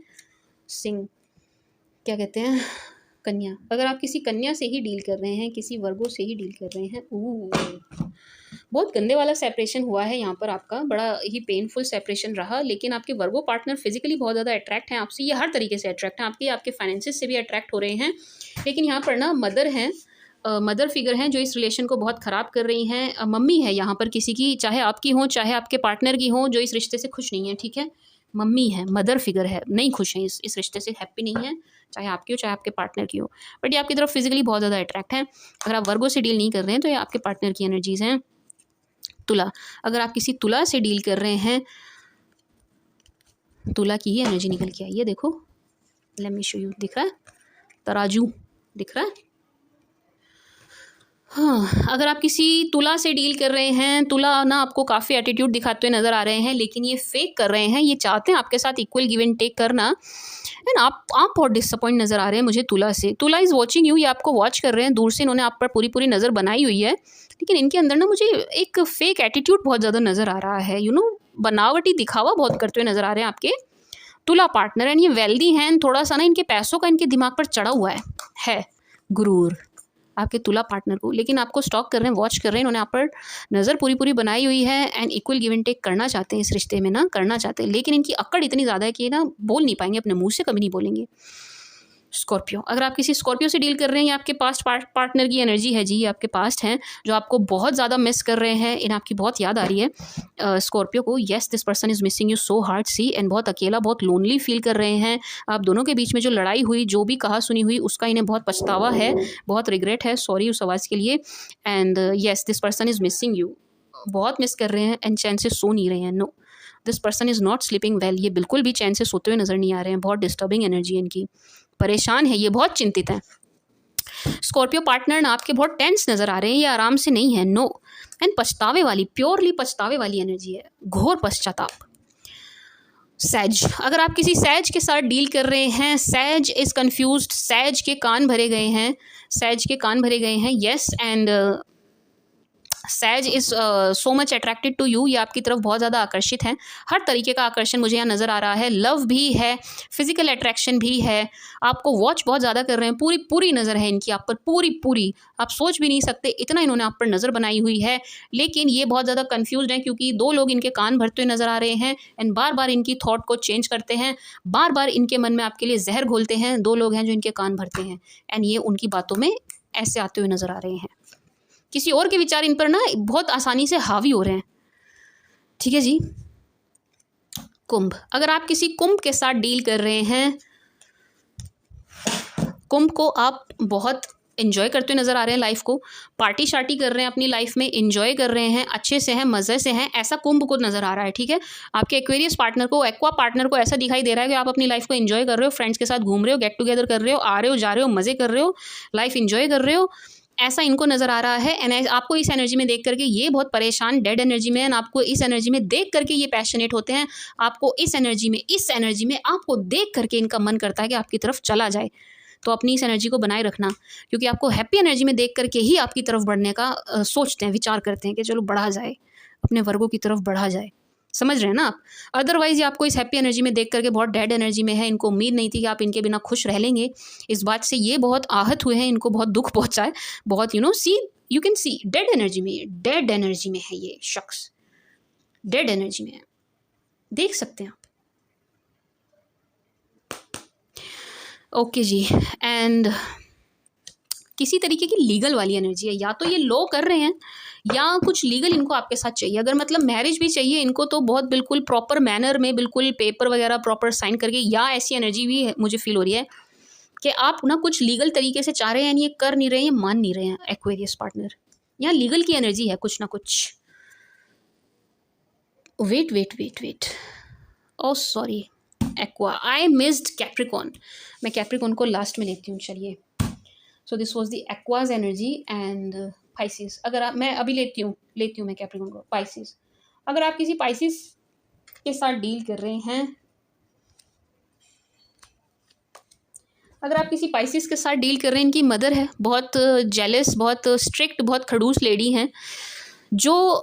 सिंह, क्या कहते हैं, कन्या, अगर आप किसी कन्या से ही डील कर रहे हैं, किसी वर्गो से ही डील कर रहे हैं, बहुत गंदे वाला सेपरेशन हुआ है यहाँ पर आपका, बड़ा ही पेनफुल सेपरेशन रहा। लेकिन आपके वर्गो पार्टनर फिजिकली बहुत ज़्यादा अट्रैक्ट हैं आपसे, ये हर तरीके से अट्रैक्ट हैं आपके फाइनेंसिस से भी अट्रैक्ट हो रहे हैं। लेकिन यहाँ पर ना मदर हैं, मदर फिगर हैं जो इस रिलेशन को बहुत ख़राब कर रही हैं। मम्मी है यहाँ पर किसी की, चाहे आपकी हो चाहे आपके पार्टनर की हो, जो इस रिश्ते से खुश नहीं है, ठीक है। मम्मी है, मदर फिगर है, नहीं खुश हैं, इस रिश्ते से हैप्पी नहीं है, चाहे आपकी हो चाहे आपके पार्टनर की हो, बट ये आपकी तरफ फिजिकली बहुत ज़्यादा अट्रैक्ट है। अगर आप वर्गो से डील नहीं कर रहे हैं तो ये आपके पार्टनर की एनर्जीज़ हैं। तुला, अगर आप किसी तुला से डील कर रहे हैं, तुला की ही एनर्जी निकल के आई है, देखो, लेट मी शो यू, दिख रहा है, तराजू दिख रहा है। हाँ, अगर आप किसी तुला से डील कर रहे हैं, तुला ना आपको काफ़ी एटीट्यूड दिखाते हुए नज़र आ रहे हैं, लेकिन ये फेक कर रहे हैं, ये चाहते हैं आपके साथ इक्वल गिव एंड टेक करना, एंड आप बहुत डिसअपॉइंट नज़र आ रहे हैं मुझे तुला से। तुला इज़ वॉचिंग यू, ये आपको वॉच कर रहे हैं दूर से, इन्होंने आप पर पूरी पूरी नज़र बनाई हुई है, लेकिन इनके अंदर ना मुझे एक फेक एटीट्यूड बहुत ज़्यादा नज़र आ रहा है। यू नो, बनावटी दिखावा बहुत करते हुए नज़र आ रहे हैं आपके तुला पार्टनर। एंड ये वेल्दी हैं, थोड़ा सा ना इनके पैसों का इनके दिमाग पर चढ़ा हुआ है गुरूर आपके तुला पार्टनर को, लेकिन आपको स्टॉक कर रहे हैं, वॉच कर रहे हैं, इन्होंने आप पर नज़र पूरी पूरी बनाई हुई है। And equal give and take करना चाहते हैं इस रिश्ते में, ना करना चाहते हैं, लेकिन इनकी अक्कड़ इतनी ज़्यादा है कि ये ना बोल नहीं पाएंगे, अपने मुंह से कभी नहीं बोलेंगे। स्कॉर्पियो, अगर आप किसी स्कॉर्पियो से डील कर रहे हैं, ये आपके पास्ट पार्टनर की एनर्जी है जी, ये आपके पास्ट हैं, जो आपको बहुत ज़्यादा मिस कर रहे हैं, इन्हें आपकी बहुत याद आ रही है स्कॉर्पियो को। Yes, this person is missing you so hard see, and बहुत अकेला, बहुत लोनली फील कर रहे हैं। आप दोनों के बीच में जो लड़ाई हुई, जो भी कहा सुनी हुई, उसका इन्हें बहुत पछतावा है, बहुत रिग्रेट है, सॉरी उस आवाज़ के लिए। And yes, this person is missing you, बहुत मिस कर रहे हैं, एंड चैन से सो नहीं रहे हैं। No, this person is not sleeping well, ये बिल्कुल भी चैन से सोते हुए नज़र नहीं आ रहे हैं, बहुत डिस्टर्बिंग एनर्जी है इनकी, परेशान है, ये बहुत चिंतित हैं। स्कॉर्पियो पार्टनर ना आपके बहुत टेंस नज़र आ रहे हैं, ये आराम से नहीं है। नो, एंड पछतावे वाली, प्योरली पछतावे वाली एनर्जी है, घोर पश्चाताप। सैज, अगर आप किसी सैज के साथ डील कर रहे हैं, सैज इज़ कन्फ्यूज्ड, सैज के कान भरे गए हैं, सैज के कान भरे गए हैं। Yes, and Sag is so much attracted to you, ये आपकी तरफ बहुत ज़्यादा आकर्षित हैं, हर तरीके का आकर्षण मुझे यहाँ नज़र आ रहा है, लव भी है, फिजिकल अट्रैक्शन भी है, आपको वॉच बहुत ज़्यादा कर रहे हैं, पूरी पूरी नज़र है इनकी आप पर, पूरी पूरी, आप सोच भी नहीं सकते इतना इन्होंने आप पर नज़र बनाई हुई है। लेकिन ये बहुत ज़्यादा कन्फ्यूज़ड हैं, क्योंकि दो लोग इनके कान भरते हुए नज़र आ रहे हैं, एंड बार बार इनकी थॉट को चेंज करते हैं, बार बार इनके मन में आपके लिए जहर घोलते हैं। दो लोग हैं जो इनके कान भरते हैं, एंड ये उनकी बातों में ऐसे आते हुए नज़र आ रहे हैं, किसी और के विचार इन पर ना बहुत आसानी से हावी हो रहे हैं, ठीक है जी। कुंभ, अगर आप किसी कुंभ के साथ डील कर रहे हैं, कुंभ को आप बहुत एंजॉय करते हुए नज़र आ रहे हैं लाइफ को, पार्टी शार्टी कर रहे हैं अपनी लाइफ में, एंजॉय कर रहे हैं, अच्छे से हैं, मज़े से हैं, ऐसा कुंभ को नज़र आ रहा है, ठीक है। आपके एक्वेरियस पार्टनर को, एक्वा पार्टनर को ऐसा दिखाई दे रहा है कि आप अपनी लाइफ को एंजॉय कर रहे हो, फ्रेंड्स के साथ घूम रहे हो, गेट टुगेदर कर रहे हो, आ रहे हो, जा रहे हो, मज़े कर रहे हो, लाइफ एंजॉय कर रहे हो, ऐसा इनको नज़र आ रहा है। एंड आपको इस एनर्जी में देख करके ये बहुत परेशान डेड एनर्जी में, एंड आपको इस एनर्जी में देख करके ये पैशनेट होते हैं। आपको इस एनर्जी में आपको देख करके इनका मन करता है कि आपकी तरफ चला जाए। तो अपनी इस एनर्जी को बनाए रखना, क्योंकि आपको हैप्पी एनर्जी में देख करके ही आपकी तरफ बढ़ने का सोचते हैं, विचार करते हैं कि चलो बढ़ा जाए, अपने वर्गों की तरफ बढ़ा जाए। समझ रहे हैं ना आप? अदरवाइज ये आपको इस हैप्पी एनर्जी में देख करके बहुत डेड एनर्जी में है। इनको उम्मीद नहीं थी कि आप इनके बिना खुश रह लेंगे। इस बात से ये बहुत आहत हुए हैं, इनको बहुत दुख पहुंचा है, बहुत you can C dead energy में, डेड एनर्जी में है ये शख्स, डेड एनर्जी में है, देख सकते हैं आप। Okay ji. एंड किसी तरीके की लीगल वाली एनर्जी है, या तो ये लॉ कर रहे हैं या कुछ लीगल इनको आपके साथ चाहिए। अगर मतलब मैरिज भी चाहिए इनको तो बहुत बिल्कुल प्रॉपर मैनर में, बिल्कुल पेपर वगैरह प्रॉपर साइन करके, या ऐसी एनर्जी भी मुझे फील हो रही है कि आप ना कुछ लीगल तरीके से चाह रहे हैं, ये कर नहीं रहे हैं, मान नहीं रहे हैं एक्वेरियस पार्टनर। यहाँ लीगल की एनर्जी है कुछ ना कुछ। Wait oh sorry Aqua, I missed Capricorn. मैं कैप्रिकॉन को लास्ट में लेती हूँ, चलिए। So this was the Aqua's energy and Pisces. अगर आप, मैं अभी लेती हूँ मैं कैप्रिकॉन को। पाइसिस, अगर आप किसी पाइसिस के साथ डील कर रहे हैं, इनकी मदर है बहुत जेलस, बहुत स्ट्रिक्ट, बहुत खड़ूस लेडी हैं, जो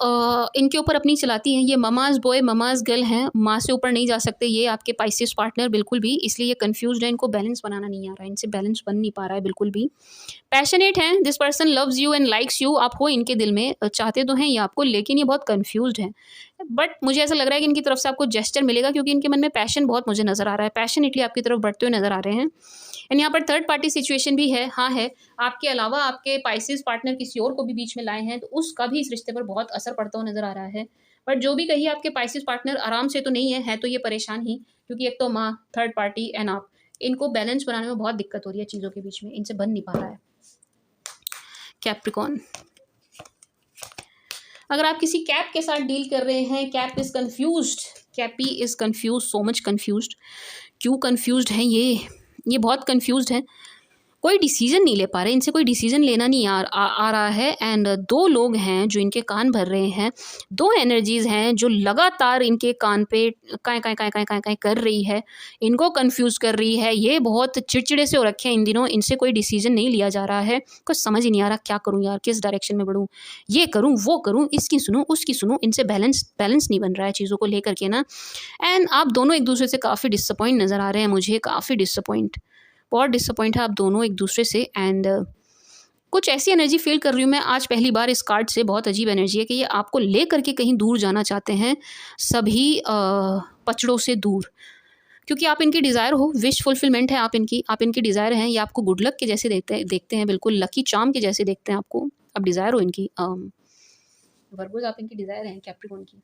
इनके ऊपर अपनी चलाती हैं। ये ममाज बॉय ममाज गर्ल हैं, माँ से ऊपर नहीं जा सकते ये आपके पाइसिस पार्टनर बिल्कुल भी, इसलिए ये कंफ्यूज्ड है, इनको बैलेंस बनाना नहीं आ रहा है, इनसे बैलेंस बन नहीं पा रहा है बिल्कुल भी। पैशनेट हैं, this person loves you and likes you, आप हो इनके दिल में, चाहते तो हैं ये आपको, लेकिन ये बहुत कंफ्यूज्ड है। बट मुझे ऐसा लग रहा है कि इनकी तरफ से आपको जेस्चर मिलेगा, क्योंकि इनके मन में पैशन बहुत मुझे नज़र आ रहा है, पैशनेटली आपकी तरफ बढ़ते हुए नज़र आ रहे हैं। एंड यहाँ पर थर्ड पार्टी सिचुएशन भी है, हाँ है। आपके अलावा आपके पाइसिस पार्टनर किसी और को भी बीच में लाए हैं, तो उसका भी इस रिश्ते पर बहुत असर पड़ता हुआ नजर आ रहा है। बट जो भी कहिए, आपके पाइसिस पार्टनर आराम से तो नहीं है तो ये परेशान ही, क्योंकि एक तो माँ, थर्ड पार्टी एंड आप, इनको बैलेंस बनाने में बहुत दिक्कत हो रही है चीज़ों के बीच में, इनसे बन नहीं पा रहा है। कैप्रिकॉन, अगर आप किसी कैप के साथ डील कर रहे हैं, Cap is confused, Cappy is confuse, so much confused. क्यों कन्फ्यूज्ड हैं ये बहुत कन्फ्यूज्ड हैं, कोई डिसीजन नहीं ले पा रहे, इनसे कोई डिसीजन लेना नहीं आ रहा है। एंड दो लोग हैं जो इनके कान भर रहे हैं, दो एनर्जीज हैं जो लगातार इनके कान पे काय कर रही है, इनको कंफ्यूज कर रही है। ये बहुत चिड़चिड़े से हो रखे हैं इन दिनों, इनसे कोई डिसीजन नहीं लिया जा रहा है, कुछ समझ ही नहीं आ रहा क्या करूँ यार, किस डायरेक्शन में बढ़ूँ, ये करूँ वो करूँ, इसकी सुनूँ उसकी सुनूँ, इनसे बैलेंस नहीं बन रहा है चीज़ों को लेकर के ना। एंड आप दोनों एक दूसरे से काफ़ी डिसअपॉइंट नज़र आ रहे हैं मुझे, काफ़ी बहुत डिसअपॉइंट है आप दोनों एक दूसरे से। एंड कुछ ऐसी एनर्जी फील कर रही हूँ मैं आज पहली बार इस कार्ड से, बहुत अजीब एनर्जी है कि ये आपको ले करके कहीं दूर जाना चाहते हैं, सभी पचड़ों से दूर, क्योंकि आप इनकी डिज़ायर हो, विश फुलफिलमेंट है आप इनकी डिज़ायर हैं। ये आपको गुड लक के जैसे देखते हैं, बिल्कुल लकी चार्म के जैसे देखते हैं आपको, अब डिज़ायर हो इनकी। वर्गोस, आप इनकी डिज़ायर हैं कैप्रिकॉर्न की।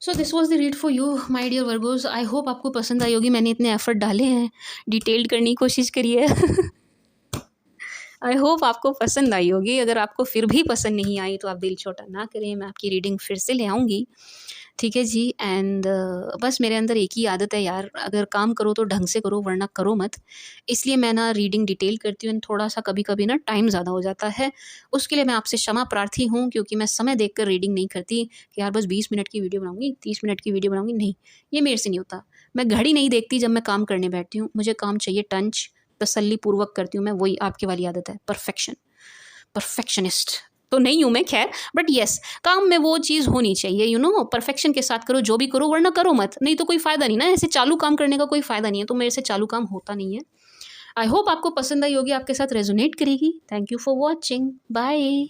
So this was the read for you my dear Virgos. I hope आपको पसंद आई होगी, मैंने इतने एफर्ट डाले हैं, डिटेल्ड करने की कोशिश करी है। आई होप आपको पसंद आई होगी। अगर आपको फिर भी पसंद नहीं आई तो आप दिल छोटा ना करें, मैं आपकी रीडिंग फिर से ले आऊँगी, ठीक है जी। एंड बस मेरे अंदर एक ही आदत है यार, अगर काम करो तो ढंग से करो, वरना करो मत। इसलिए मैं ना रीडिंग डिटेल करती हूँ, थोड़ा सा कभी कभी ना टाइम ज़्यादा हो जाता है, उसके लिए मैं आपसे क्षमा प्रार्थी हूँ, क्योंकि मैं समय देख कर रीडिंग नहीं करती कि यार बस 20 मिनट की वीडियो बनाऊँगी, 30 मिनट की वीडियो बनाऊँगी, नहीं, ये मेरे से नहीं होता। मैं घड़ी नहीं देखती जब मैं काम करने बैठती हूँ, मुझे काम चाहिए टंच, तसल्ली पूर्वक करती हूँ मैं, वही आपकी वाली आदत है, परफेक्शनिस्ट तो नहीं हूँ मैं खैर, बट येस, काम में वो चीज़ होनी चाहिए, परफेक्शन के साथ करो जो भी करो, वरना करो मत, नहीं तो कोई फ़ायदा नहीं ना, ऐसे चालू काम करने का कोई फ़ायदा नहीं है, तो मेरे से चालू काम होता नहीं है। आई होप आपको पसंद आई होगी, आपके साथ रेजोनेट करेगी। Thank you for watching, bye.